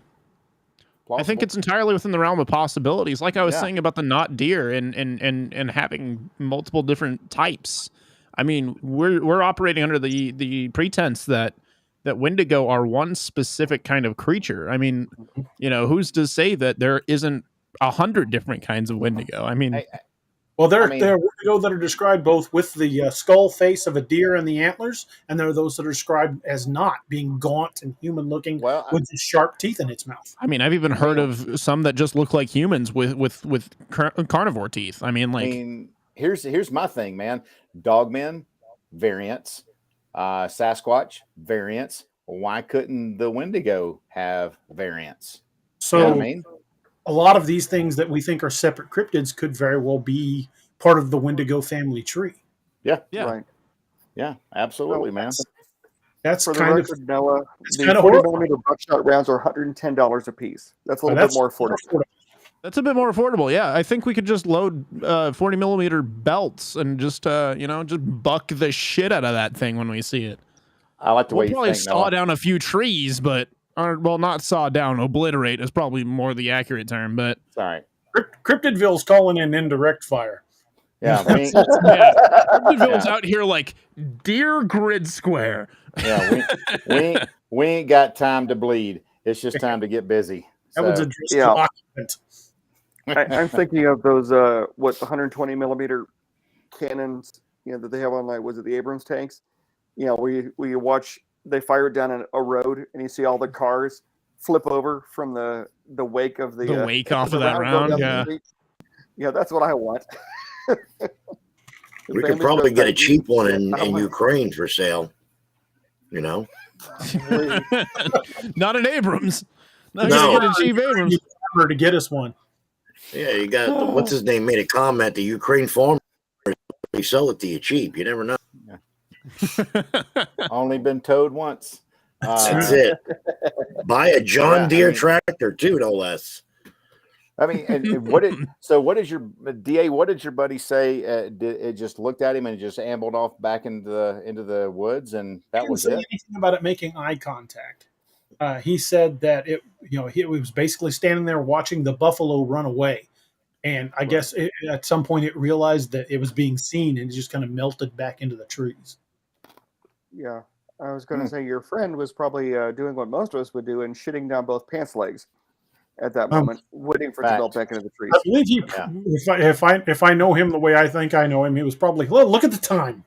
C: it's entirely within the realm of possibilities. Like I was
D: Yeah.
C: saying about the not deer and having multiple different types. I mean, we're operating under the pretense that wendigo are one specific kind of creature. I mean, who's to say that there isn't 100 different kinds of wendigo? I mean,
B: Well, there
D: I mean-
B: are wendigo that are described both with the skull face of a deer and the antlers, and there are those that are described as not, being gaunt and human-looking
D: Well,
B: with the sharp teeth in its mouth.
C: I've even heard of some that just look like humans with carnivore teeth. I mean,
D: here's my thing, man. Dogmen, variants, Sasquatch, variants. Why couldn't the wendigo have variants?
B: So,
D: You know what I mean?
B: a lot of these things that we think are separate cryptids could very well be part of the wendigo family tree.
C: yeah.
E: Right.
D: Yeah, absolutely, man.
B: That's
E: For the
B: kind of
E: record, Noah,
B: it's
E: the
B: kinda
E: 40
B: horrible.
E: millimeter buckshot rounds are $110 a piece. That's a little
B: that's
E: bit more affordable.
C: That's a bit more affordable. Yeah, I think we could just load 40 millimeter belts and just just buck the shit out of that thing when we see it.
D: I like the way
C: We'll
D: you
C: probably
D: think,
C: saw
D: Noah.
C: down a few trees, but not saw down. Obliterate is probably more the accurate term. But
D: It's all right.
B: Cryptidville's calling in indirect fire.
D: Yeah, we ain't,
C: yeah, Cryptidville's out here like deer grid square.
D: yeah, we ain't got time to bleed. It's just time to get busy.
B: That was
D: So,
B: addressed
E: yeah.
B: to occupant.
E: I'm thinking of those, the 120 millimeter cannons, that they have on, like, was it the Abrams tanks? Where you watch, they fire it down a road and you see all the cars flip over from the wake of the
C: wake off of
E: the
C: that
E: going
C: round.
E: down the
C: Yeah.
E: street. Yeah, that's what I want.
G: We could probably get a cheap one in Ukraine for sale.
C: Not an Abrams. Not
G: No.
C: gonna get a cheap Abrams.
B: To get us one.
G: Yeah, you got what's his name made a comment. The Ukraine farmer, they sell it to you cheap. You never know.
D: only been towed once.
G: That's it. Buy a John
D: Yeah,
G: Deere
D: I mean-
G: tractor too, no less.
D: I mean, and what is your DA? What did your buddy say? Did it just looked at him and just ambled off back into the woods, and that was
B: Didn't
D: it?
B: say anything about it making eye contact. He said that he was basically standing there watching the buffalo run away, and I guess at some point it realized that it was being seen, and it just kind of melted back into the trees.
E: Yeah, I was going to say your friend was probably doing what most of us would do and shitting down both pants legs at that moment, waiting for it to melt back into the trees.
B: I believe if I know him the way I think I know him, he was probably look at the time.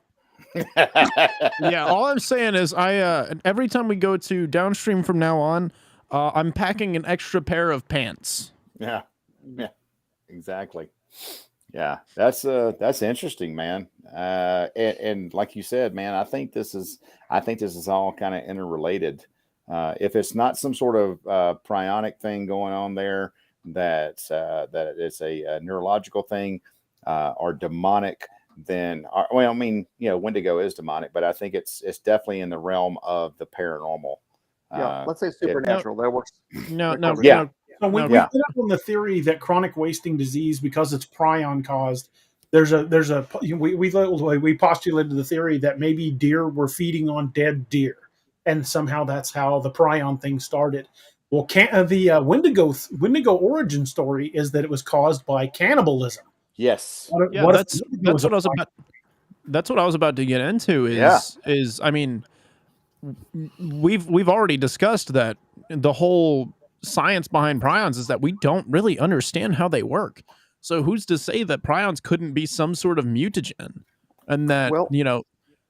C: Yeah, all I'm saying is every time we go to downstream from now on, I'm packing an extra pair of pants.
D: Yeah, exactly. Yeah, that's interesting, man. And like you said, man, I think this is all kind of interrelated. If it's not some sort of prionic thing going on there, that it's a neurological thing or demonic, then well, I mean, wendigo is demonic, but I think it's definitely in the realm of the paranormal.
E: Yeah, let's say supernatural. That works.
B: No. We went up on the theory that chronic wasting disease, because it's prion caused. We postulated the theory that maybe deer were feeding on dead deer, and somehow that's how the prion thing started. Well, the wendigo origin story is that it was caused by cannibalism.
D: Yes.
C: That's what I was about. That's what I was about to get into. Is I mean, we've already discussed that the whole science behind prions is that we don't really understand how they work. So who's to say that prions couldn't be some sort of mutagen, and that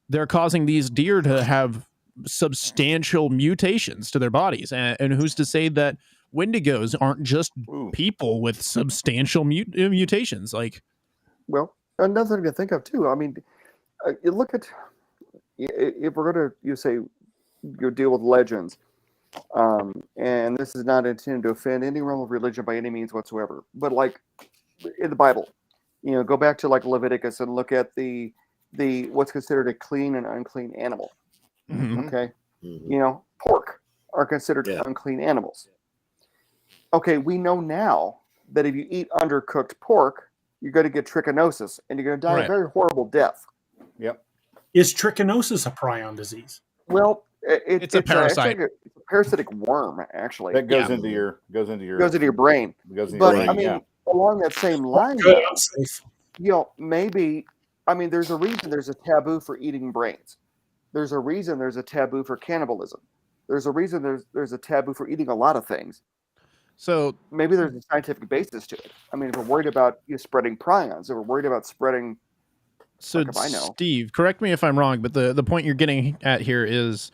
C: they're causing these deer to have substantial mutations to their bodies, and who's to say that wendigos aren't just people with substantial mutations?
E: Well, another thing to think of too. I mean, you look at, if we're going to deal with legends, and this is not intended to offend any realm of religion by any means whatsoever, but like in the Bible, go back to like Leviticus and look at the what's considered a clean and unclean animal.
C: Mm-hmm.
E: Okay, pork are considered unclean animals. Okay, we know now that if you eat undercooked pork, you're going to get trichinosis, and you're going to die a very horrible death.
D: Yep.
B: Is trichinosis a prion disease?
E: Well, it's a
C: parasite.
E: It's a parasitic worm, actually.
D: That goes into your
E: brain. I mean, along that same line, maybe. I mean, there's a reason there's a taboo for eating brains. There's a reason there's a taboo for cannibalism. There's a reason there's a taboo for eating a lot of things.
C: So
E: maybe there's a scientific basis to it. I mean, if we're worried about spreading prions, if we're worried about spreading.
C: So Steve, correct me if I'm wrong, but the point you're getting at here is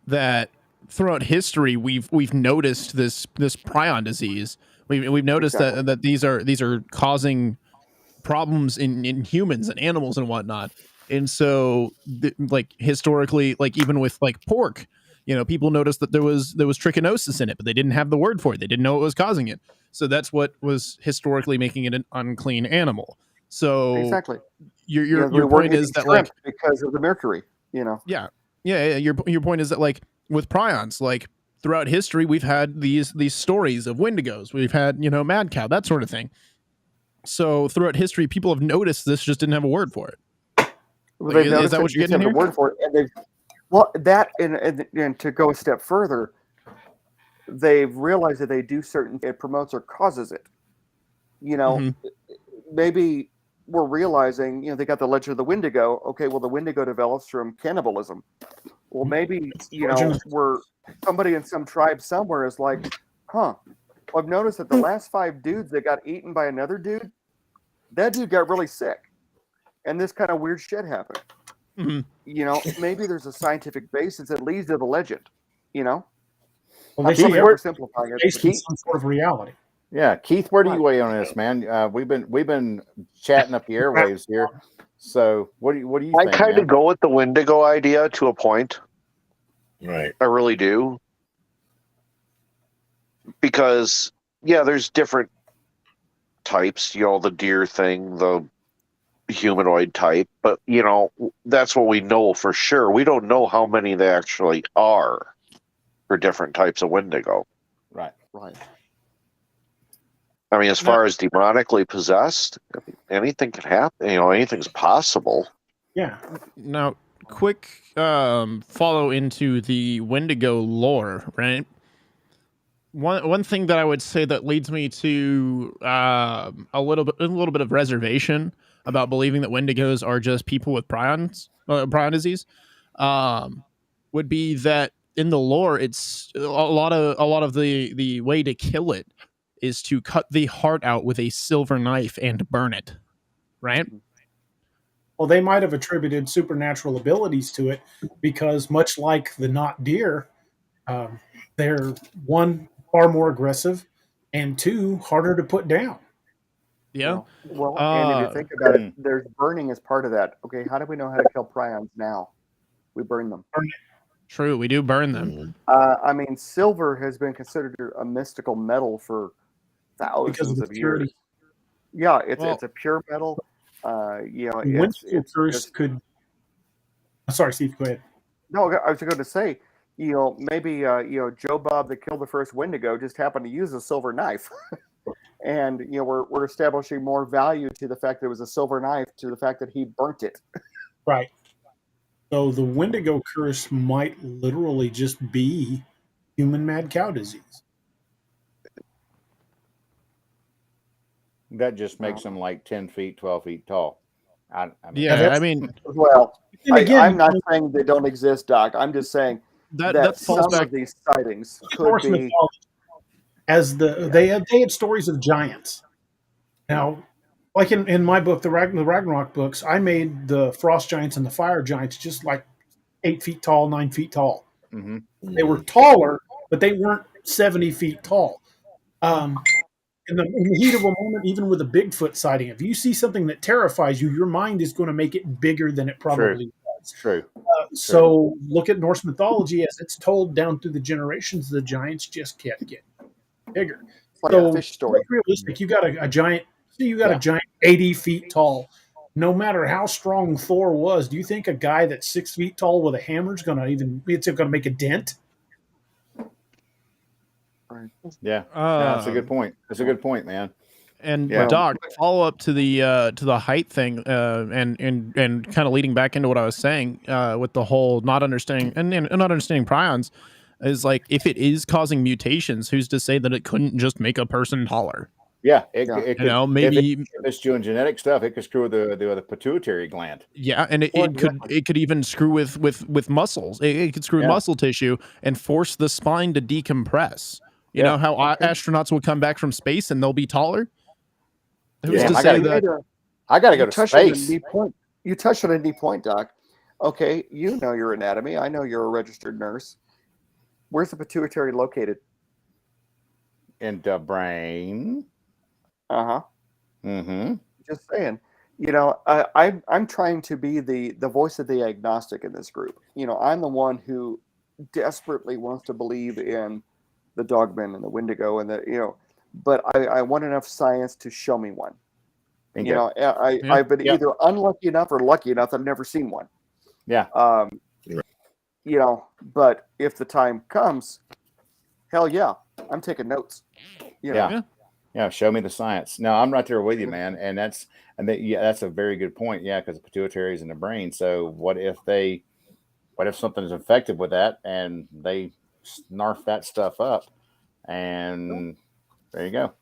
C: that throughout history we've noticed this prion disease. We've noticed that these are causing problems in humans and animals and whatnot. And so like historically, like even with like pork, people noticed that there was trichinosis in it, but they didn't have the word for it. They didn't know what was causing it. So that's what was historically making it an unclean animal. So
E: exactly.
C: Your point is that like
E: because of the mercury,
C: Yeah. Your point is that like with prions, like throughout history, we've had these stories of wendigos. We've had mad cow, that sort of thing. So throughout history, people have noticed this, just didn't have a word for it.
E: Well, is that what you're getting here? Word for it, and to go a step further, they've realized that they do it promotes or causes it. Maybe we're realizing, they got the legend of the wendigo. Okay, well, the wendigo develops from cannibalism. Well, maybe, we're somebody in some tribe somewhere is like, well, I've noticed that the last 5 dudes that got eaten by another dude, that dude got really sick. And this kind of weird shit happened.
C: Mm-hmm.
E: Maybe there's a scientific basis that leads to the legend,
B: Well, they
E: say
B: oversimplifying it. Based on some sort of reality.
D: Yeah, Keith, where do you weigh on this, man? We've been chatting up the airwaves here. So what do you think?
F: I kind of go with the wendigo idea to a point.
G: Right.
F: I really do. Because there's different types, the deer thing, the humanoid type, but that's what we know for sure. We don't know how many there actually are for different types of wendigo.
D: Right.
F: I mean, as far as demonically possessed, I mean, anything can happen. Anything's possible.
B: Yeah.
C: Now, quick follow into the Wendigo lore, right? One thing that I would say that leads me to a little bit of reservation about believing that Wendigos are just people with prion disease, would be that in the lore, it's a lot of the way to kill it is to cut the heart out with a silver knife and burn it, right?
B: Well, they might have attributed supernatural abilities to it because, much like the not deer, they're one, far more aggressive, and two, harder to put down.
C: Yeah.
E: Well, and if you think about it, there's burning as part of that. Okay, how do we know how to kill prions now? We burn them.
C: True, we do burn them.
E: I mean, silver has been considered a mystical metal for thousands of years. Yeah, it's a pure metal. It's
B: first could. Sorry, Steve. Go ahead.
E: No, I was going to say, maybe Joe Bob that killed the first Wendigo just happened to use a silver knife, and we're establishing more value to the fact that it was a silver knife to the fact that he burnt it.
B: Right. So the Wendigo curse might literally just be human mad cow disease.
D: That just makes them like 10 feet, 12 feet tall.
E: Well, I'm not saying they don't exist, Doc. I'm just saying that some of these sightings could be.
B: They had stories of giants. Now, like in my book, the Ragnarok books, I made the frost giants and the fire giants just like 8 feet tall, 9 feet tall.
D: Mm-hmm.
B: They were taller, but they weren't 70 feet tall. In the heat of a moment, even with a Bigfoot sighting, if you see something that terrifies you, your mind is going to make it bigger than it probably was.
D: True.
B: So look at Norse mythology as it's told down through the generations. The giants just kept getting bigger.
E: It's like a fish story.
B: Realistic. You got a giant. You got a giant 80 feet tall. No matter how strong Thor was, do you think a guy that's 6 feet tall with a hammer is going to make a dent?
D: Yeah, that's a good point. That's a good point, man.
C: And Doc, follow up to the height thing, and kind of leading back into what I was saying with the whole not understanding and not understanding prions is like, if it is causing mutations, who's to say that it couldn't just make a person taller?
D: Yeah, it could,
C: maybe
D: if it's doing genetic stuff, it could screw with the pituitary gland.
C: Yeah, and it could even screw with muscles. It could screw with muscle tissue and force the spine to decompress. You know how astronauts will come back from space and they'll be taller? Who's to say that?
D: I got to go to space.
E: You touched on a neat point, Doc. Okay, you know your anatomy. I know you're a registered nurse. Where's the pituitary located?
D: In the brain.
E: Uh-huh.
D: Mm-hmm.
E: Just saying. I'm trying to be the voice of the agnostic in this group. I'm the one who desperately wants to believe in the dogman and the wendigo and but I want enough science to show me one. I've been either unlucky enough or lucky enough that I've never seen one.
D: Yeah.
E: But if the time comes, hell yeah, I'm taking notes.
D: Yeah, show me the science. No, I'm right there with you, man. And that's a very good point. Yeah, because the pituitary is in the brain. So what if something is infected with that and they snarf that stuff up, and there you go.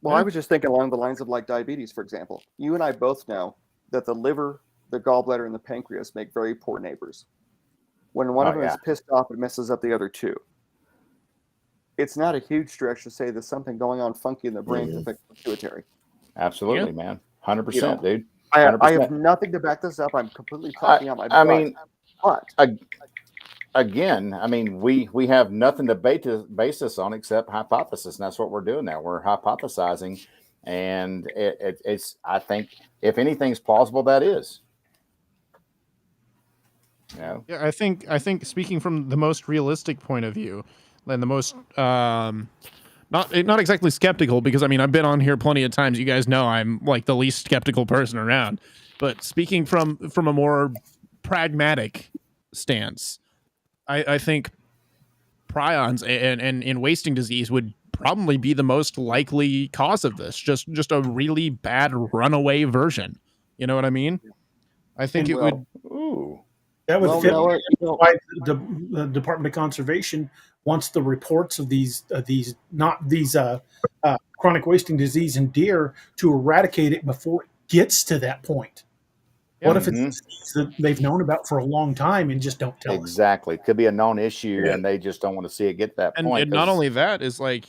E: Well, I was just thinking along the lines of like diabetes, for example. You and I both know that the liver, the gallbladder, and the pancreas make very poor neighbors. When one of them is pissed off, it messes up the other two. It's not a huge stretch to say there's something going on funky in the brain to affect the pituitary.
D: Absolutely, man. 100%, dude.
E: 100%. I have nothing to back this up. I'm completely talking out my butt.
D: Again, we have nothing to base this on except hypothesis, and that's what we're doing now. We're hypothesizing, and it's. I think if anything's plausible, that is.
C: Yeah, I think speaking from the most realistic point of view, and the most not exactly skeptical, because I've been on here plenty of times. You guys know I'm like the least skeptical person around. But speaking from a more pragmatic stance, I think prions and wasting disease would probably be the most likely cause of this. Just a really bad runaway version. You know what I mean? I think
B: And
C: it would.
D: Ooh.
B: That would
E: Well,
B: fit
E: no,
B: why the Department of Conservation wants the reports of these chronic wasting disease in deer to eradicate it before it gets to that point. What if it's a disease that they've known about for a long time and just don't tell us?
D: Exactly. Could be a known issue, and they just don't want to see it get to that point.
C: And not only that is like,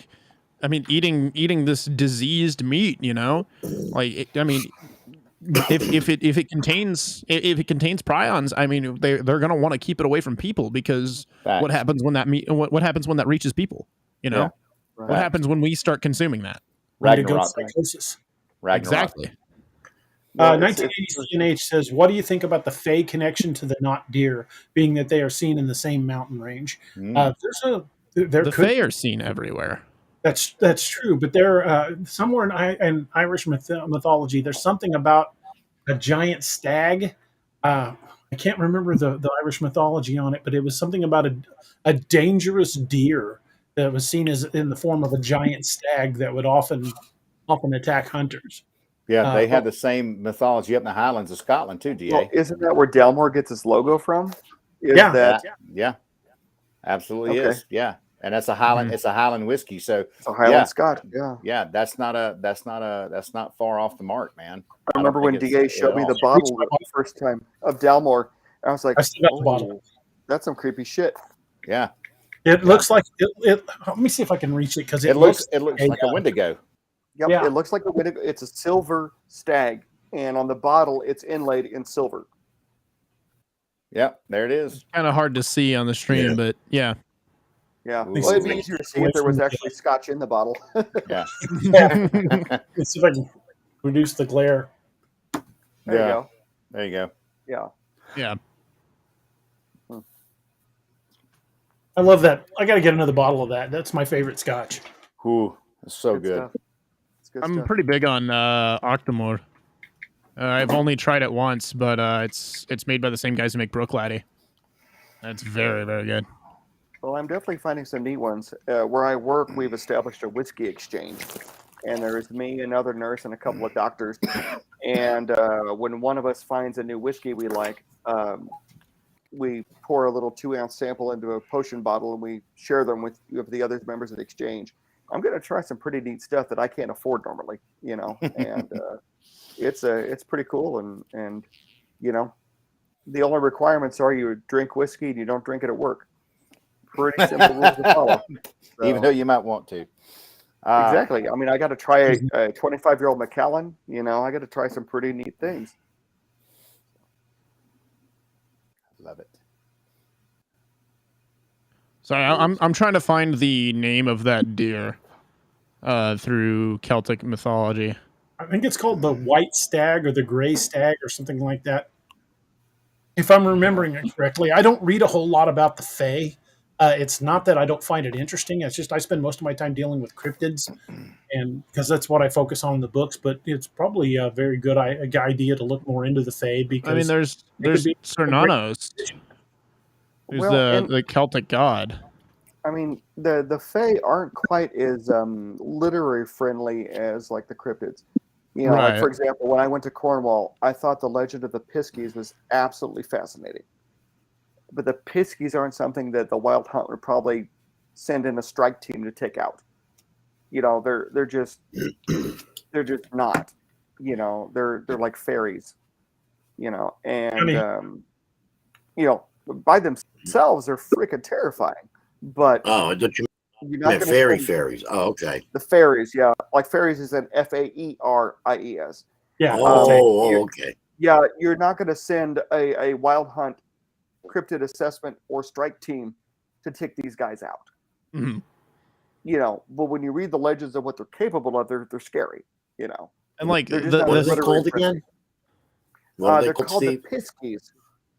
C: I mean, eating this diseased meat, you know, like I mean, if it contains prions, I mean, they're gonna want to keep it away from people because
D: Facts.
C: what happens when that meat? What happens when that reaches people? You know,
D: Yeah.
E: Right.
C: what happens when we start consuming that?
B: Wendigo
D: Ragnarok.
B: psychosis.
D: Ragnarok.
C: Exactly.
E: Well,
B: 1980 CNH says, "What do you think about the Fae connection to the not deer, being that they are seen in the same mountain range?"
D: Mm.
B: There
C: The
B: could
C: Fae are seen everywhere.
B: That's true, but there somewhere in Irish mythology, there's something about a giant stag. I can't remember the Irish mythology on it, but it was something about a dangerous deer that was seen as in the form of a giant stag that would often attack hunters.
D: Yeah, they have the same mythology up in the Highlands of Scotland too, DA.
E: Well, isn't that where Delmore gets its logo from? Is
B: Yeah.
E: that
D: Yeah, absolutely
E: Okay.
D: is. Yeah, and that's a Highland. It's a Highland whiskey. So
E: it's a Highland
D: Yeah.
E: Scotch? Yeah.
D: yeah, that's not far off the mark, man.
E: I remember
D: don't
E: when
D: think
E: DA
D: it's
E: showed
D: at
E: me
D: all.
E: the bottle the first time of Delmore. I was like,
B: I still got the bottle.
E: "Oh, that's some creepy shit."
D: Yeah,
B: It looks like it. Let me see if I can reach it because
D: it looks like a Wendigo.
E: Yep,
B: Yeah.
E: it looks like a Wendigo. It's a silver stag, and on the bottle, it's inlaid in silver.
D: Yep, there it is.
C: Kind of hard to see on the stream,
G: Yeah.
C: but yeah.
E: Yeah,
D: Ooh.
E: well, it'd be easier to see if there was actually Scotch in the bottle.
D: Yeah,
B: Let's see if I can reduce the glare.
E: There
D: Yeah.
E: you go.
D: there you go.
E: Yeah.
C: Yeah.
B: I love that. I got to get another bottle of that. That's my favorite Scotch.
D: Ooh, it's so good.
E: Stuff. It's good
C: I'm
E: stuff.
C: pretty big on Octomore. I've only tried it once, but it's made by the same guys who make Brookladdy. That's very, very good.
E: Well, I'm definitely finding some neat ones. Where I work, we've established a whiskey exchange, and there's me, another nurse, and a couple of doctors. And when one of us finds a new whiskey we like, we pour a little 2-ounce sample into a potion bottle, and we share them with the other members of the exchange. I'm going to try some pretty neat stuff that I can't afford normally, you know, and it's pretty cool. And you know, the only requirements are you drink whiskey and you don't drink it at work. Pretty simple rules to follow. So,
D: Even though you might want to.
E: exactly. I mean, I got to try a 25-year-old Macallan. You know, I got to try some pretty neat things.
D: Love it.
C: Sorry, I'm trying to find the name of that deer through Celtic mythology.
B: I think it's called the white stag or the gray stag or something like that. If I'm remembering it correctly, I don't read a whole lot about the Fae. It's not that I don't find it interesting. It's just I spend most of my time dealing with cryptids, and because that's what I focus on in the books. But it's probably a very good idea to look more into the Fae because
C: I mean, there's Cernanos, who's
E: Well,
C: the Celtic god.
E: I mean, the Fae aren't quite as literary friendly as like the cryptids. You know, like
C: Right.
E: for example, when I went to Cornwall, I thought the legend of the Piskies was absolutely fascinating. But the Piskies aren't something that the Wild Hunt would probably send in a strike team to take out. You know, they're just not. You know, they're like fairies. You know, and you know, by themselves they're freaking terrifying. But
G: Oh, I thought you
E: you're not
G: meant
E: gonna
G: fairy
E: send-
G: fairies. Oh, okay.
E: The fairies, yeah, like fairies is an Faeries.
B: yeah,
G: Oh, okay.
E: Yeah, you're not going to send a Wild Hunt cryptid assessment or strike team to take these guys out.
C: Mhm.
E: You know, but when you read the legends of what they're capable of, they're scary. You know,
C: And like
E: They're just
C: the,
E: not
G: What are they
E: literary
G: called
E: friendly.
G: again? What are they
E: they're
G: called,
E: called
G: Steve?
E: the Piskies.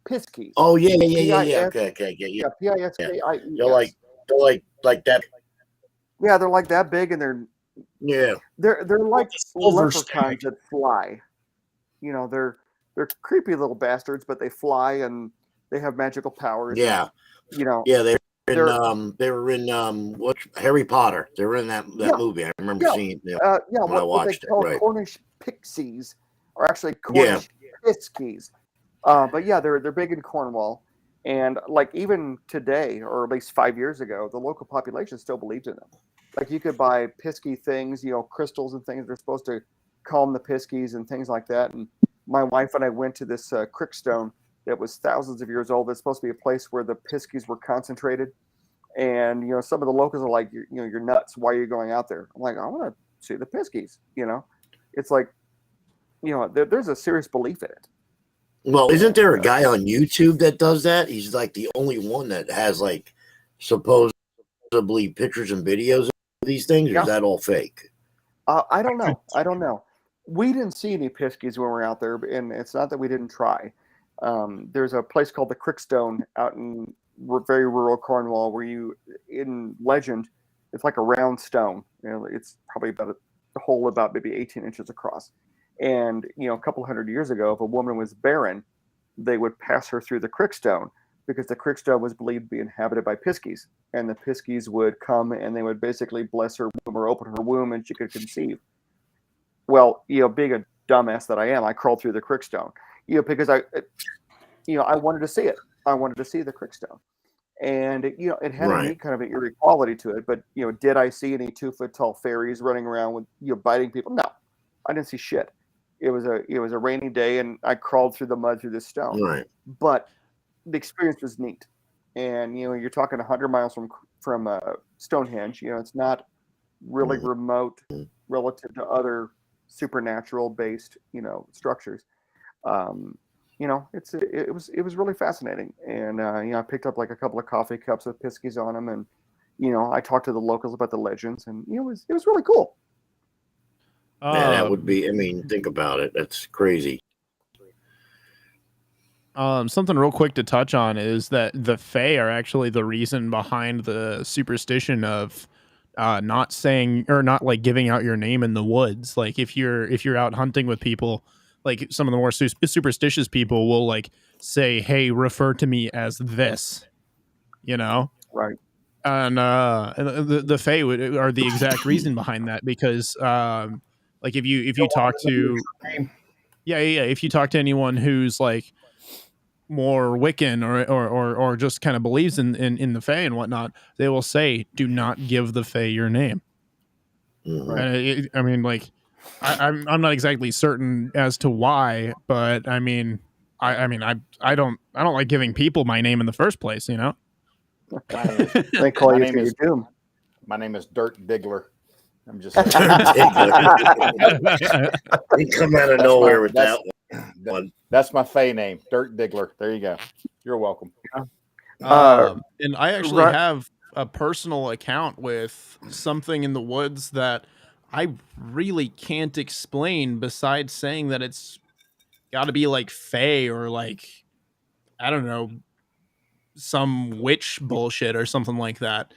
E: Piskies.
G: Oh, yeah.
E: PIS.
G: Okay. Yeah.
E: Yeah, Piskies.
G: They're like that.
E: Yeah, they're like that big, and
G: Yeah.
E: they're like
B: Silver
E: leprechauns that fly. You know, they're creepy little bastards, but they fly and they have magical powers.
G: Yeah.
E: You know,
G: Yeah. what Harry Potter. They were in that movie. I remember seeing it when I watched it. Right.
E: Cornish pixies are actually Cornish piskies. But yeah, they're big in Cornwall, and like even today, or at least 5 years ago, the local population still believed in them. Like you could buy pisky things, crystals and things that are supposed to calm the piskies and things like that. And my wife and I went to this crickstone that was thousands of years old. It's supposed to be a place where the piskies were concentrated. And some of the locals are like, you're nuts. Why are you going out there? I'm like, I want to see the piskies. It's like, there's a serious belief in it.
G: Well, isn't there a guy on YouTube that does that? He's like the only one that has like supposedly pictures and videos of these things. Or is that all fake?
E: I don't know. We didn't see any piskies when we were out there, and it's not that we didn't try. There's a place called the Crickstone out in very rural Cornwall where in legend, it's like a round stone. It's probably about a hole about maybe 18 inches across. And, a couple hundred years ago, if a woman was barren, they would pass her through the Crickstone because the Crickstone was believed to be inhabited by piskies. And the piskies would come and they would basically bless her womb or open her womb and she could conceive. Well, being a dumbass that I am, I crawled through the Crickstone, because I wanted to see it. I wanted to see the Crickstone. And, it had a neat kind of an eerie quality to it. But, did I see any 2-foot tall fairies running around with, biting people? No, I didn't see shit. It was a rainy day and I crawled through the mud through this stone.
G: Right.
E: But the experience was neat. And, you're talking 100 miles from Stonehenge. It's not really remote relative to other supernatural based, structures. It was really fascinating. And, I picked up like a couple of coffee cups with piskies on them. And, I talked to the locals about the legends and, it was really cool.
G: Yeah, that would be, think about it. That's crazy.
C: Something real quick to touch on is that the Fae are actually the reason behind the superstition of not saying or not like giving out your name in the woods. Like if you're out hunting with people, like some of the more superstitious people will like say, "Hey, refer to me as this,"
E: Right.
C: And the Fae are the exact reason behind that because like if you talk to if you talk to anyone who's like more Wiccan or just kind of believes in the Fae and whatnot, they will say, "Do not give the Fae your name."
G: Mm-hmm.
C: And I'm not exactly certain as to why, but I don't like giving people my name in the first place,
E: They call you to your doom.
D: My name is Dirt Diggler. I'm just
G: he come out of nowhere with that one.
D: That's my Fae name, Dirt Diggler. There you go. You're welcome.
C: And I actually have a personal account with something in the woods that I really can't explain besides saying that it's got to be like Fae or like, I don't know, some witch bullshit or something like that.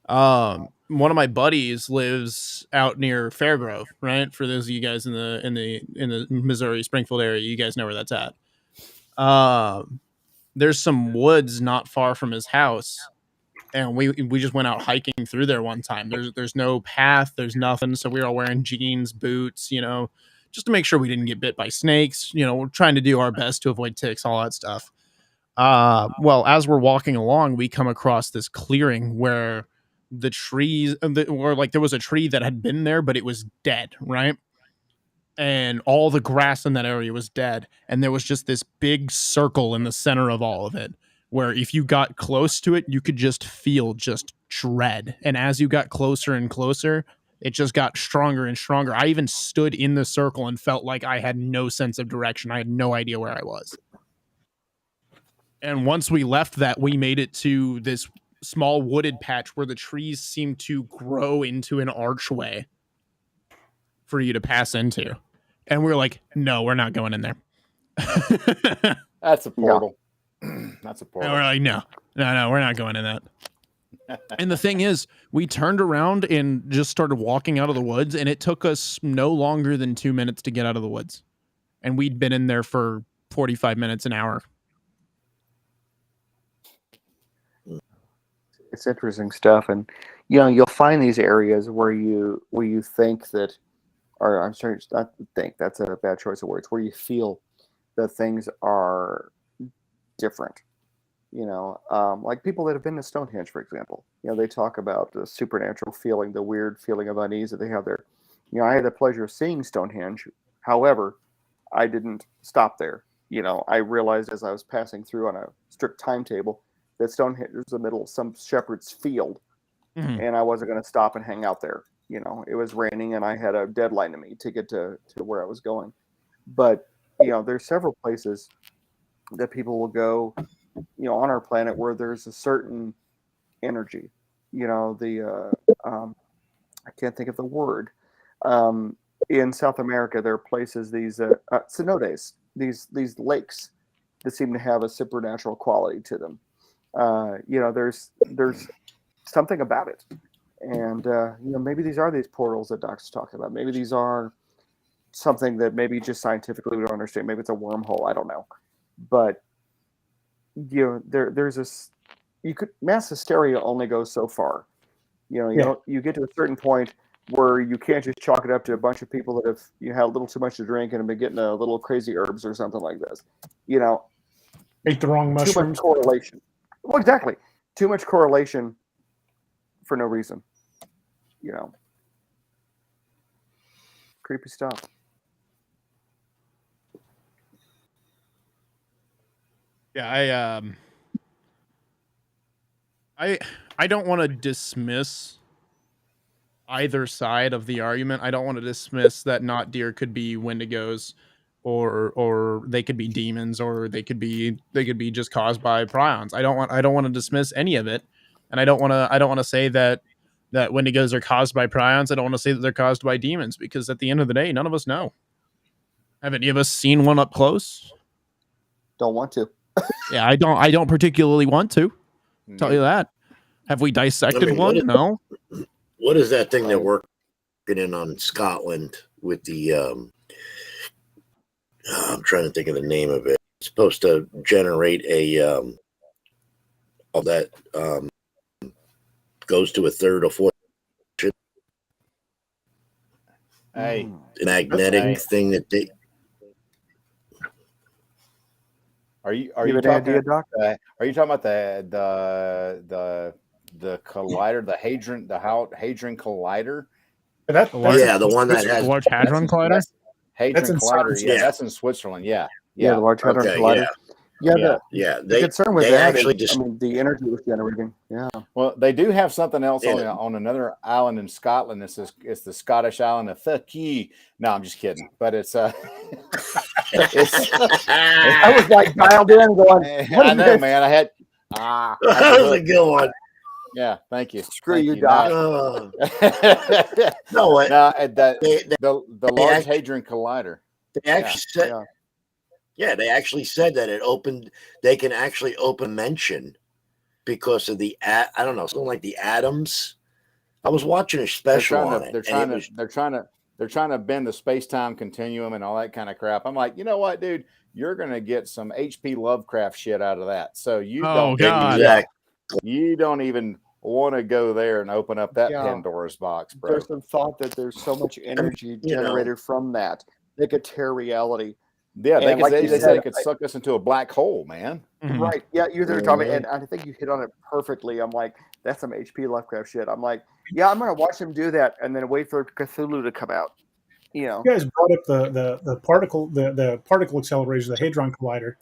C: One of my buddies lives out near Fairgrove, right? For those of you guys in the Missouri Springfield area, you guys know where that's at. There's some woods not far from his house, and we just went out hiking through there one time. There's no path, there's nothing, so we were all wearing jeans, boots, just to make sure we didn't get bit by snakes. We're trying to do our best to avoid ticks, all that stuff. Well, as we're walking along, we come across this clearing where the trees, or like there was a tree that had been there, but it was dead, right? And all the grass in that area was dead. And there was just this big circle in the center of all of it, where if you got close to it, you could just feel just dread. And as you got closer and closer, it just got stronger and stronger. I even stood in the circle and felt like I had no sense of direction. I had no idea where I was. And once we left that, we made it to this small wooded patch where the trees seemed to grow into an archway for you to pass into. And we were like, no, we're not going in there.
D: That's a portal. Yeah. That's a portal.
C: And we're like, no, we're not going in that. And the thing is, we turned around and just started walking out of the woods, and it took us no longer than 2 minutes to get out of the woods. And we'd been in there for 45 minutes, an hour.
E: It's interesting stuff, and you'll find these areas where you think that, or I'm sorry, not think, that's a bad choice of words, where you feel that things are different. Like people that have been to Stonehenge, for example. They talk about the supernatural feeling, the weird feeling of unease that they have there. I had the pleasure of seeing Stonehenge. However, I didn't stop there. I realized as I was passing through on a strict timetable that Stonehenge was the middle of some shepherd's field, and I wasn't going to stop and hang out there. It was raining, and I had a deadline to meet to get to where I was going. But there's several places that people will go, on our planet where there's a certain energy. I can't think of the word. In South America, there are places, these cenotes, these lakes that seem to have a supernatural quality to them. There's something about it, and maybe these are these portals that Doc's talking about. Maybe these are something that maybe just scientifically we don't understand. Maybe it's a wormhole. I don't know, but there's this. Mass hysteria only goes so far. You get to a certain point where you can't just chalk it up to a bunch of people that have had a little too much to drink and have been getting a little crazy herbs or something like this.
B: Ate the wrong mushrooms.
E: Too much correlation. Well, exactly. Too much correlation for no reason. Creepy stuff.
C: Yeah, I don't want to dismiss either side of the argument. I don't want to dismiss that not deer could be wendigos, or they could be demons, or they could be just caused by prions. I don't want to dismiss any of it, and I don't want to say that wendigos are caused by prions. I don't want to say that they're caused by demons, because at the end of the day, none of us know. Have any of us seen one up close?
E: Don't want to.
C: Yeah, I don't particularly want to. Tell you that. Have we dissected one? No.
G: What is that thing they're working in on Scotland with the? I'm trying to think of the name of it. It's supposed to generate a all that goes to a third or fourth.
D: Hey,
G: magnetic thing that they.
D: Are you
E: have an
D: talking?
E: idea, Doc?
D: Are you talking about the collider, the hadron collider?
B: That's
G: the one that has
C: the Large Hadron Collider.
D: Hadron Collider.
B: Switzerland.
D: Yeah, that's in Switzerland. Yeah,
E: The Large Hadron Collider. The concern with that is, the energy was generating. Yeah.
D: Well, they do have something else on another island in Scotland. It's the Scottish island of Fucky. No, I'm just kidding. But it's I
E: was like dialed in going,
D: I know, man. I had
G: that was a good one.
D: Yeah, thank you.
E: Screw you, Doc.
G: No,
D: the Large Hadron Collider.
G: They actually said. Yeah, they actually said that it opened. They can actually open mention because of the I don't know, something like the atoms. I was watching a special on it.
D: They're trying to bend the space-time continuum and all that kind of crap. I'm like, you know what, dude? You're gonna get some H.P. Lovecraft shit out of that. So you you don't even want to go there and open up that Pandora's box, bro.
E: There's some thought that there's so much energy generated from that they could tear reality.
D: Yeah, they said it could suck us into a black hole, man.
E: Mm-hmm. Right. Yeah, you're there, Tommy, and I think you hit on it perfectly. I'm like, that's some H.P. Lovecraft shit. I'm like, yeah, I'm gonna watch him do that and then wait for Cthulhu to come out. You
B: guys brought up the particle accelerators, the Hadron Collider.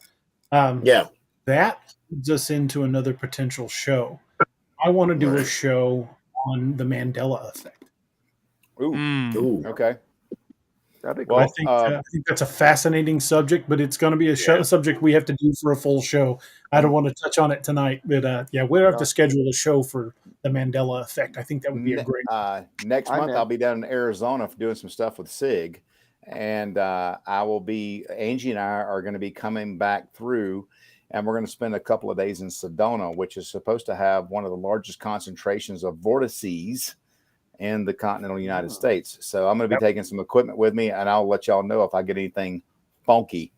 B: That leads us into another potential show. I want to do a show on the Mandela effect.
D: Ooh. Okay.
B: Well, I think that's a fascinating subject, but it's going to be a subject we have to do for a full show. I don't want to touch on it tonight, but we'll have to schedule a show for the Mandela effect. I think that would be a great.
D: Next month, I'll be down in Arizona doing some stuff with SIG, and Angie and I are going to be coming back through, and we're going to spend a couple of days in Sedona, which is supposed to have one of the largest concentrations of vortices in the continental United States. So I'm going to be taking some equipment with me, and I'll let y'all know if I get anything funky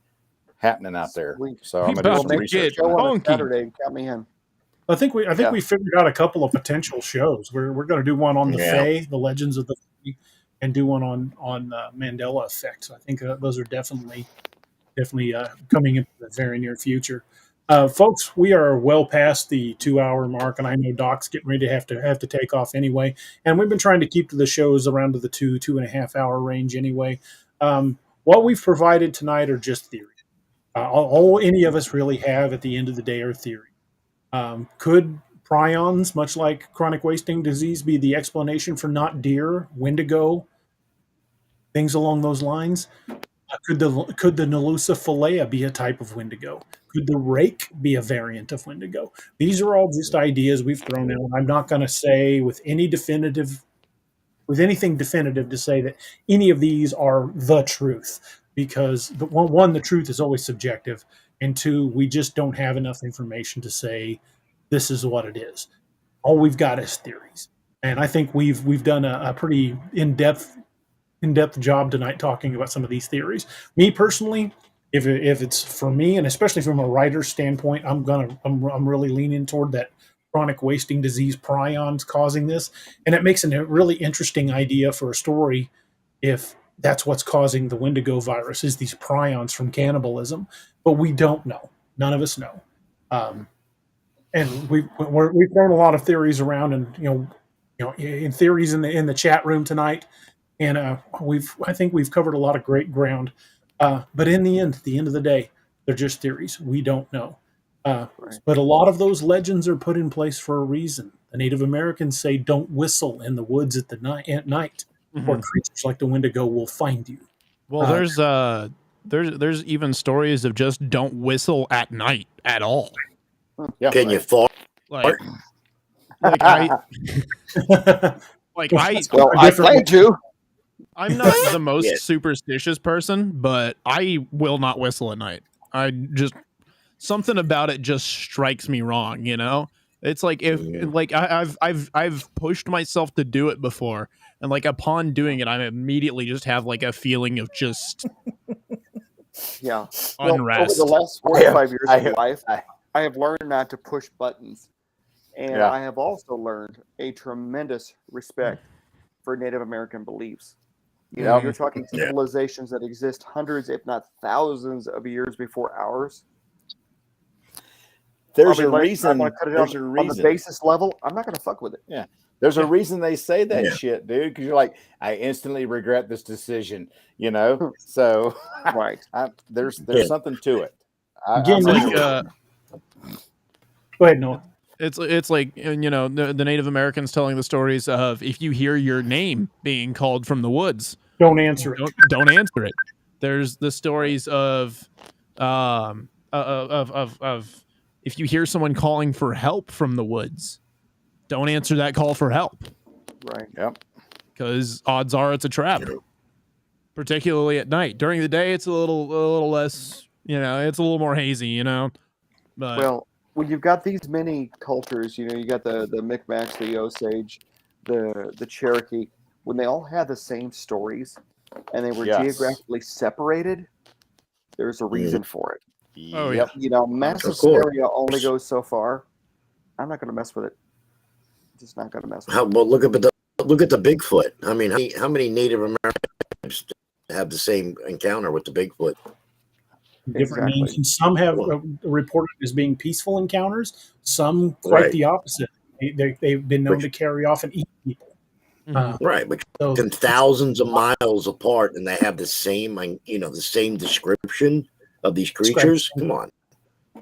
D: happening out there. So I'm going to do some research.
E: Show on Saturday and count me in.
B: I think we figured out a couple of potential shows. We're going to do one on the Fae, the Legends of the Fae, and do one on Mandela effect. So I think those are definitely coming in the very near future. Folks, we are well past the 2-hour mark, and I know Doc's getting ready to have to take off anyway. And we've been trying to keep the shows around to the 2.5 hour range anyway. What we've provided tonight are just theories. All any of us really have at the end of the day are theory. Could prions, much like chronic wasting disease, be the explanation for not deer, wendigo, things along those lines? Could the Lucifer Fellaia be a type of wendigo? Could the rake be a variant of wendigo? These are all just ideas we've thrown out. I'm not going to say with anything definitive to say that any of these are the truth, because the truth is always subjective, and two, we just don't have enough information to say this is what it is. All we've got is theories, and I think we've done a pretty in-depth job tonight talking about some of these theories. Me personally, if it's for me, and especially from a writer's standpoint, I'm really leaning toward that chronic wasting disease prions causing this, and it makes a really interesting idea for a story if that's what's causing the wendigo virus is these prions from cannibalism. But we don't know. None of us know. And we've thrown a lot of theories around, and in theories in the chat room tonight. And I think we've covered a lot of great ground. But in the end, at the end of the day, they're just theories. We don't know. Right. But a lot of those legends are put in place for a reason. The Native Americans say, "Don't whistle in the woods at night, or creatures like the wendigo will find you."
C: Well, there's even stories of just don't whistle at night at all.
G: Yeah, Can you fart?
C: Like I
E: plan to.
C: I'm not the most superstitious person, but I will not whistle at night. Something about it just strikes me wrong, It's like I've pushed myself to do it before, and like upon doing it, I immediately just have like a feeling of just
E: unrest.
C: Well,
E: over the last 45 years of life, I have learned not to push buttons, and I have also learned a tremendous respect for Native American beliefs. You're talking civilizations that exist hundreds, if not thousands, of years before ours.
D: There's a reason.
E: There's a reason. On the basis level, I'm not going to fuck with it.
D: Yeah. There's a reason they say that shit, dude. Because you're like, I instantly regret this decision. So
E: right.
D: There's something to it.
B: Go ahead, Noah.
C: It's like the Native Americans telling the stories of if you hear your name being called from the woods,
B: don't answer it.
C: Don't answer it. There's the stories of if you hear someone calling for help from the woods, don't answer that call for help.
E: Right.
D: Yep.
C: Because odds are it's a trap, particularly at night. During the day, it's a little less. It's a little more hazy. But
E: when you've got these many cultures, you got the Micmacs, the Osage, the Cherokee, when they all had the same stories and they were geographically separated, there's a reason for it.
C: Oh, yeah.
E: Massive area only goes so far. I'm not going to mess with it. Just not going to mess with it.
G: Well, look at the Bigfoot. I mean, how many Native Americans have the same encounter with the Bigfoot?
B: Different means. And some have reported as being peaceful encounters. Some quite the opposite. They've been known to carry off and eat people.
G: Which thousands of miles apart, and they have the same, the same description of these creatures. Come on.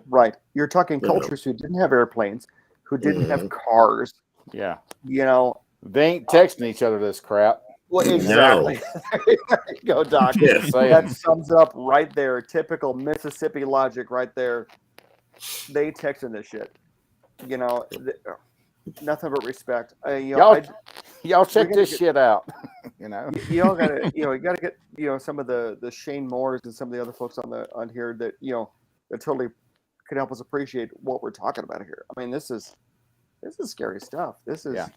E: Right. You're talking cultures who didn't have airplanes, who didn't have cars.
D: Yeah.
E: They
D: ain't texting each other this crap.
E: Well, exactly. There you go, Doc. That sums up right there. Typical Mississippi logic right there. They texting this shit. Nothing but respect.
D: Y'all check this shit out.
E: Y'all gotta, you gotta get, some of the Shane Moores and some of the other folks on here that, that totally could help us appreciate what we're talking about here. I mean, this is scary stuff. This is.
G: Yeah.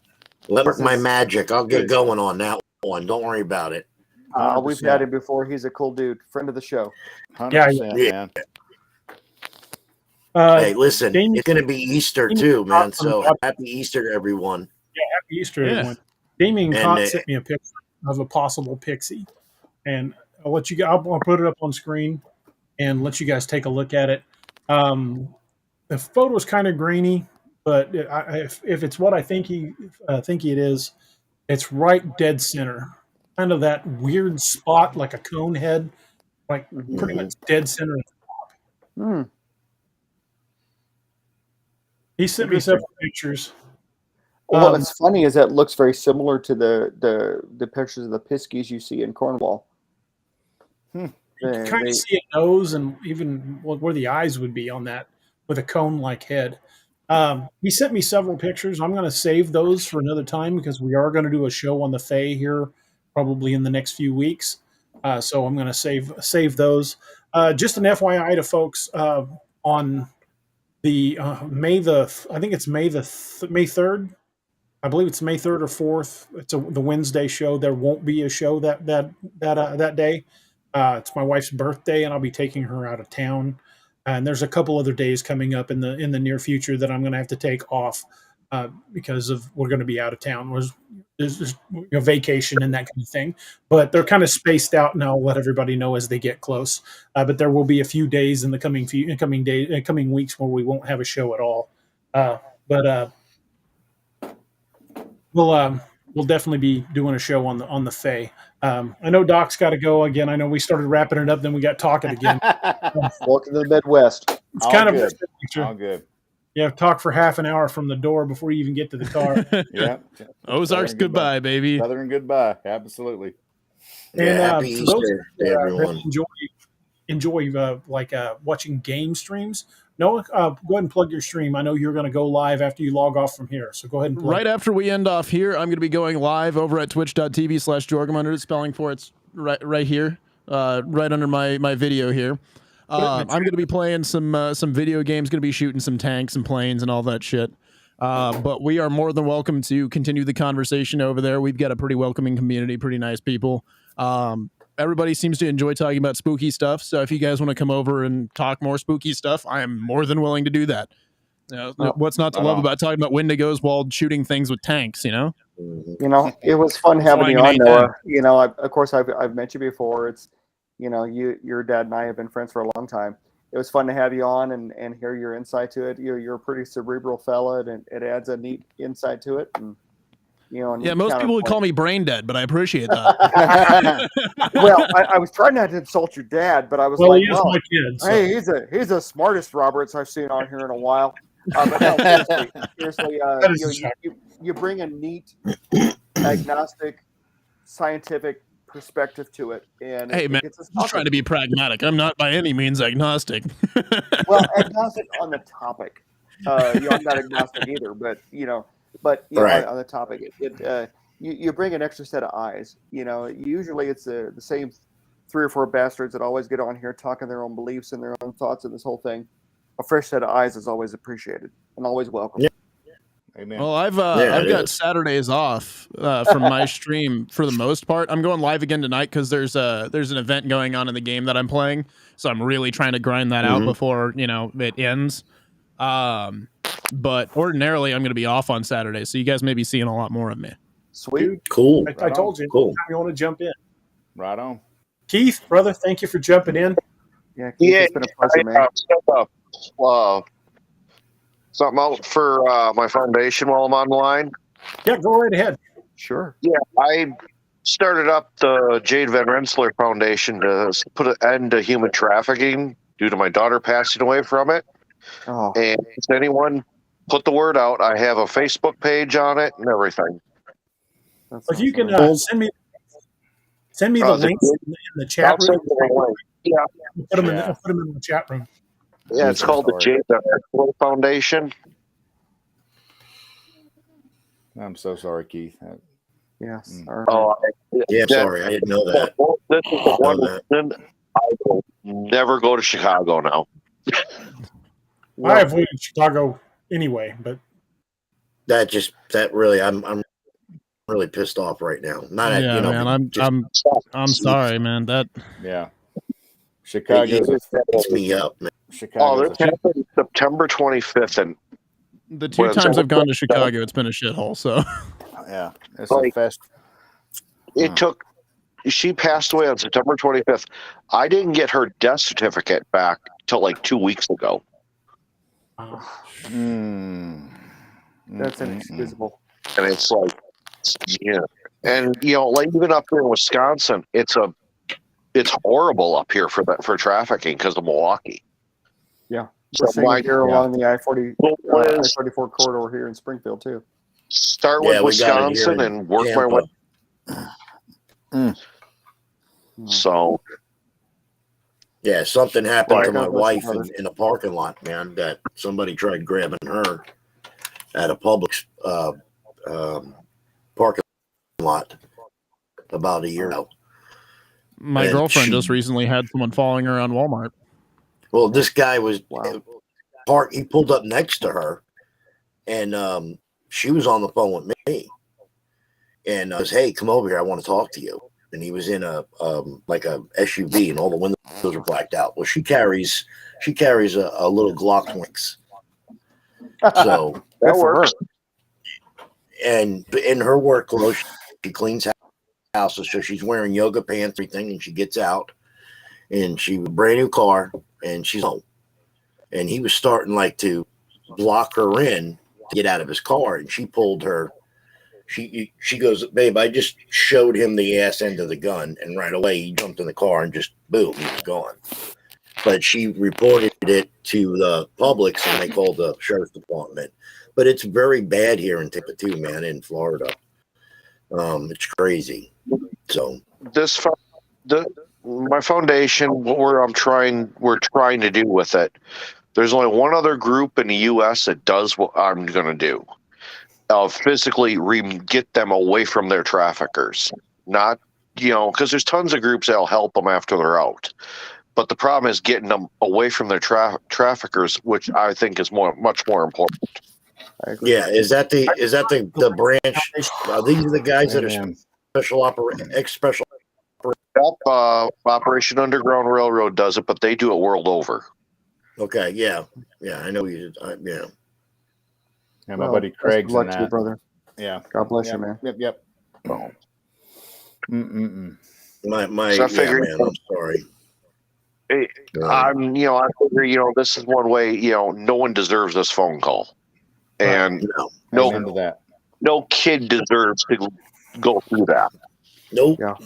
G: Let my magic. I'll get going on that one. Don't worry about it.
E: We've had him before. He's a cool dude, friend of the show.
D: 100%, man.
G: Hey, listen,
B: Damien-
G: it's going to be Easter
B: Damien
G: too, man.
B: Cotton
G: So
B: got-
G: happy Easter to everyone.
B: Happy Easter,
C: Yeah.
B: everyone. Damien
G: And,
B: Cott sent me a picture of a possible pixie, and I'll let you guys. I'll put it up on screen and let you guys take a look at it. The photo is kind of grainy, but if it's what I think it is, it's right dead center, kind of that weird spot like a cone head, like pretty much dead center.
E: Hmm.
B: He sent me several pictures.
E: What's funny is that it looks very similar to the pictures of the piskies you see in Cornwall.
B: You can kind of see a nose and even where the eyes would be on that with a cone-like head. He sent me several pictures. I'm going to save those for another time because we are going to do a show on the Fae here probably in the next few weeks. So I'm going to save those. Just an FYI to folks on the May 3rd. I believe it's May 3rd or 4th. It's the Wednesday show. There won't be a show that day. It's my wife's birthday, and I'll be taking her out of town. And there's a couple other days coming up in the near future that I'm going to have to take off because we're going to be out of town. There's vacation and that kind of thing. But they're kind of spaced out, and I'll let everybody know as they get close. But there will be a few days in the coming weeks where we won't have a show at all. We'll definitely be doing a show on the Fae. I know Doc's got to go again. I know we started wrapping it up, then we got talking again.
E: Welcome to the Midwest.
B: It's kind of
D: good.
B: picture.
D: All good.
B: You have to talk for half an hour from the door before you even get to the car.
D: Yeah.
C: Ozarks goodbye, baby.
D: Southern goodbye. Absolutely.
G: Yeah, happy
B: for those
G: Easter to everyone.
B: enjoy watching game streams. Noah, go ahead and plug your stream. I know you're going to go live after you log off from here, so go ahead and plug
C: Right after we end off here, I'm going to be going live over at twitch.tv/Jorgum. Spelling for it's right here, right under my video here. I'm going to be playing some video games, going to be shooting some tanks and planes and all that shit. But we are more than welcome to continue the conversation over there. We've got a pretty welcoming community, pretty nice people. Everybody seems to enjoy talking about spooky stuff. So if you guys want to come over and talk more spooky stuff, I am more than willing to do that. What's not to love about talking about wendigos while shooting things with tanks, you know?
E: It was fun having you on, Noah. Of course, I've mentioned before, it's, your dad and I have been friends for a long time. It was fun to have you on and hear your insight to it. You're a pretty cerebral fella, and it adds a neat insight to it. And,
C: most people would call me brain dead, but I appreciate that.
E: Well, I was trying not to insult your dad, but I was
B: my kid, so.
E: Hey, he's the smartest Roberts I've seen on here in a while. But no, seriously, you bring a neat, agnostic, scientific perspective to it. And
C: hey, man, I'm just trying to be pragmatic. I'm not by any means agnostic.
E: Well, agnostic on the topic. I'm not agnostic either, but right. On the topic, you bring an extra set of eyes. Usually it's the same 3 or 4 bastards that always get on here talking their own beliefs and their own thoughts and this whole thing. A fresh set of eyes is always appreciated and always welcome.
G: Yeah.
D: Amen.
C: Well, I've got Saturdays off from my stream for the most part. I'm going live again tonight because there's an event going on in the game that I'm playing, so I'm really trying to grind that out before it ends. But ordinarily I'm going to be off on Saturday, so you guys may be seeing a lot more of me.
E: Sweet,
G: cool.
B: I told you, anytime you want to jump in.
D: Right on.
B: Keith, brother, thank you for jumping in.
E: Yeah, Keith, it's been a pleasure, man.
F: Something out for my foundation while I'm on the line.
B: Yeah, go right ahead.
E: Sure.
F: Yeah, I started up the Jade Van Rensselaer Foundation to put an end to human trafficking due to my daughter passing away from it.
E: Oh.
F: And if anyone put the word out, I have a Facebook page on it and everything.
B: If you can send me the links in the chat room.
F: Yeah.
B: Put them in the chat room.
F: Yeah, it's called the Jade Van Rensselaer Foundation.
D: I'm so sorry, Keith.
E: Yes.
F: Oh,
G: sorry, I didn't know that.
F: This is the one reason I will never go to Chicago now.
B: I avoided Chicago anyway, but
G: that really, I'm really pissed off right now.
C: Man, I'm sorry, man.
D: Chicago
G: eats me up, man.
D: Chicago.
F: this happened September 25th, and
C: The two times I've gone to Chicago, it's been a shithole. So
D: yeah, it's
F: Like,
D: a fest.
F: it took. She passed away on September 25th. I didn't get her death certificate back till like 2 weeks ago.
E: That's inexcusable.
F: And it's like, yeah. And like even up here in Wisconsin, it's horrible up here for trafficking because of Milwaukee.
E: Yeah.
F: So
E: We're seeing it here along the I-44 corridor here in Springfield too.
F: Start with Wisconsin and work my way. So,
G: yeah, something happened to my wife in a parking lot, man. That somebody tried grabbing her at a Publix parking lot about a year ago.
C: My girlfriend just recently had someone following her on Walmart.
G: Well, this guy was he pulled up next to her, and she was on the phone with me, and I was, "Hey, come over here. I want to talk to you." And he was in a like a SUV, and all the windows are blacked out. Well, she carries a little Glock Twinks, so
F: that works.
G: And in her work clothes, she cleans houses, so she's wearing yoga pants, everything, and she gets out, and she brand new car, and she's home, and he was starting like to block her in to get out of his car, and she pulled her. She goes, "Babe, I just showed him the ass end of the gun," and right away he jumped in the car and just boom, he was gone. But she reported it to the Publix, and they called the sheriff's department. But it's very bad here in Tampa too, man, in Florida. It's crazy. So
F: my foundation, we're trying to do with it. There's only one other group in the U.S. that does what I'm going to do. Physically get them away from their traffickers. Not, because there's tons of groups that'll help them after they're out. But the problem is getting them away from their traffickers, which I think is much more important.
G: Yeah, is that the branch? These are the guys that are special
F: Operation Underground Railroad does it, but they do it world over.
G: Okay, yeah, I know you. Yeah.
D: Yeah, my buddy Craig's in
E: that. Brother.
D: Yeah.
E: God bless you, man.
D: Yep. Oh.
F: So I figured,
G: man, I'm sorry.
F: I figure, this is one way, no one deserves this phone call. And no kid deserves to go through that.
G: Nope.
E: Yeah.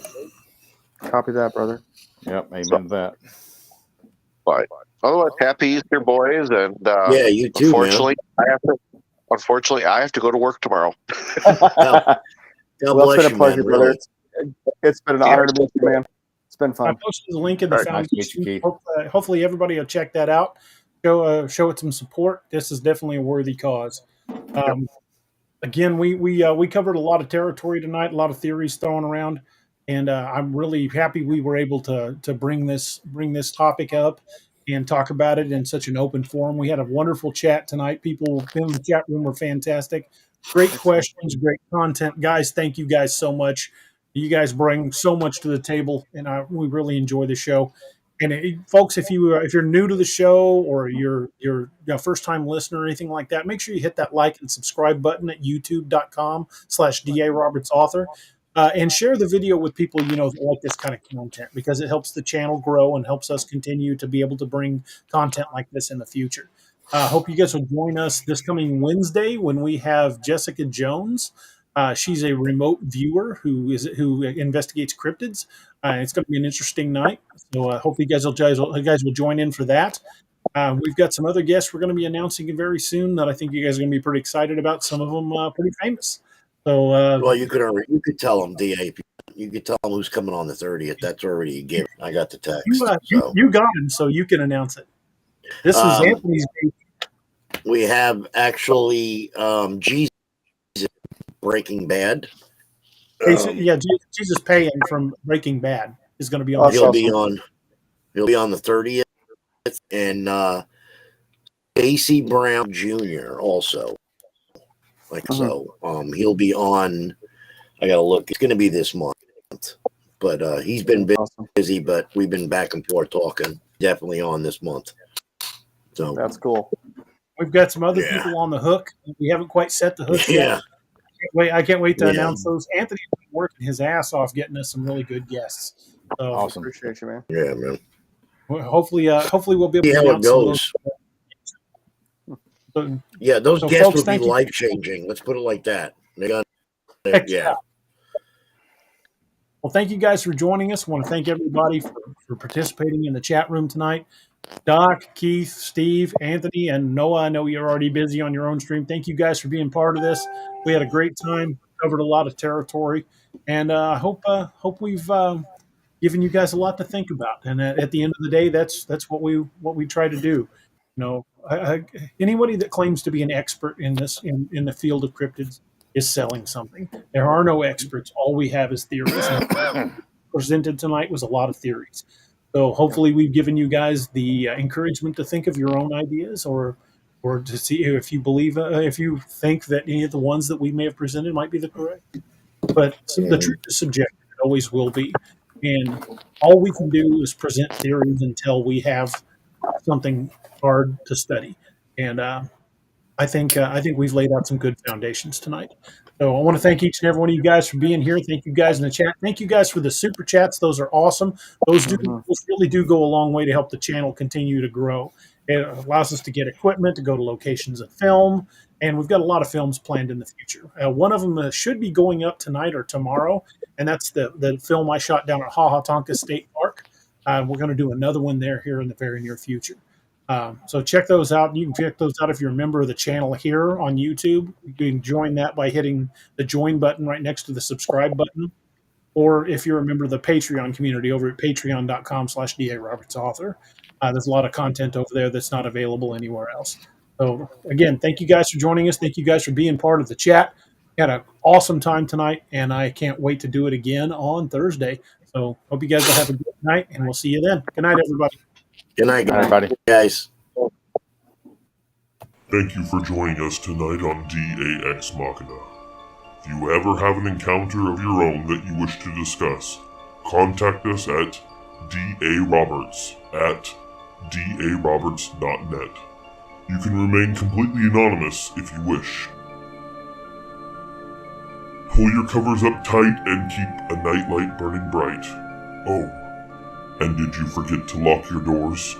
E: Copy that, brother.
D: Yep, amen to that.
F: But otherwise, happy Easter, boys, and
G: yeah, you too.
F: Unfortunately, I have to go to work tomorrow.
G: God bless
E: it's been a pleasure,
G: man,
E: brother.
G: Really.
E: It's been an honor to meet you, man. It's been fun.
B: I posted the link in the foundation. Hopefully, everybody will check that out. Show it some support. This is definitely a worthy cause. Again, we covered a lot of territory tonight, a lot of theories thrown around, and I'm really happy we were able to bring this topic up and talk about it in such an open forum. We had a wonderful chat tonight. People in the chat room were fantastic. Great questions, great content. Guys, thank you guys so much. You guys bring so much to the table, and we really enjoy the show. And folks, if you're new to the show or you're first time listener or anything like that, make sure you hit that like and subscribe button at youtube.com/DARobertsauthor. And share the video with people that like this kind of content, because it helps the channel grow and helps us continue to be able to bring content like this in the future. Hope you guys will join us this coming Wednesday when we have Jessica Jones. She's a remote viewer who investigates cryptids. It's going to be an interesting night, so I hope you guys will join in for that. We've got some other guests we're going to be announcing very soon that I think you guys are going to be pretty excited about. Some of them pretty famous. So,
G: well, you could tell them, DA. You could tell them who's coming on the 30th. That's already a gift. I got the text.
B: You got him, so you can announce it. This is Anthony's baby.
G: We have actually Jesus Breaking Bad.
B: Jesus Payne from Breaking Bad is going to be on.
G: He'll be on the 30th, and Stacey Brown Jr. also. So he'll be on. I gotta look. It's gonna be this month, but he's been busy. But we've been back and forth talking. Definitely on this month. So
E: That's cool.
B: We've got some other
G: Yeah.
B: people on the hook. We haven't quite set the hook
G: Yeah.
B: yet. I can't wait to
G: Yeah.
B: announce those. Anthony's been working his ass off getting us some really good guests. So
D: Awesome.
E: Appreciate you, man.
G: Yeah, man.
B: hopefully we'll be able
G: See
B: to
G: how it
B: announce some of
G: goes.
B: those.
G: Yeah, those
B: So,
G: guests
B: folks,
G: would be
B: thank you.
G: life changing. Let's put it like that. They got,
B: Heck
G: yeah.
B: Well, thank you guys for joining us. I want to thank everybody for participating in the chat room tonight. Doc, Keith, Steve, Anthony, and Noah. I know you're already busy on your own stream. Thank you guys for being part of this. We had a great time, covered a lot of territory, and I hope we've given you guys a lot to think about. And at the end of the day, that's what we try to do. You know, anybody that claims to be an expert in this in the field of cryptids is selling something. There are no experts. All we have is theories. And presented tonight was a lot of theories. So hopefully we've given you guys the encouragement to think of your own ideas, or to see if you believe, if you think that any of the ones that we may have presented might be the correct. But the truth is subjective; it always will be. And all we can do is present theories until we have something hard to study. And I think we've laid out some good foundations tonight. So I want to thank each and every one of you guys for being here. Thank you guys in the chat. Thank you guys for the super chats. Those are awesome. Those really do go a long way to help the channel continue to grow. It allows us to get equipment, to go to locations and film, and we've got a lot of films planned in the future. One of them should be going up tonight or tomorrow, and that's the film I shot down at Hahatonka State Park. We're going to do another one here in the very near future. So check those out. You can check those out if you're a member of the channel here on YouTube. You can join that by hitting the join button right next to the subscribe button. Or if you're a member of the Patreon community over at patreon.com/DARobertsAuthor. There's a lot of content over there that's not available anywhere else. So again, thank you guys for joining us. Thank you guys for being part of the chat. Had an awesome time tonight, and I can't wait to do it again on Thursday. So hope you guys will have a good night, and we'll see you then. Good night, everybody.
G: Good night,
D: Everybody.
G: guys.
A: Thank you for joining us tonight on DAX Machina. If you ever have an encounter of your own that you wish to discuss, contact us at daroberts@daroberts.net. You can remain completely anonymous if you wish. Pull your covers up tight and keep a nightlight burning bright. Oh, and did you forget to lock your doors?